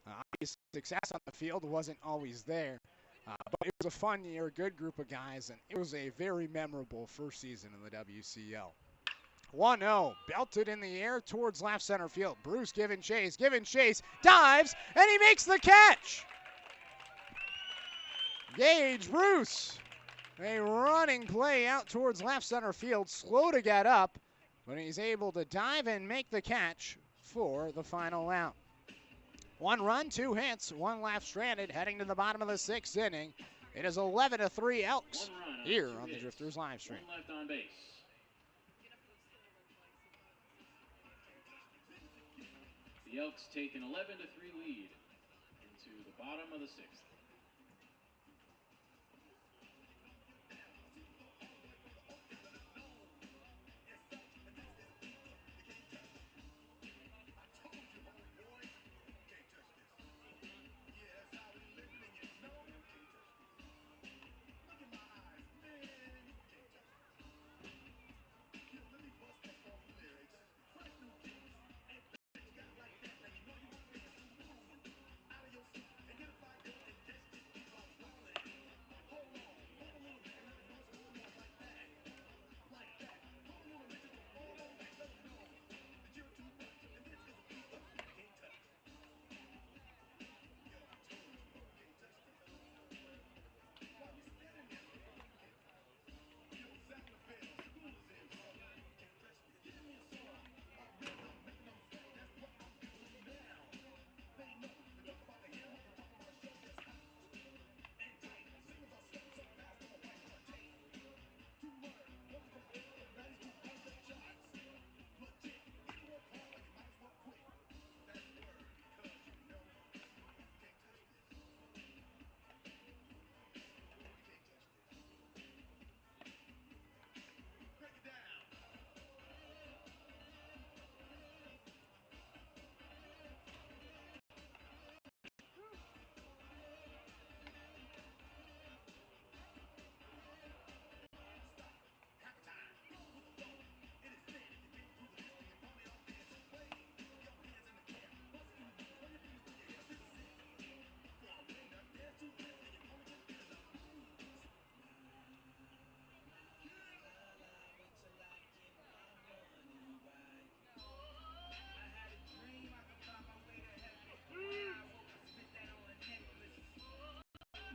Speaker 1: Obviously, success on the field wasn't always there, but it was a fun year, good group of guys, and it was a very memorable first season in the WCL. 1-0, belted in the air towards left center field. Bruce giving chase, dives, and he makes the catch. Gage Bruce, a running play out towards left center field, slow to get up, but he's able to dive and make the catch for the final out. 1 run, 2 hits, 1 left stranded, heading to the bottom of the 6th inning. It is 11-3 Elks here on the Drifters live stream.
Speaker 3: 1 left on base. The Elks take an 11-3 lead into the bottom of the 6th.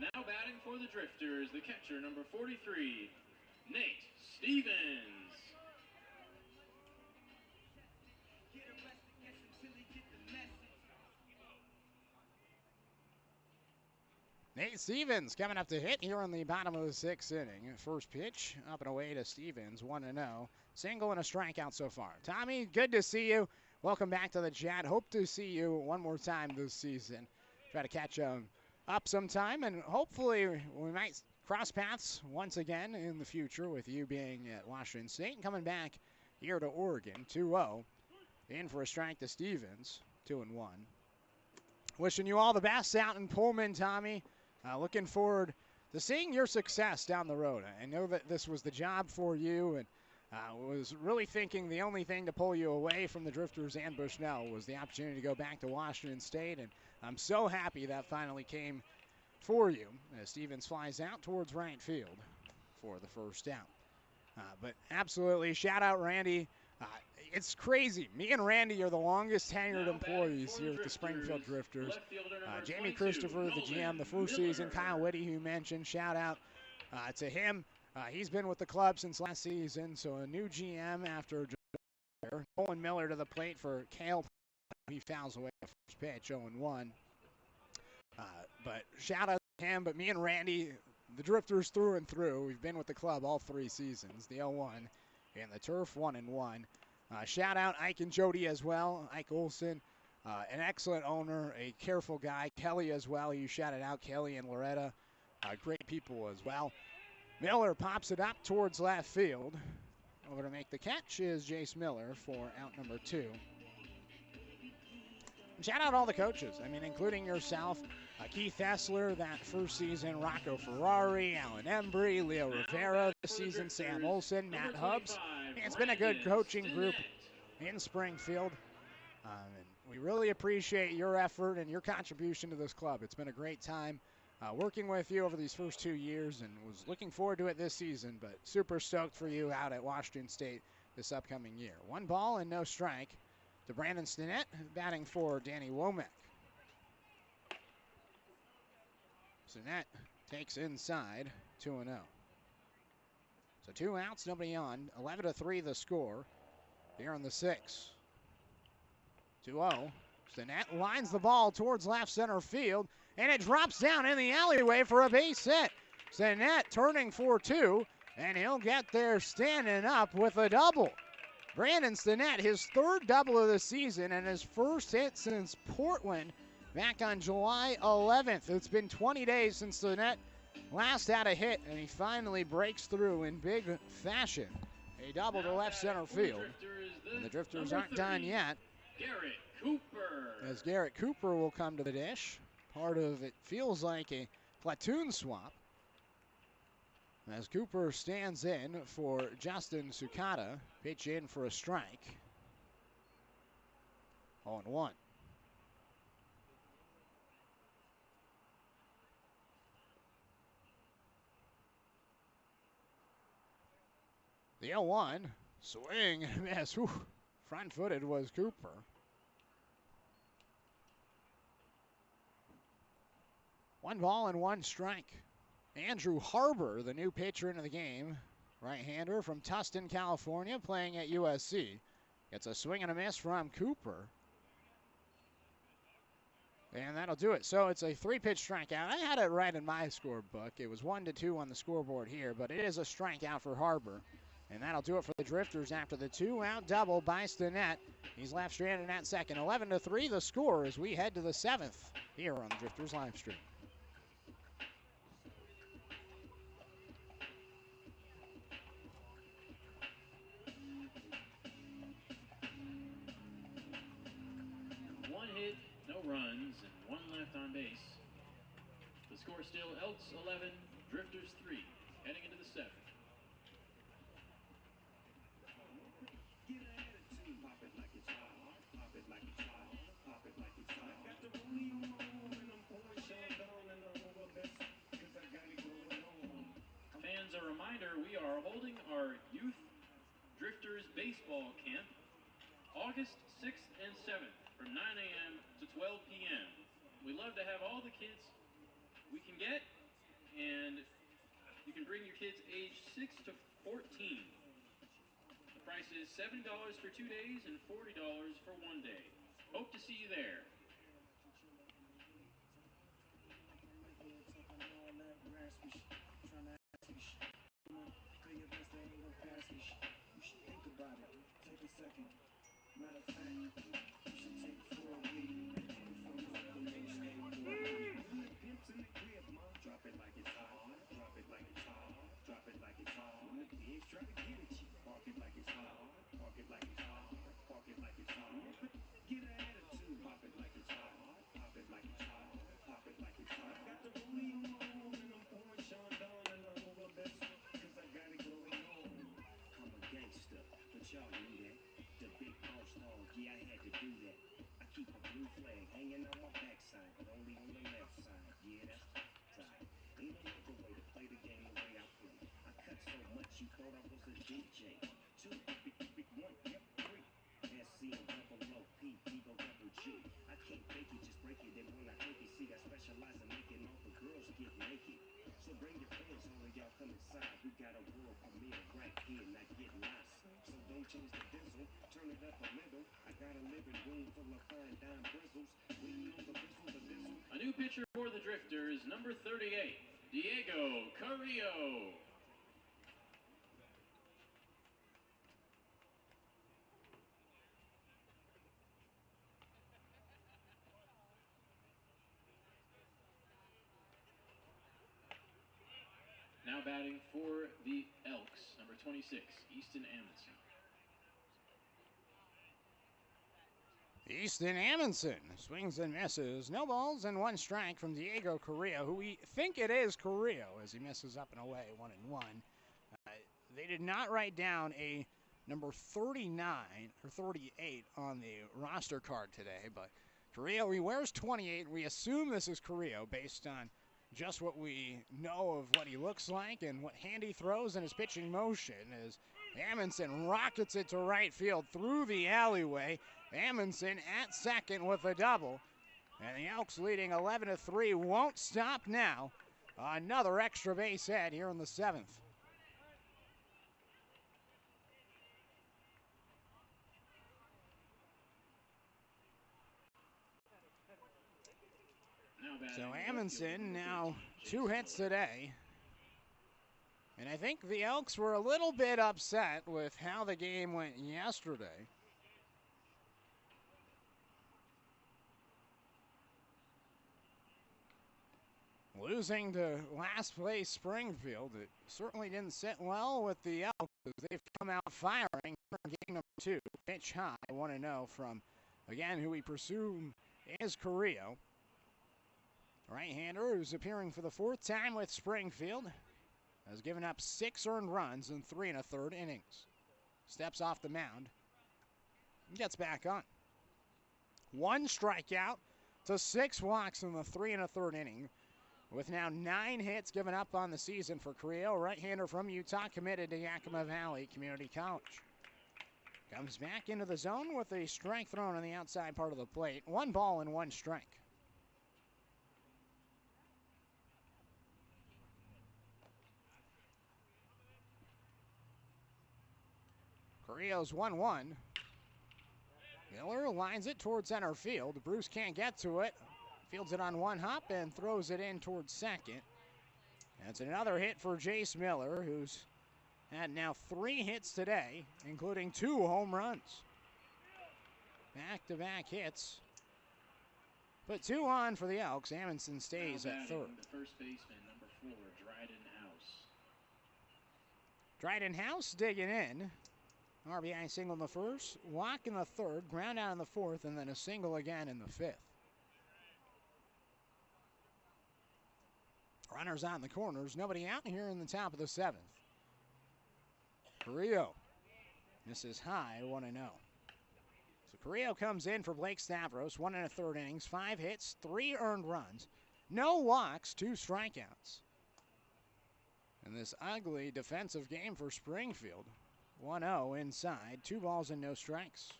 Speaker 3: Now batting for the Drifters, the catcher, number 43, Nate Stevens.
Speaker 1: Nate Stevens coming up to hit here on the bottom of the 6th inning. First pitch, up and away to Stevens, 1-0. Single and a strikeout so far. Tommy, good to see you. Welcome back to the chat. Hope to see you one more time this season. Try to catch a up sometime, and hopefully we might cross paths once again in the future with you being at Washington State and coming back here to Oregon. 2-0. In for a strike to Stevens. 2-1. Wishing you all the best out in Pullman, Tommy. Looking forward to seeing your success down the road. I know that this was the job for you, and was really thinking the only thing to pull you away from the Drifters and Bushnell was the opportunity to go back to Washington State, and I'm so happy that finally came for you as Stevens flies out towards right field for the first out. But absolutely, shout out Randy. It's crazy. Me and Randy are the longest tenured employees here at the Springfield Drifters. Jamie Christopher, the GM, the first season. Kyle Whitty, who you mentioned, shout out to him. He's been with the club since last season, so a new GM after Nolan Miller to the plate for Kale. He fouls away the first pitch, 0-1. But shout out to him. But me and Randy, the Drifters through and through. We've been with the club all 3 seasons. The 0-1 and the turf 1-1. Shout out Ike and Jody as well. Ike Olson, an excellent owner, a careful guy. Kelly as well. You shouted out Kelly and Loretta. Great people as well. Miller pops it up towards left field. Over to make the catch is Jace Miller for out number 2. And shout out all the coaches. I mean, including yourself, Keith Essler that first season, Rocco Ferrari, Alan Embry, Leo Rivera this season, Sam Olson, Matt Hubbs. It's been a good coaching group in Springfield. And we really appreciate your effort and your contribution to this club. It's been a great time working with you over these first 2 years, and was looking forward to it this season, but super stoked for you out at Washington State this upcoming year. 1 ball and no strike to Brandon Stinnett, batting for Danny Womack. Stinnett takes inside, 2-0. So 2 outs, nobody on. 11-3 the score here in the 6th. 2-0. Stinnett lines the ball towards left center field, and it drops down in the alleyway for a base hit. Stinnett turning for 2, and he'll get there standing up with a double. Brandon Stinnett, his 3rd double of the season and his first hit since Portland back on July 11th. It's been 20 days since Stinnett last had a hit, and he finally breaks through in big fashion. A double to left center field. And the Drifters aren't done yet.
Speaker 3: Garrett Cooper.
Speaker 1: As Garrett Cooper will come to the dish. Part of it feels like a platoon swap. As Cooper stands in for Justin Sukata. Pitch in for a strike. 0-1. The 0-1, swing and miss. Front-footed was Cooper. One ball and 1 strike. Andrew Harbor, the new pitcher into the game. Right-hander from Tustin, California, playing at USC. Gets a swing and a miss from Cooper. And that'll do it. So it's a 3-pitch strikeout. I had it right in my scorebook. It was 1-2 on the scoreboard here, but it is a strikeout for Harbor. And that'll do it for the Drifters after the 2-out double by Stinnett. He's left stranded at second. 11-3 the score as we head to the 7th here on the Drifters live stream.
Speaker 3: One hit, no runs, and 1 left on base. The score still Elks 11, Drifters 3, heading into the 7th. Fans, a reminder, we are holding our Youth Drifters Baseball Camp August 6th and 7th from 9 a.m. to 12 p.m. We love to have all the kids we can get, and you can bring your kids age 6 to 14. The price is $7 for 2 days and $40 for 1 day. Hope to see you there.
Speaker 5: Matter of fact, you should take 4 weeks. hanging on my backside, but only on the left side. Yeah, that's side. Ain't another way to play the game the way I play. I cut so much you thought I was a DJ. 2, big 1, yep, 3. SC double O, P, Eagle double G. I can't fake it, just break it. And when I take it, see, I specialize in making all the girls get naked. So bring your friends, all of y'all come inside. We got a world premiere right here, not get lost. So don't change the diesel, turn it up a little. I got a living room full of fine dime bristles. Lean on the pistol, the diesel.
Speaker 3: A new pitcher for the Drifters, number 38, Diego Carrillo. Now batting for the Elks, number 26, Easton Amundsen.
Speaker 1: Easton Amundsen swings and misses. No balls and 1 strike from Diego Carrillo, who we think it is Carrillo as he misses up and away, 1-1. They did not write down a number 39 or 38 on the roster card today, but Carrillo, he wears 28. We assume this is Carrillo based on just what we know of what he looks like and what hand he throws in his pitching motion as Amundsen rockets it to right field through the alleyway. Amundsen at second with a double. And the Elks leading 11-3 won't stop now. Another extra base hit here in the 7th. So Amundsen now 2 hits today. And I think the Elks were a little bit upset with how the game went yesterday. Losing to last place Springfield, it certainly didn't sit well with the Elks as they've come out firing in game number 2. Pitch high, 1-0 from, again, who we presume is Carrillo. Right-hander who's appearing for the 4th time with Springfield has given up 6 earned runs in 3 1/3 innings. Steps off the mound, gets back on. 1 strikeout to 6 walks in the 3 1/3 inning, with now 9 hits given up on the season for Carrillo. Right-hander from Utah, committed to Yakima Valley Community College. Comes back into the zone with a strike thrown on the outside part of the plate. 1 ball and 1 strike. Carrillo's 1-1. Miller lines it towards center field. Bruce can't get to it. Fields it on 1 hop and throws it in towards second. That's another hit for Jace Miller, who's had now 3 hits today, including 2 home runs. Back-to-back hits. Put 2 on for the Elks. Amundsen stays at third.
Speaker 3: The first baseman, number 4, Dryden House.
Speaker 1: Dryden House digging in. RBI single in the first, walk in the third, ground out in the fourth, and then a single again in the fifth. Runners out in the corners, nobody out here in the top of the 7th. Carrillo misses high, 1-0. So Carrillo comes in for Blake Stavros, 1 1/3 innings, 5 hits, 3 earned runs, no walks, 2 strikeouts. And this ugly defensive game for Springfield. 1-0 inside, 2 balls and no strikes.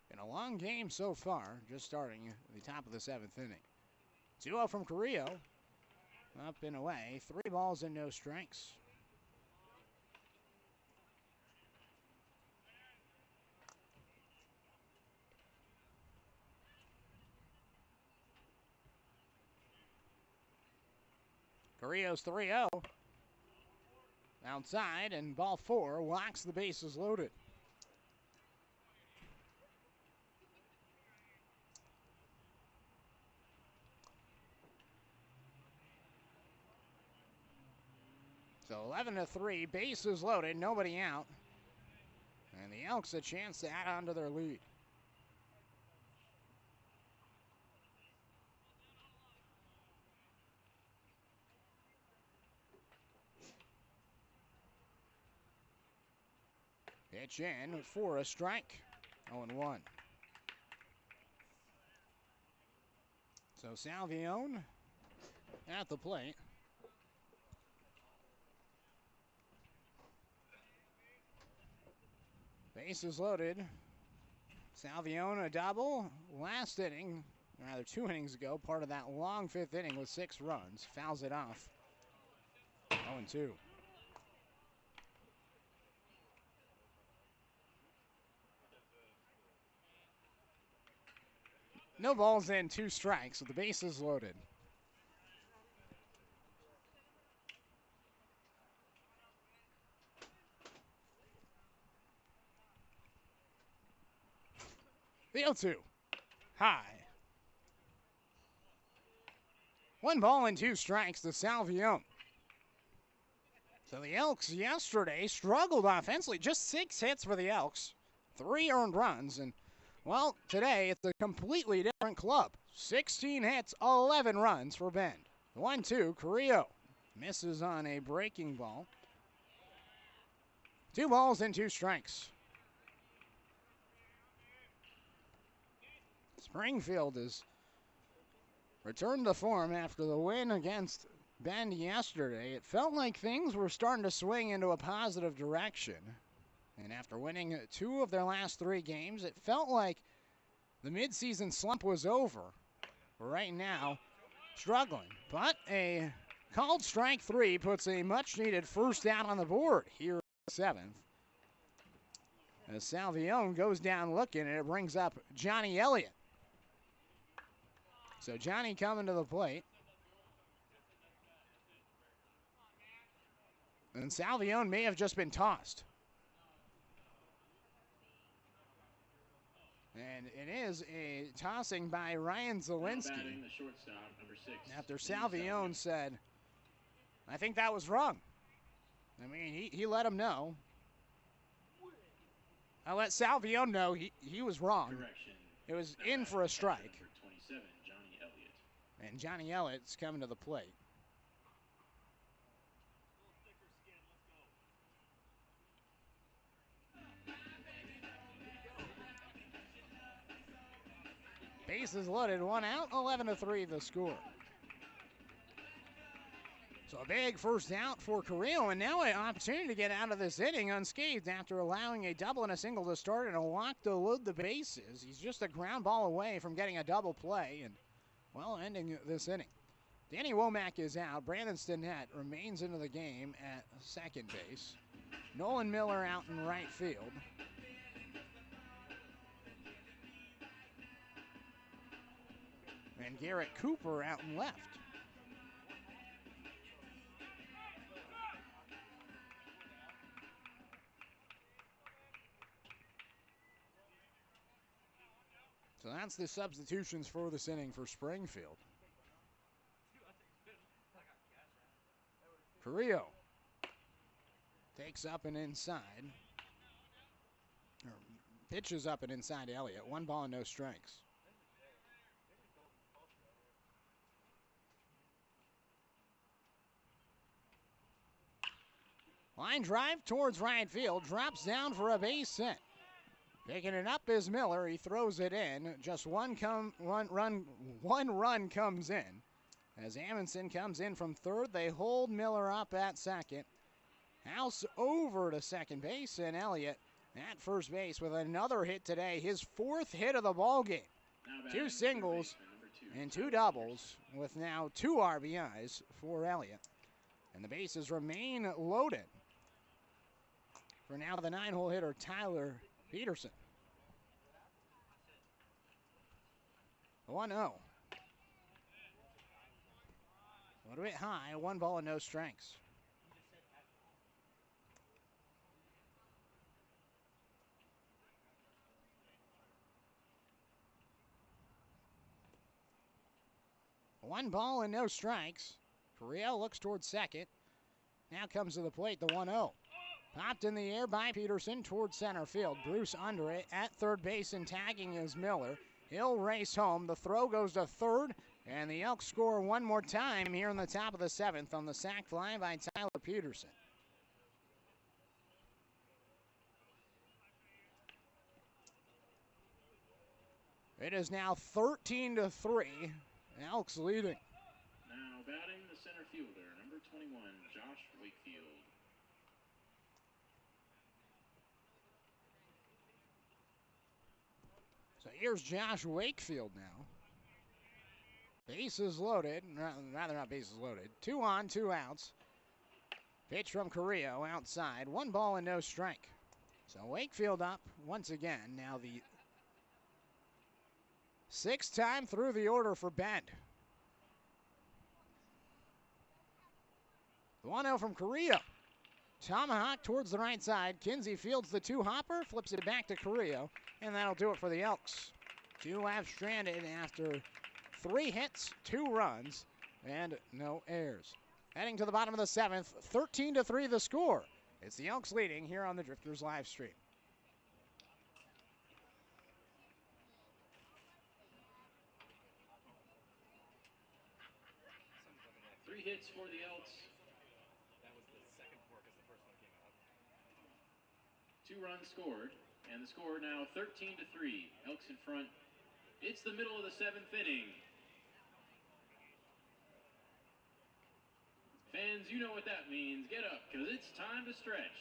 Speaker 1: Been a long game so far, just starting at the top of the 7th inning. 2-0 from Carrillo, up and away, 3 balls and no strikes. Carrillo's 3-0. Outside, and ball 4, walks, the bases loaded. So 11-3, bases loaded, nobody out. And the Elks a chance to add on to their lead. Pitch in for a strike. 0-1. So Salvione at the plate. Bases loaded. Salvione a double last inning, or rather 2 innings ago, part of that long 5th inning with 6 runs. Fouls it off. 0-2. No balls in, 2 strikes with the bases loaded. The 0-2. High. 1 ball and 2 strikes to Salvione. So the Elks yesterday struggled offensively. Just 6 hits for the Elks. 3 earned runs. And, well, today it's a completely different club. 16 hits, 11 runs for Bend. 1-2, Carrillo misses on a breaking ball. 2 balls and 2 strikes. Springfield has returned to form after the win against Bend yesterday. It felt like things were starting to swing into a positive direction. And after winning 2 of their last 3 games, it felt like the midseason slump was over. Right now, struggling. But a called strike 3 puts a much-needed first out on the board here in the 7th. As Salvione goes down looking, and it brings up Johnny Elliott. So Johnny coming to the plate. And Salvione may have just been tossed. And it is a tossing by Ryan Zielinski.
Speaker 3: The shortstop, number 6.
Speaker 1: After Salvione said, I think that was wrong. I mean, he let him know. I let Salvione know he was wrong.
Speaker 3: Correction.
Speaker 1: It was in for a strike.
Speaker 3: Number 27, Johnny Elliott.
Speaker 1: And Johnny Elliott's coming to the plate. Bases loaded, 1 out, 11-3 the score. So a big first out for Carrillo, and now an opportunity to get out of this inning unscathed after allowing a double and a single to start and a walk to load the bases. He's just a ground ball away from getting a double play and, well, ending this inning. Danny Womack is out. Brandon Stinnett remains into the game at second base. Nolan Miller out in right field. And Garrett Cooper out in left. So that's the substitutions for this inning for Springfield. Carrillo takes up and inside. Or pitches up and inside to Elliott. 1 ball and no strikes. Line drive towards right field. Drops down for a base hit. Picking it up is Miller. He throws it in. Just one run comes in. As Amundsen comes in from third, they hold Miller up at second. House over to second base, and Elliott at first base with another hit today. His 4th hit of the ball game. 2 singles and 2 doubles with now 2 RBIs for Elliott. And the bases remain loaded. For now, the 9-hole hitter, Tyler Peterson. 1-0. A little bit high, 1 ball and no strikes. One ball and no strikes. Carrillo looks towards second. Now comes to the plate, the 1-0. Popped in the air by Peterson towards center field. Bruce under it at third base, and tagging is Miller. He'll race home. The throw goes to third, and the Elks score one more time here in the top of the 7th on the sac fly by Tyler Peterson. It is now 13-3. Elks leading.
Speaker 3: Now batting the center fielder, number 21, Josh Wakefield.
Speaker 1: So here's Josh Wakefield now. Bases loaded, rather not bases loaded. 2 on, 2 outs. Pitch from Carrillo outside. 1 ball and no strike. So Wakefield up once again. Now the 6th time through the order for Bend. The 1-0 from Carrillo. Tomahawk towards the right side. Kinsey fields the 2-hopper, flips it back to Carrillo, and that'll do it for the Elks. 2 left stranded after 3 hits, 2 runs, and no errors. Heading to the bottom of the 7th, 13-3 the score. It's the Elks leading here on the Drifters live stream.
Speaker 3: Three hits for the Elks. 2 runs scored, and the score now 13-3. Elks in front. It's the middle of the 7th inning. Fans, you know what that means. Get up, because it's time to stretch.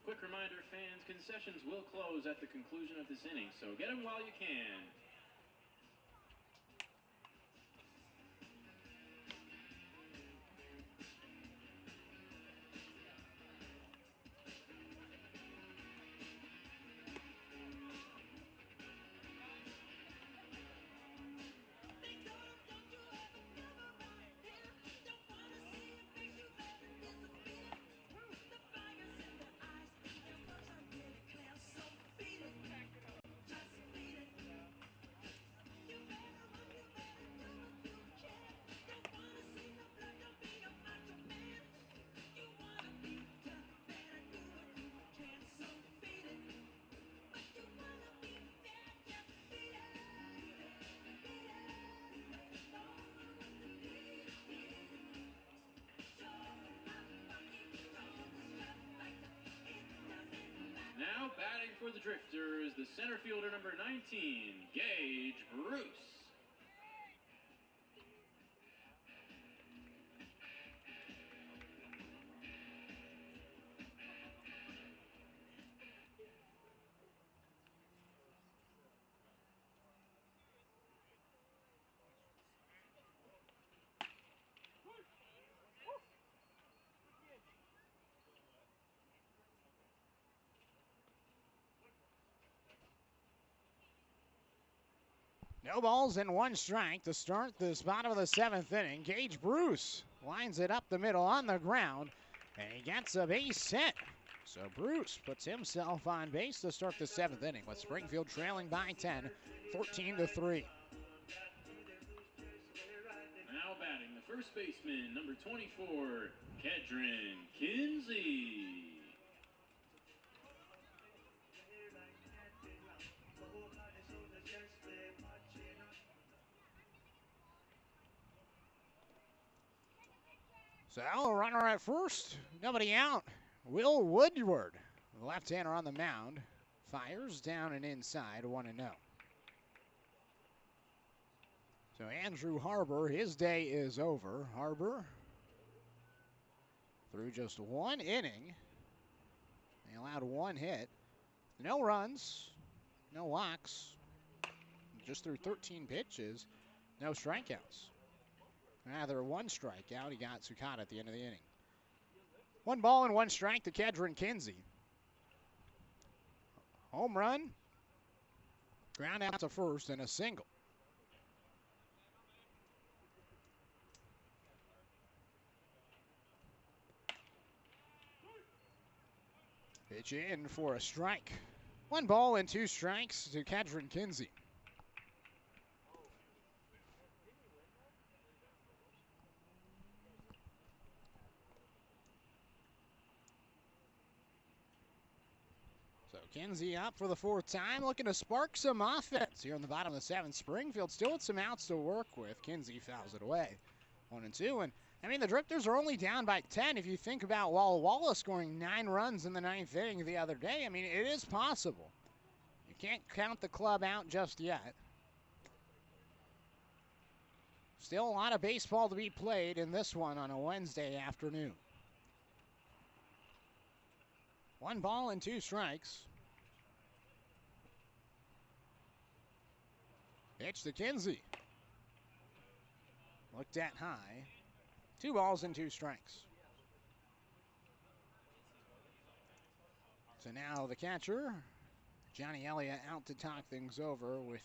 Speaker 3: Quick reminder, fans, concessions will close at the conclusion of this inning, so get them while you can. Now batting for the Drifters, the center fielder, number 19, Gage Bruce.
Speaker 1: No balls and 1 strike to start this bottom of the 7th inning. Gage Bruce lines it up the middle on the ground, and he gets a base hit. So Bruce puts himself on base to start the 7th inning with Springfield trailing by 10, 14-3.
Speaker 3: Now batting the first baseman, number 24, Kedron Kinsey.
Speaker 1: So a runner at first, nobody out. Will Woodward, the left-hander on the mound, fires down and inside, 1-0. So Andrew Harbor, his day is over. Harbor through just one inning. They allowed one hit. No runs, no walks. Just threw 13 pitches, no strikeouts. Rather, one strikeout. He got Sukata at the end of the inning. 1 ball and 1 strike to Kedron Kinsey. Home run, ground out to first, and a single. Pitch in for a strike. 1 ball and 2 strikes to Kedron Kinsey. So Kinsey up for the 4th time, looking to spark some offense here in the bottom of the 7th. Springfield still with some outs to work with. Kinsey fouls it away. 1-2, and I mean, the Drifters are only down by 10. If you think about Walla Walla scoring 9 runs in the 9th inning the other day, I mean, it is possible. You can't count the club out just yet. Still a lot of baseball to be played in this one on a Wednesday afternoon. 1 ball and 2 strikes. Pitch to Kinsey. Looked at high. 2 balls and 2 strikes. So now the catcher, Johnny Elliott, out to talk things over with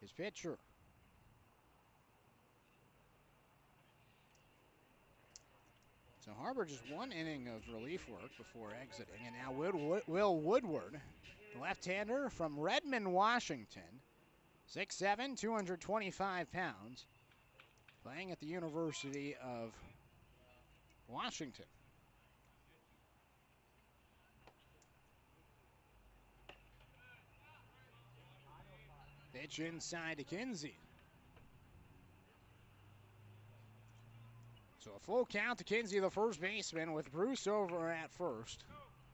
Speaker 1: his pitcher. So Harbor just 1 inning of relief work before exiting. And now Will Woodward, the left-hander from Redmond, Washington, 6'7", 225 pounds, playing at the University of Washington. Pitch inside to Kinsey. So a full count to Kinsey, the first baseman, with Bruce over at first.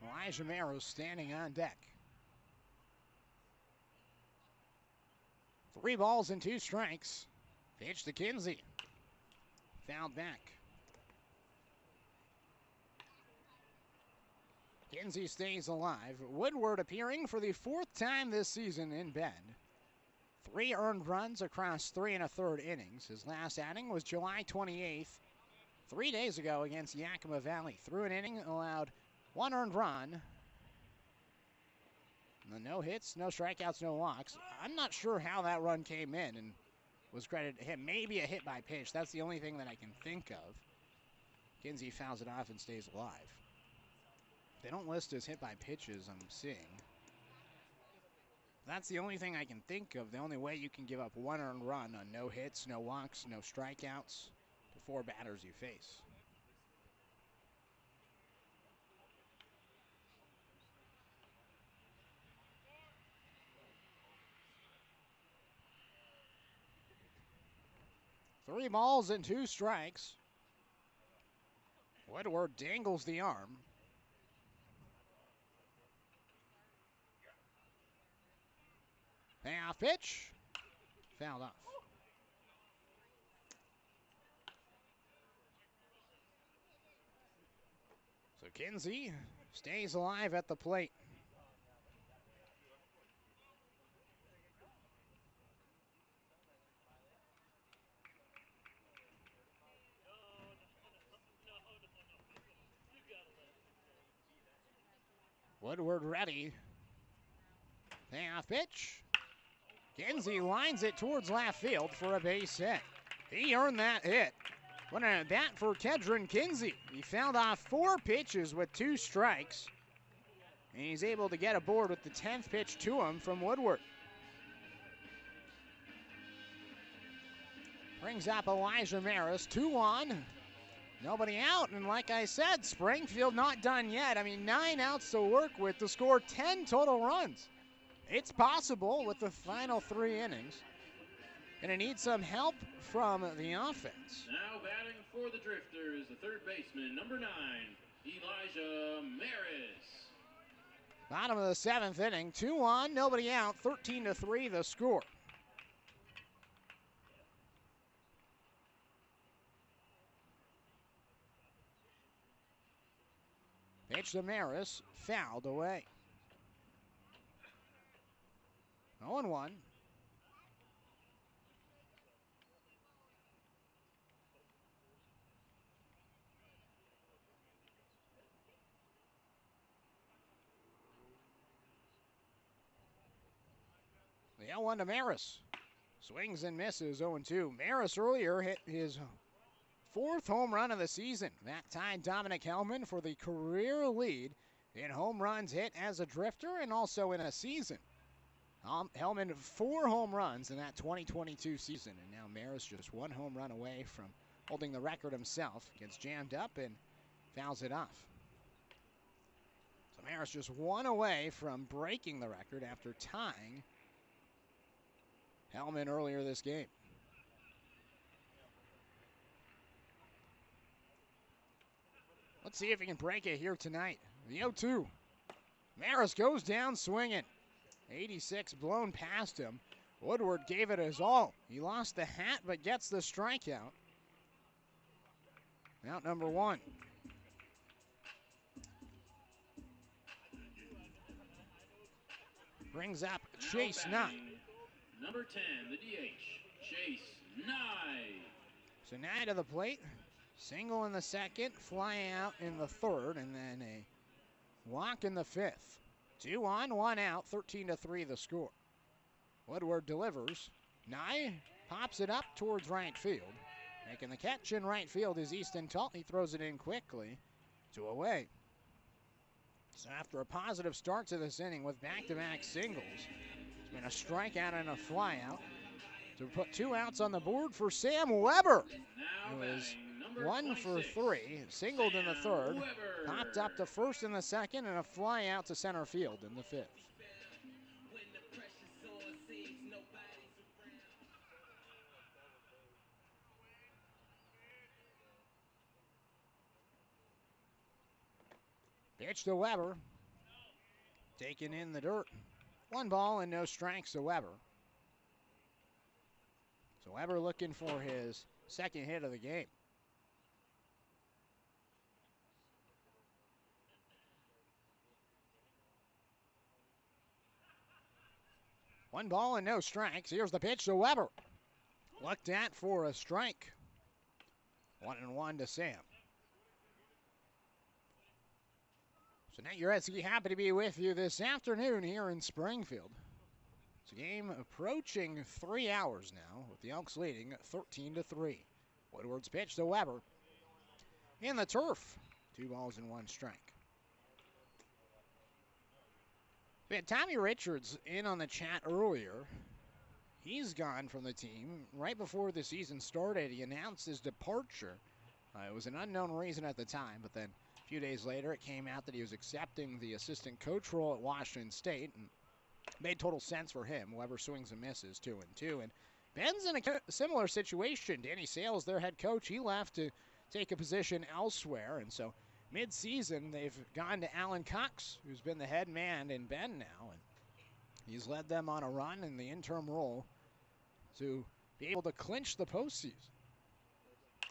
Speaker 1: Elijah Maros standing on deck. 3 balls and 2 strikes. Pitch to Kinsey. Fouled back. Kinsey stays alive. Woodward appearing for the 4th time this season in Bend. 3 earned runs across 3 1/3 innings. His last outing was July 28th, 3 days ago against Yakima Valley. Through an inning, allowed 1 earned run. No hits, no strikeouts, no walks. I'm not sure how that run came in and was credited to him. Maybe a hit by pitch. That's the only thing that I can think of. Kinsey fouls it off and stays alive. They don't list as hit by pitches, I'm seeing. That's the only thing I can think of. The only way you can give up 1 earned run on no hits, no walks, no strikeouts to 4 batters you face. Three balls and 2 strikes. Woodward dangles the arm. Payoff pitch. Fouled off. So Kinsey stays alive at the plate. Woodward ready. Payoff pitch. Kinsey lines it towards left field for a base hit. He earned that hit. What a bat for Kedron Kinsey. He fouled off 4 pitches with 2 strikes. And he's able to get aboard with the 10th pitch to him from Woodward. Brings up Elijah Maris, 2-1. Nobody out, and like I said, Springfield not done yet. I mean, 9 outs to work with to score 10 total runs. It's possible with the final 3 innings. Gonna need some help from the offense.
Speaker 3: Now batting for the Drifters, the 3rd baseman, number 9, Elijah Maris.
Speaker 1: Bottom of the 7th inning, 2-1, nobody out, 13-3 the score. Pitch to Maris, fouled away. 0-1. The 0-1 to Maris. Swings and misses, 0-2. Maris earlier hit his 4th home run of the season. That tied Dominic Hellman for the career lead in home runs hit as a Drifter and also in a season. Hellman 4 home runs in that 2022 season, and now Maris just 1 home run away from holding the record himself. Gets jammed up and fouls it off. So Maris just 1 away from breaking the record after tying Hellman earlier this game. Let's see if he can break it here tonight. The 0-2. Maris goes down swinging. 86 blown past him. Woodward gave it his all. He lost the hat but gets the strikeout. Out number 1. Brings up Chase Knight.
Speaker 3: Number 10, the DH, Chase Knight.
Speaker 1: So Knight to the plate. Single in the 2nd, fly out in the 3rd, and then a walk in the 5th. 2 on, 1 out, 13-3 the score. Woodward delivers. Nye pops it up towards right field. Making the catch in right field is Easton Talt. He throws it in quickly to away. So after a positive start to this inning with back-to-back singles, it's been a strikeout and a flyout to put 2 outs on the board for Sam Weber. It was 1 for 3, singled in the 3rd, popped up to first in the 2nd, and a fly out to center field in the 5th. Pitch to Weber. Taken in the dirt. 1 ball and no strikes to Weber. So Weber looking for his 2nd hit of the game. One ball and no strikes. Here's the pitch to Weber. Looked at for a strike. 1-1 to Sam. So Knight Jarecki, happy to be with you this afternoon here in Springfield. It's a game approaching 3 hours now, with the Elks leading 13-3. Woodward's pitch to Weber. In the turf, 2 balls and 1 strike. We had Tommy Richards in on the chat earlier. He's gone from the team. Right before the season started, he announced his departure. It was an unknown reason at the time, but then a few days later it came out that he was accepting the assistant coach role at Washington State, and made total sense for him. Weber swings and misses, 2-2. And Ben's in a similar situation. Danny Sales, their head coach, he left to take a position elsewhere, and so mid-season, they've gone to Alan Cox, who's been the head man in Bend now, and he's led them on a run in the interim role to be able to clinch the postseason.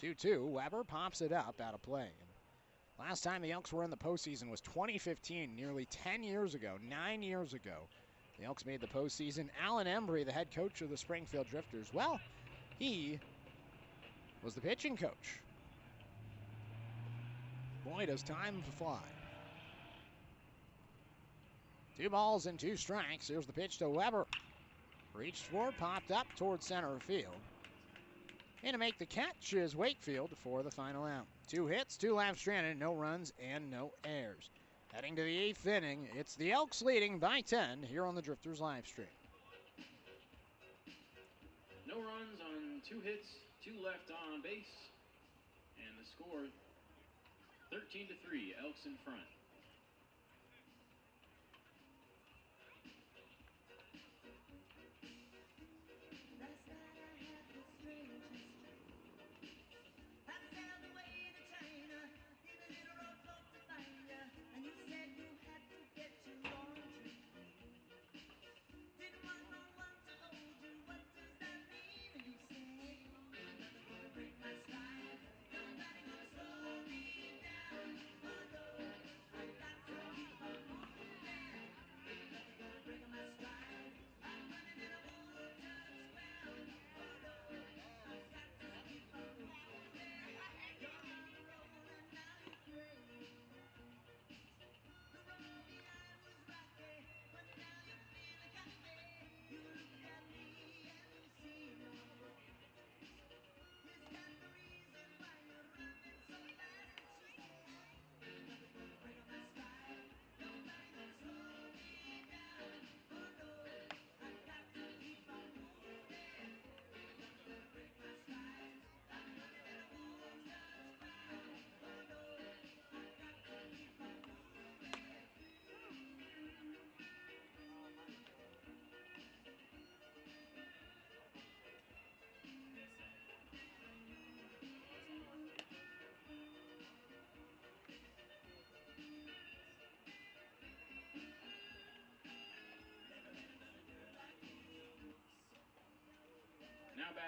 Speaker 1: 2-2, Weber pops it up out of play. And last time the Elks were in the postseason was 2015, nearly 10 years ago, 9 years ago. The Elks made the postseason. Alan Embry, the head coach of the Springfield Drifters, well, he was the pitching coach. Boy, does time fly. 2 balls and 2 strikes. Here's the pitch to Weber. Reached for, popped up towards center field. And to make the catch is Wakefield for the final out. 2 hits, 2 laps stranded, no runs and no errors. Heading to the 8th inning, it's the Elks leading by 10 here on the Drifters live stream.
Speaker 3: No runs on 2 hits, 2 left on base, and the score 13-3, Elks in front.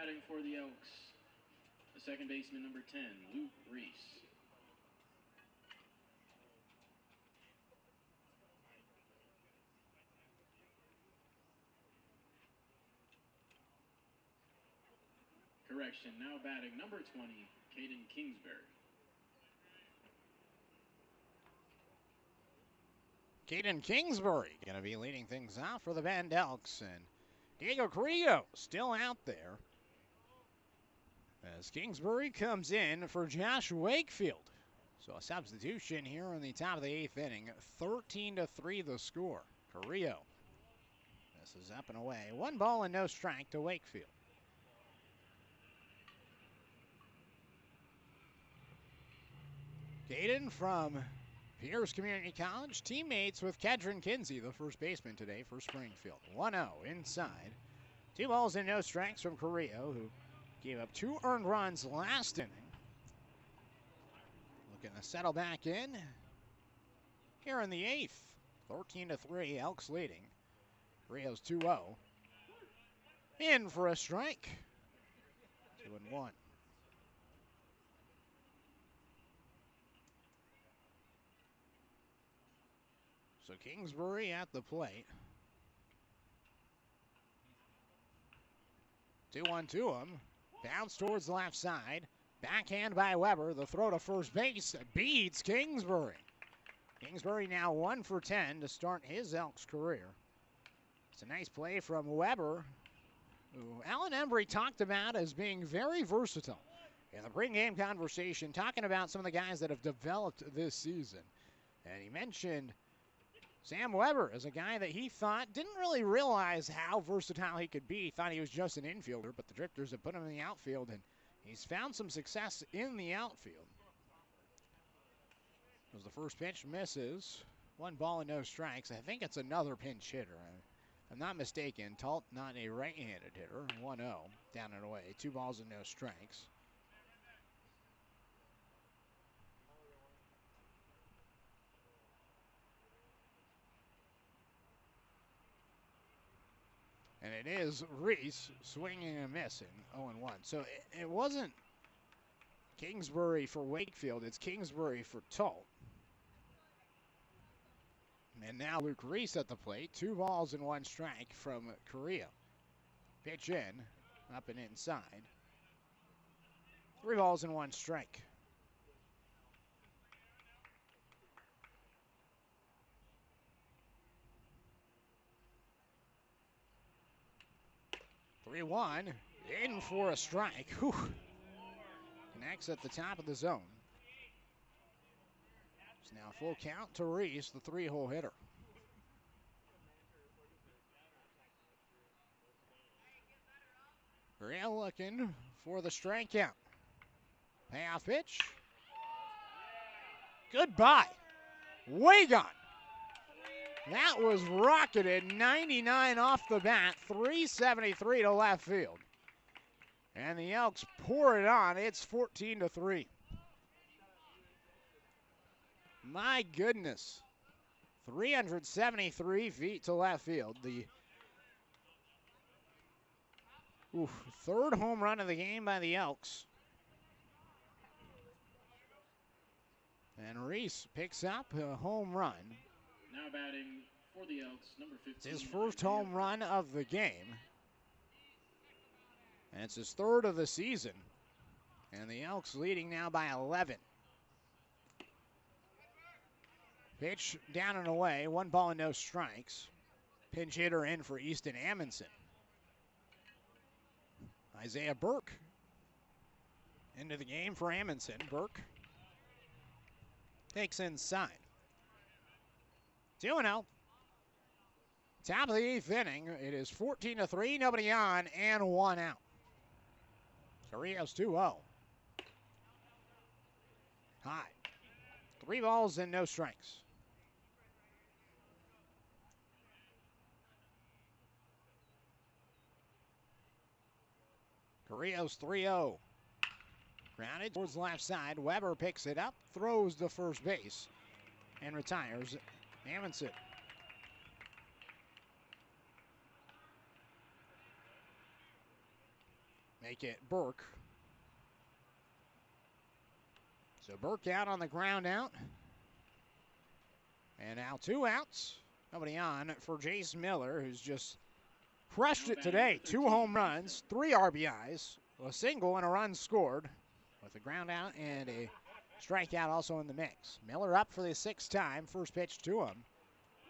Speaker 3: batting for the Elks, the second baseman, number 10, Luke Reese. Correction, now batting number 20, Caden Kingsbury.
Speaker 1: Caden Kingsbury going to be leading things off for the Bend Elks, and Diego Carrillo still out there as Kingsbury comes in for Josh Wakefield. So a substitution here in the top of the 8th inning. 13-3 the score. Carrillo. This is up and away. 1 ball and no strike to Wakefield. Caden from Pierce Community College, teammates with Kedron Kinsey, the first baseman today for Springfield. 1-0 inside. 2 balls and no strikes from Carrillo, who gave up 2 earned runs last inning. Looking to settle back in here in the 8th. 13-3, Elks leading. Carrillo's 2-0. In for a strike. 2-1. So Kingsbury at the plate. 2-1 to him. Bounce towards the left side. Backhand by Weber. The throw to first base beats Kingsbury. Kingsbury now 1 for 10 to start his Elks career. It's a nice play from Weber, who Alan Embry talked about as being very versatile in the pregame conversation, talking about some of the guys that have developed this season. And he mentioned Sam Weber as a guy that he thought didn't really realize how versatile he could be. He thought he was just an infielder, but the Drifters have put him in the outfield, and he's found some success in the outfield. As the first pitch misses, 1 ball and no strikes. I think it's another pinch hitter. If I'm not mistaken, Talt not a right-handed hitter. 1-0, down and away. 2 balls and no strikes. And it is Reese swinging and missing, 0-1. So it wasn't Kingsbury for Wakefield, it's Kingsbury for Talt. And now Luke Reese at the plate. 2 balls and 1 strike from Carrillo. Pitch in, up and inside. 3 balls and 1 strike. (3-1) in for a strike. Whew. Connects at the top of the zone. It's now full count to Reese, the 3-hole hitter. Carrillo looking for the strikeout. Payoff pitch. Goodbye. Way gone. That was rocketed 99 off the bat, 373 to left field. And the Elks pour it on. It's 14-3. My goodness. 373 feet to left field. The third home run of the game by the Elks. And Reese picks up a home run.
Speaker 3: Now batting for the Elks, number 15.
Speaker 1: It's his first home run of the game. And it's his 3rd of the season. And the Elks leading now by 11. Pitch down and away, 1 ball and no strikes. Pinch hitter in for Easton Amundsen. Isaiah Burke into the game for Amundsen. Burke takes inside. 2-0. Top of the 8th inning. It is 14-3, nobody on, and 1 out. Carrillo's 2-0. High. 3 balls and no strikes. Carrillo's 3-0. Grounded towards the left side. Weber picks it up, throws to first base, and retires. Amundsen. make it Burke. So Burke out on the ground out. And now 2 outs. Nobody on for Jace Miller, who's just crushed it today. 2 home runs, 3 RBIs, a single and a run scored with a ground out and a strikeout also in the mix. Miller up for the 6th time. First pitch to him.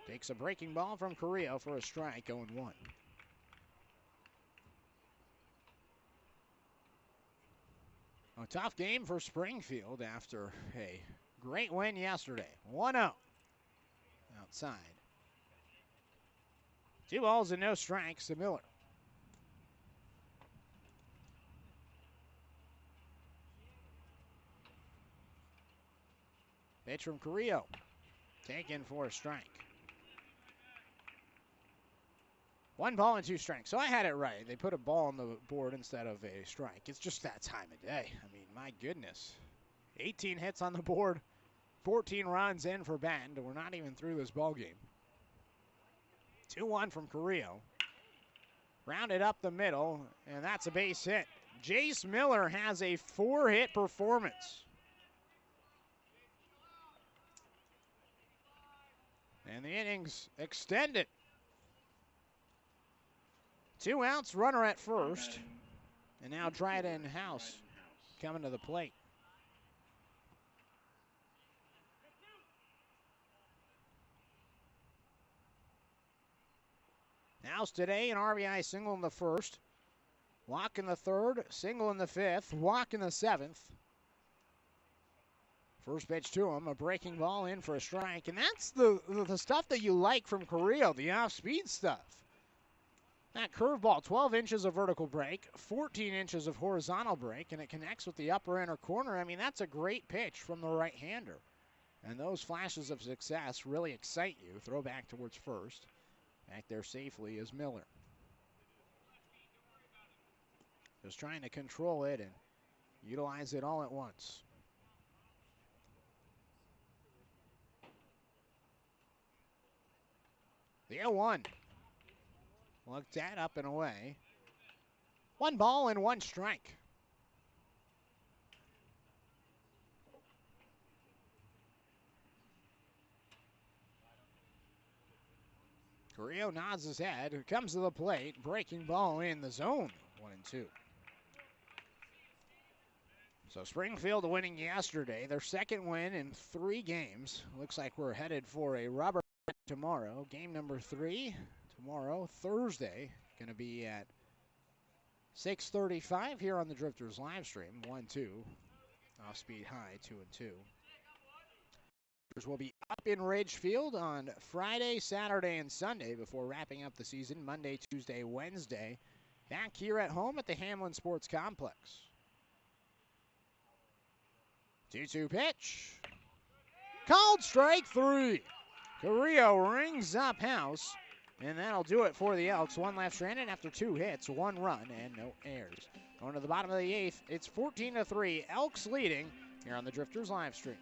Speaker 1: Takes a breaking ball from Carrillo for a strike, 0-1. A tough game for Springfield after a great win yesterday. 1-0 outside. 2 balls and no strikes to Miller. Pitch from Carrillo. Taken for a strike. 1 ball and 2 strikes. So I had it right. They put a ball on the board instead of a strike. It's just that time of day. I mean, my goodness. 18 hits on the board, 14 runs in for Bend. We're not even through this ball game. 2-1 from Carrillo. Rounded up the middle, and that's a base hit. Jace Miller has a 4-hit performance. And the innings extended. 2 outs, runner at first. And now Dryden House coming to the plate. House today, an RBI single in the 1st. Walk in the 3rd, single in the 5th, walk in the 7th. First pitch to him, a breaking ball in for a strike. And that's the stuff that you like from Carrillo, the off-speed stuff. That curveball, 12 inches of vertical break, 14 inches of horizontal break, and it connects with the upper inner corner. I mean, that's a great pitch from the right-hander. And those flashes of success really excite you. Throw back towards first. Back there safely is Miller. Just trying to control it and utilize it all at once. The 0-1. Looked at, up and away. 1 ball and 1 strike. Carrillo nods his head, comes to the plate, breaking ball in the zone, 1-2. So Springfield winning yesterday, their 2nd win in 3 games. Looks like we're headed for a rubber tomorrow. Game number 3 tomorrow, Thursday, going to be at 6:35 here on the Drifters live stream, 1-2. Off speed high, 2-2. Will be up in Ridgefield on Friday, Saturday, and Sunday before wrapping up the season Monday, Tuesday, Wednesday. Back here at home at the Hamlin Sports Complex. 2-2 pitch. Called strike 3. Carrillo rings up House, and that'll do it for the Elks. 1 left stranded after 2 hits, 1 run, and no errors. Going to the bottom of the 8th, it's 14-3. Elks leading here on the Drifters live stream.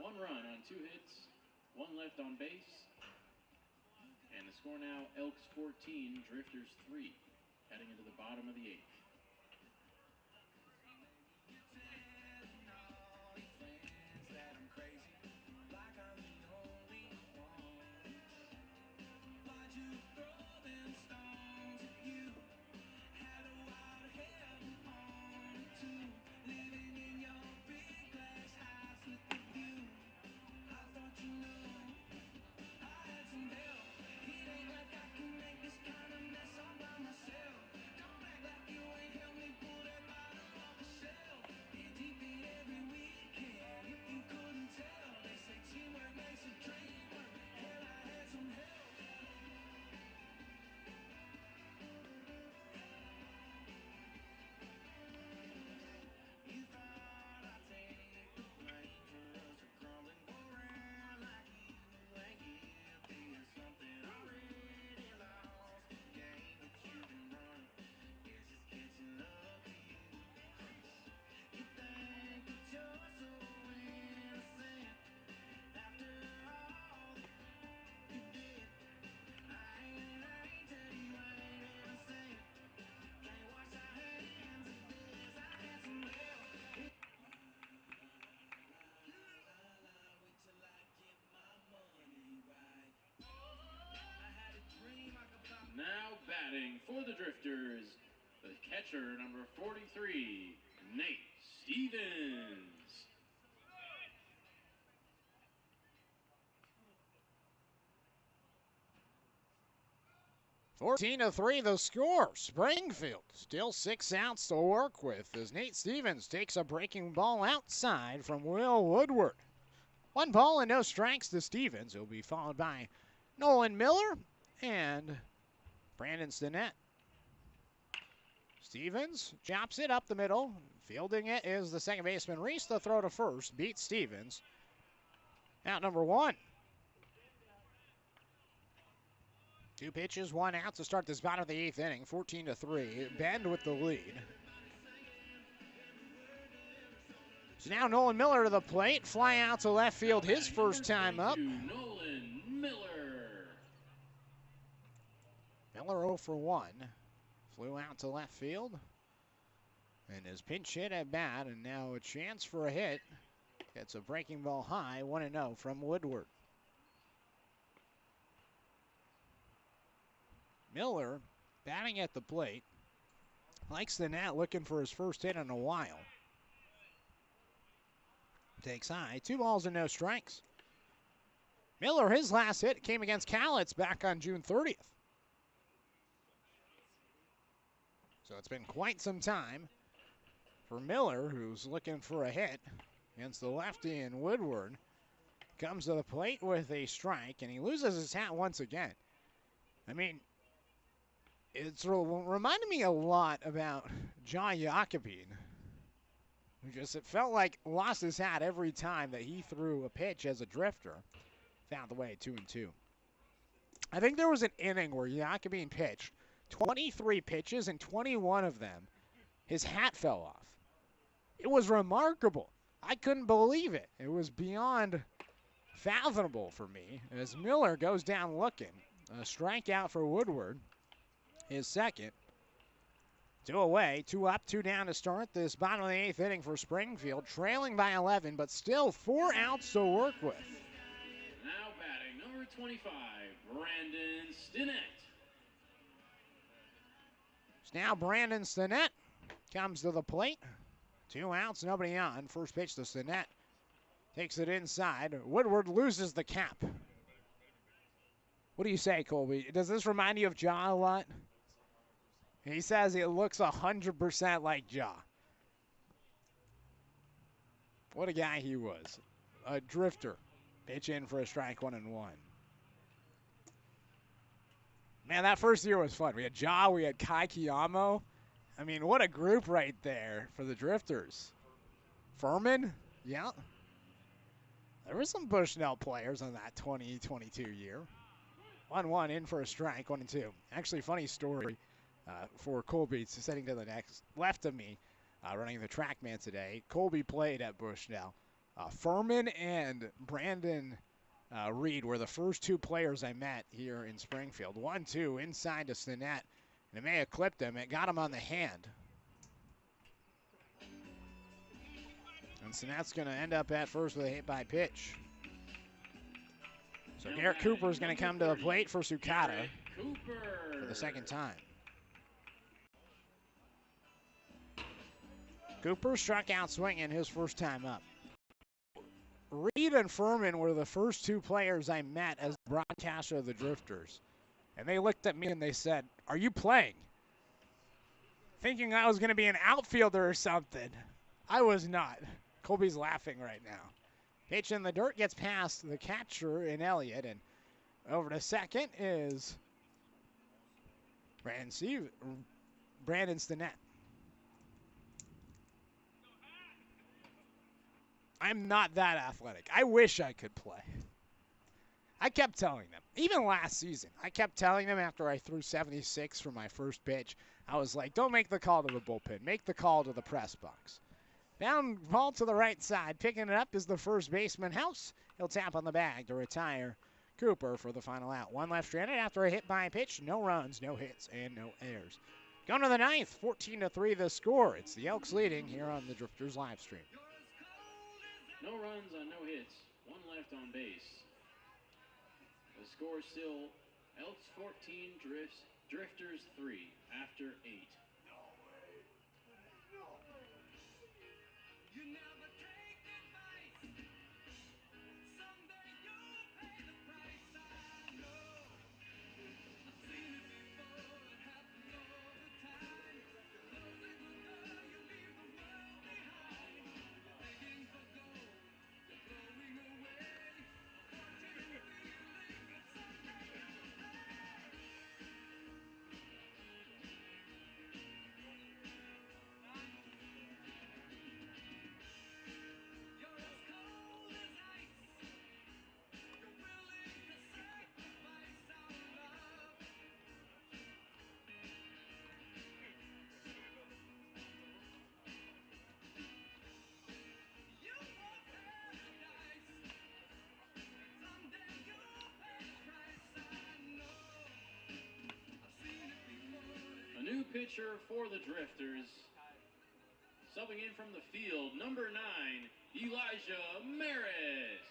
Speaker 3: 1 run on 2 hits, 1 left on base. And the score now, Elks 14, Drifters 3, heading into the bottom of the 8th. batting for the Drifters, the catcher, number 43, Nate Stevens.
Speaker 1: 14-3 the score. Springfield still 6 outs to work with as Nate Stevens takes a breaking ball outside from Will Woodward. 1 ball and no strikes to Stevens. He'll be followed by Nolan Miller and Brandon Stinnett. Stevens chops it up the middle. Fielding it is the second baseman Reese. The throw to first beats Stevens. Out number 1. 2 pitches, 1 out to start this bottom of the 8th inning. 14-3. Bend with the lead. So now Nolan Miller to the plate. Fly out to left field his first time up.
Speaker 3: Nolan Miller.
Speaker 1: Miller 0 for 1. Flew out to left field. And his pinch hit at bat. And now a chance for a hit. Gets a breaking ball high. 1-0 from Woodward. Miller batting at the plate. Likes the net, looking for his first hit in a while. Takes high. 2 balls and no strikes. Miller, his last hit came against Cowlitz back on June 30th. So it's been quite some time for Miller, who's looking for a hit against the lefty, and Woodward comes to the plate with a strike, and he loses his hat once again. I mean, it's reminded me a lot about John Jacobine, who just, it felt like, lost his hat every time that he threw a pitch as a drifter. Found the way 2-2. I think there was an inning where Jacobine pitched 23 pitches, and 21 of them, his hat fell off. It was remarkable. I couldn't believe it. It was beyond fathomable for me as Miller goes down looking. A strikeout for Woodward. His second. 2 away, 2 up, 2 down to start this bottom of the 8th inning for Springfield. Trailing by 11, but still 4 outs to work with.
Speaker 3: Now batting, number 25, Brandon Stinnett.
Speaker 1: So now Brandon Stinnett comes to the plate. 2 outs, nobody on. First pitch to Stinnett. Takes it inside. Woodward loses the cap. What do you say, Colby? Does this remind you of Ja a lot? He says it looks 100% like Ja. What a guy he was. A drifter. Pitch in for a strike, 1-1. Man, that first year was fun. We had Ja, we had Kai Kiyamo. I mean, what a group right there for the Drifters. Furman, yeah. There were some Bushnell players on that 2022 year. 1-1 in for a strike, 1-2. Actually, funny story for Colby sitting to the next left of me, running the TrackMan today. Colby played at Bushnell. Furman and Brandon Reed were the first 2 players I met here in Springfield. 1-2 inside to Stinnett. And it may have clipped him. It got him on the hand. And Stinnett's going to end up at first with a hit by pitch. So Garrett Cooper is going to come to the plate for Sukata for the second time. Cooper struck out swinging his first time up. Reed and Furman were the first 2 players I met as the broadcaster of the Drifters. And they looked at me and they said, "Are you playing?" Thinking I was going to be an outfielder or something. I was not. Colby's laughing right now. Pitch in the dirt, gets past the catcher in Elliott, and over to second is Brandon Stinnett. I'm not that athletic. I wish I could play. I kept telling them, even last season, I kept telling them after I threw 76 for my first pitch, I was like, don't make the call to the bullpen. Make the call to the press box. Down ball to the right side. Picking it up is the first baseman, House. He'll tap on the bag to retire Cooper for the final out. 1 left stranded after a hit by pitch. No runs, no hits, and no errors. Going to the 9th, 14-3 the score. It's the Elks leading here on the Drifters live stream.
Speaker 3: No runs on no hits. 1 left on base. The score still Elks 14, Drifters 3 after 8. A new pitcher for the Drifters. Subbing in from the field, number 9, Elijah Maris.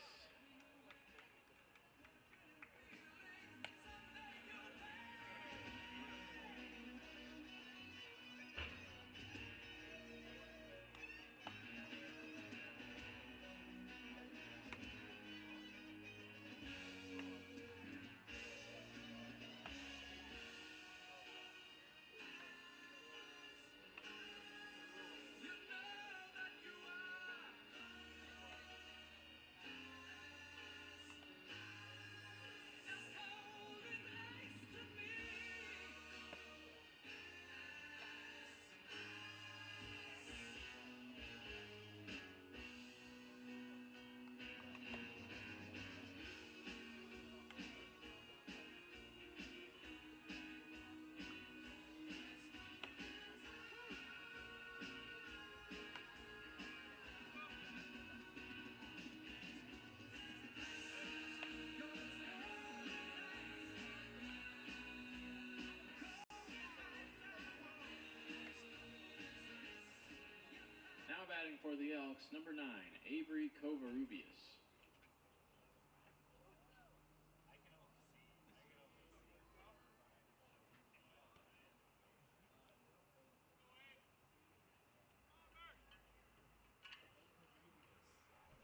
Speaker 3: Now batting for the Elks, number 9, Avery Covarrubias.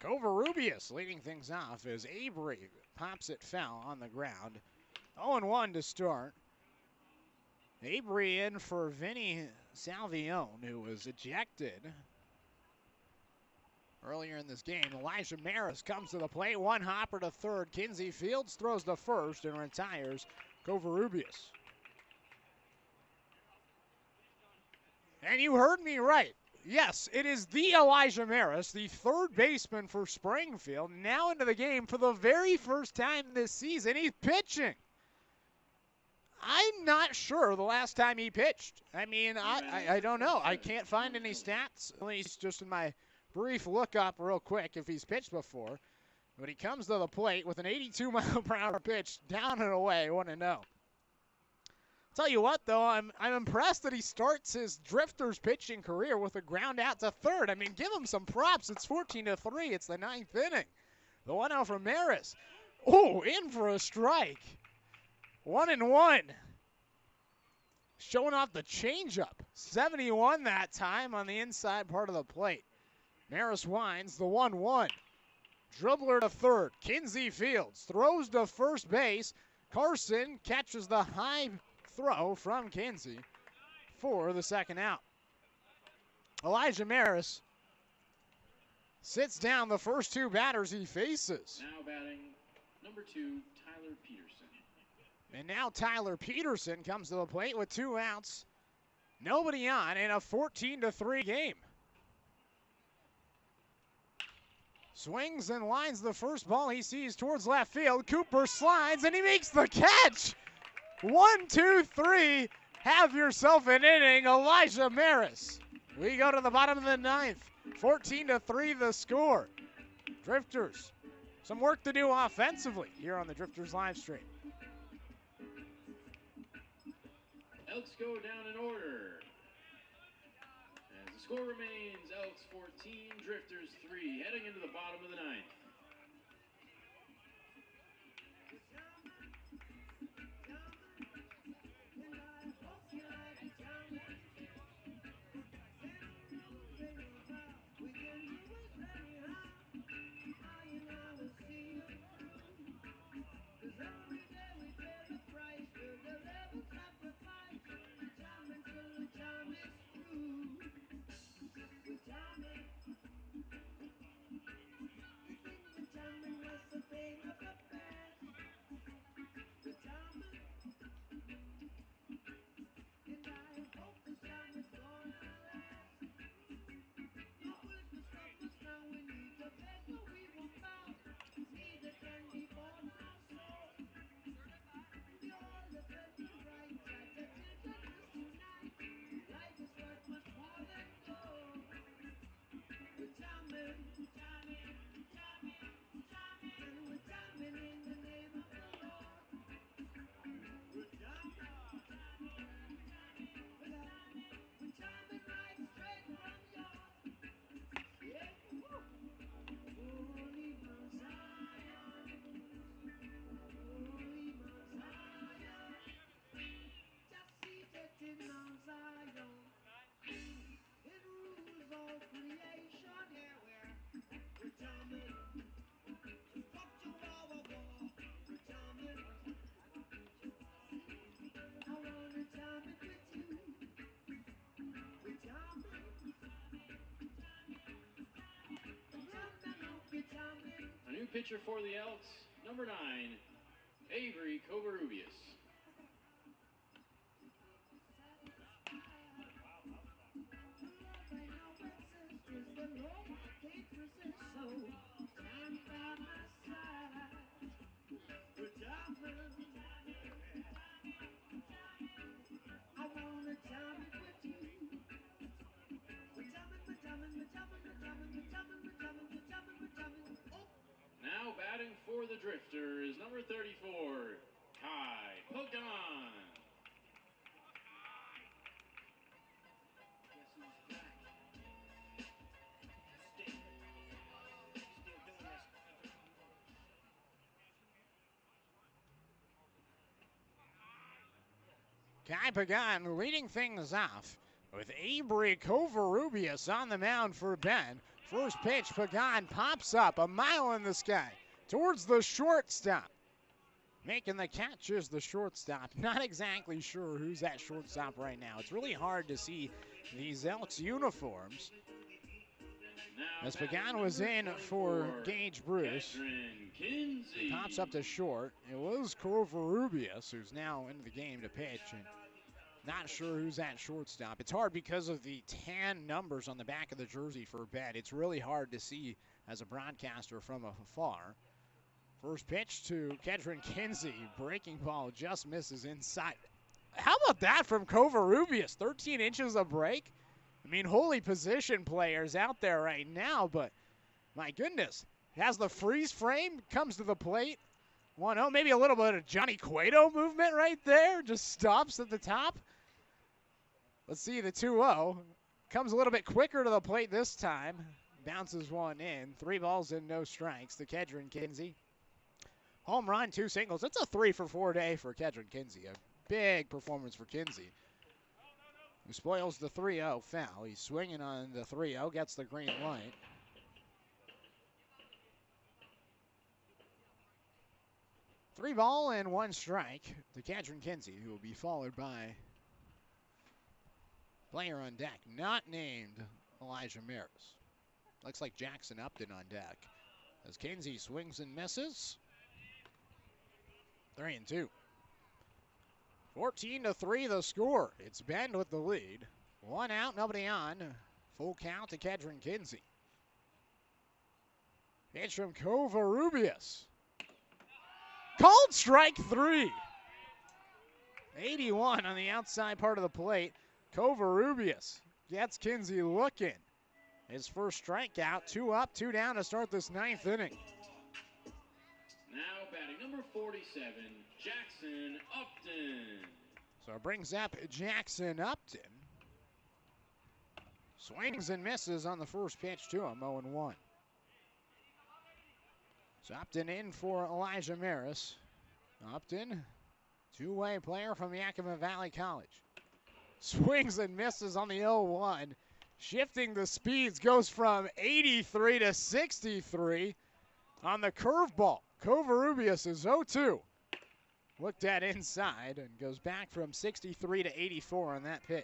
Speaker 1: Covarrubias leading things off as Avery pops it foul on the ground. 0-1 to start. Avery in for Vinny Salvione, who was ejected earlier in this game. Elijah Maris comes to the plate. One hopper to third. Kinsey Fields throws to first and retires Covarrubias. And you heard me right. Yes, it is the Elijah Maris, the third baseman for Springfield, now into the game for the very first time this season. He's pitching. I'm not sure the last time he pitched. I mean, I don't know. I can't find any stats, at least just in my brief look up real quick if he's pitched before. But he comes to the plate with an 82-mile-per-hour pitch down and away, 1-0. Tell you what, though, I'm impressed that he starts his Drifters pitching career with a ground out to third. I mean, give him some props. It's 14-3. It's the 9th inning. The 1-0 from Maris. Oh, in for a strike. 1-1. Showing off the changeup. 71 that time on the inside part of the plate. Maris winds the 1-1. Dribbler to third. Kinsey Fields throws to first base. Carson catches the high throw from Kinsey for the second out. Elijah Maris sits down the first two batters he faces.
Speaker 3: Now batting, number 2, Tyler Peterson.
Speaker 1: And now Tyler Peterson comes to the plate with 2 outs. Nobody on in a 14-3 game. Swings and lines the first ball he sees towards left field. Cooper slides and he makes the catch. 1, 2, 3. Have yourself an inning, Elijah Maris. We go to the bottom of the 9th. 14-3 the score. Drifters, some work to do offensively here on the Drifters live stream.
Speaker 3: Elks go down in order. As the score remains, Elks 14, Drifters 3, heading into the bottom of the 9th. A new pitcher for the Elks, number 9, Avery Covarrubias. Now batting for the Drifters, number 34, Kai Pogam.
Speaker 1: Kai Pagan leading things off with Avery Covarrubias on the mound for Bend. First pitch, Pagan pops up a mile in the sky towards the shortstop. Making the catch is the shortstop. Not exactly sure who's that shortstop right now. It's really hard to see these Elks uniforms. As Pagan was in for Gage Bruce. He pops up to short. It was Covarrubias who's now into the game to pitch. And not sure who's at shortstop. It's hard because of the tan numbers on the back of the jersey for Bend. It's really hard to see as a broadcaster from afar. First pitch to Kedron Kinsey. Breaking ball just misses inside. How about that from Covarrubias? 13 inches of break. I mean, holy position players out there right now, but my goodness. Has the freeze frame, comes to the plate. 1-0, maybe a little bit of Johnny Cueto movement right there. Just stops at the top. Let's see the 2-0. Comes a little bit quicker to the plate this time. Bounces one in. 3 balls and no strikes to Kedron Kinsey. Home run, 2 singles. It's a 3-for-4 day for Kedron Kinsey. A big performance for Kinsey, who spoils the 3-0 foul. He's swinging on the 3-0, gets the green light. Three ball and 1 strike to Kedron Kinsey, who will be followed by player on deck, not named Elijah Maris. Looks like Jackson Upton on deck. As Kinsey swings and misses. 3-2. 14-3 the score. It's Bend with the lead. 1 out, nobody on. Full count to Kedron Kinsey. Pitch from Covarrubias. Called strike 3. 81 on the outside part of the plate. Covarrubias gets Kinsey looking. His first strikeout. 2 up, 2 down to start this 9th inning.
Speaker 3: Now batting number 47, Jackson Upton.
Speaker 1: So it brings up Jackson Upton. Swings and misses on the first pitch to him, 0-1. So Upton in for Elijah Maris. Upton, two-way player from Yakima Valley College. Swings and misses on the 0-1. Shifting the speeds, goes from 83 to 63 on the curveball. Covarrubias is 0-2. Looked at inside and goes back from 63 to 84 on that pitch.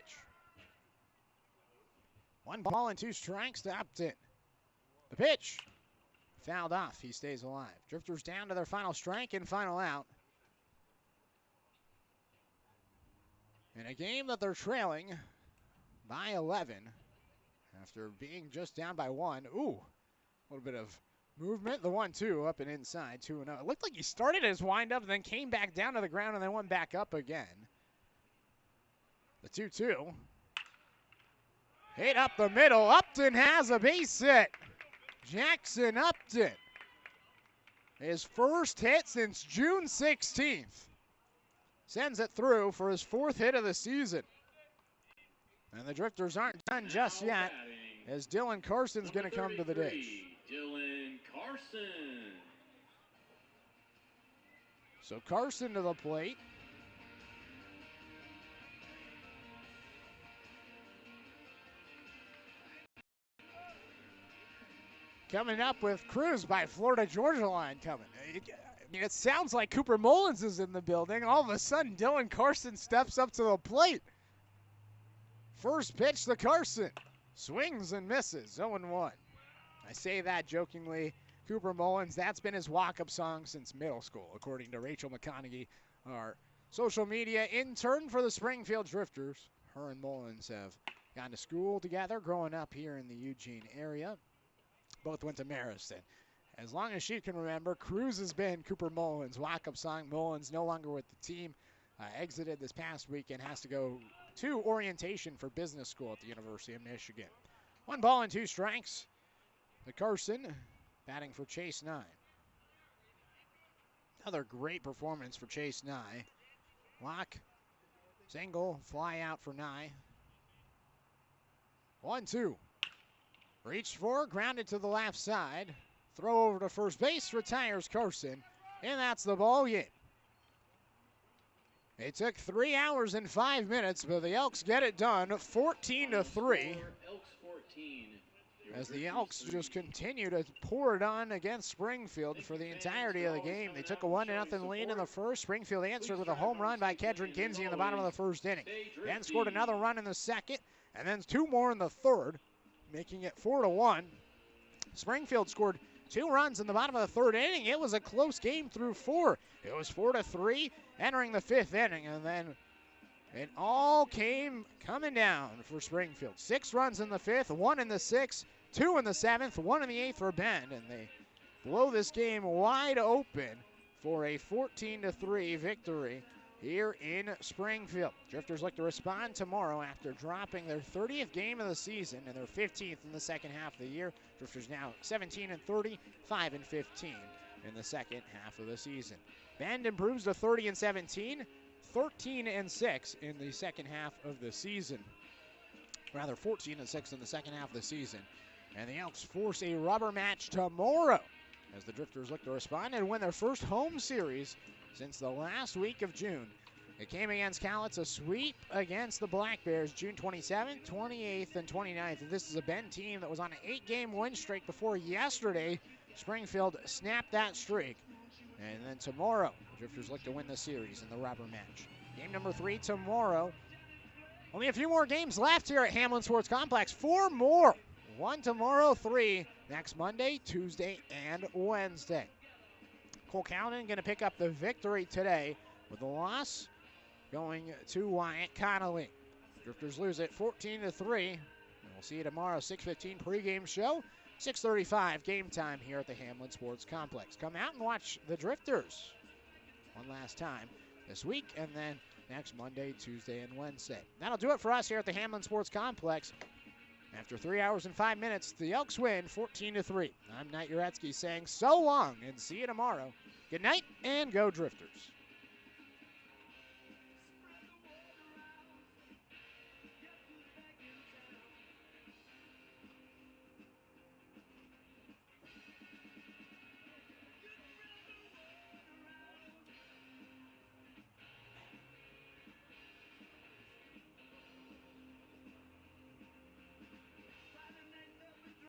Speaker 1: 1 ball and 2 strikes to Upton. The pitch. Fouled off. He stays alive. Drifters down to their final strike and final out. In a game that they're trailing by 11 after being just down by 1. Ooh, a little bit of movement. The 1-2 up and inside, 2-0. It looked like he started his windup and then came back down to the ground and then went back up again. The 2-2. Hit up the middle. Upton has a base hit. Jackson Upton. His first hit since June 16th. Sends it through for his 4th hit of the season. And the Drifters aren't done just yet, as Dylan Carson's going to come to the dish.
Speaker 3: Dylan Carson.
Speaker 1: So Carson to the plate. coming up with Cruz by Florida Georgia line coming. It sounds like Cooper Mullins is in the building. All of a sudden, Dylan Carson steps up to the plate. First pitch to Carson. Swings and misses, 0-1. I say that jokingly. Cooper Mullins, that's been his walk-up song since middle school, according to Rachel McConaughey, our social media intern for the Springfield Drifters. Her and Mullins have gone to school together growing up here in the Eugene area. Both went to Mariston. As long as she can remember, Cruz has been Cooper Mullins' walk-up song. Mullins no longer with the team. Exited this past weekend, has to go to orientation for business school at the University of Michigan. 1 ball and 2 strikes to Carson, batting for Chase Nye. Another great performance for Chase Nye. Walk, single, fly out for Nye. 1-2. Reached for, grounded to the left side. Throw over to first base, retires Carson, and that's the ball game. It took 3 hours and 5 minutes, but the Elks get it done, 14-3.
Speaker 3: Elks 14.
Speaker 1: As the Elks just continue to pour it on against Springfield for the entirety of the game. They took a 1-0 lead in the first. Springfield answered with a home run by Kedron Kinsey in the bottom of the first inning. Then scored another run in the second, and then 2 more in the third, making it 4-1. Springfield scored 2 runs in the bottom of the third inning. It was a close game through 4. It was 4-3 entering the 5th inning, and then it all came coming down for Springfield. 6 runs in the 5th, 1 in the 6th, 2 in the 7th, 1 in the 8th for Bend, and they blow this game wide open for a 14-3 victory here in Springfield. Drifters look to respond tomorrow after dropping their 30th game of the season and their 15th in the second half of the year. Drifters now 17-30, 5-15 in the second half of the season. Bend improves to 30-17, 13-6 in the second half of the season. Rather, 14-6 in the second half of the season. And the Elks force a rubber match tomorrow as the Drifters look to respond and win their first home series since the last week of June. It came against Cal. It's a sweep against the Black Bears June 27th, 28th, and 29th. And this is a Bend team that was on an 8-game win streak before yesterday. Springfield snapped that streak. And then tomorrow, the Drifters look to win the series in the rubber match. Game number 3 tomorrow. Only a few more games left here at Hamlin Sports Complex. 4 more. 1 tomorrow, 3 next Monday, Tuesday, and Wednesday. Cole Cowden going to pick up the victory today with the loss going to Wyatt Connolly. Drifters lose it 14-3. And we'll see you tomorrow, 6:15 pregame show, 6:35 game time here at the Hamlin Sports Complex. Come out and watch the Drifters one last time this week, and then next Monday, Tuesday, and Wednesday. That'll do it for us here at the Hamlin Sports Complex. After 3 hours and 5 minutes, the Elks win 14-3. I'm Knight Jarecki saying so long and see you tomorrow. Good night and go Drifters.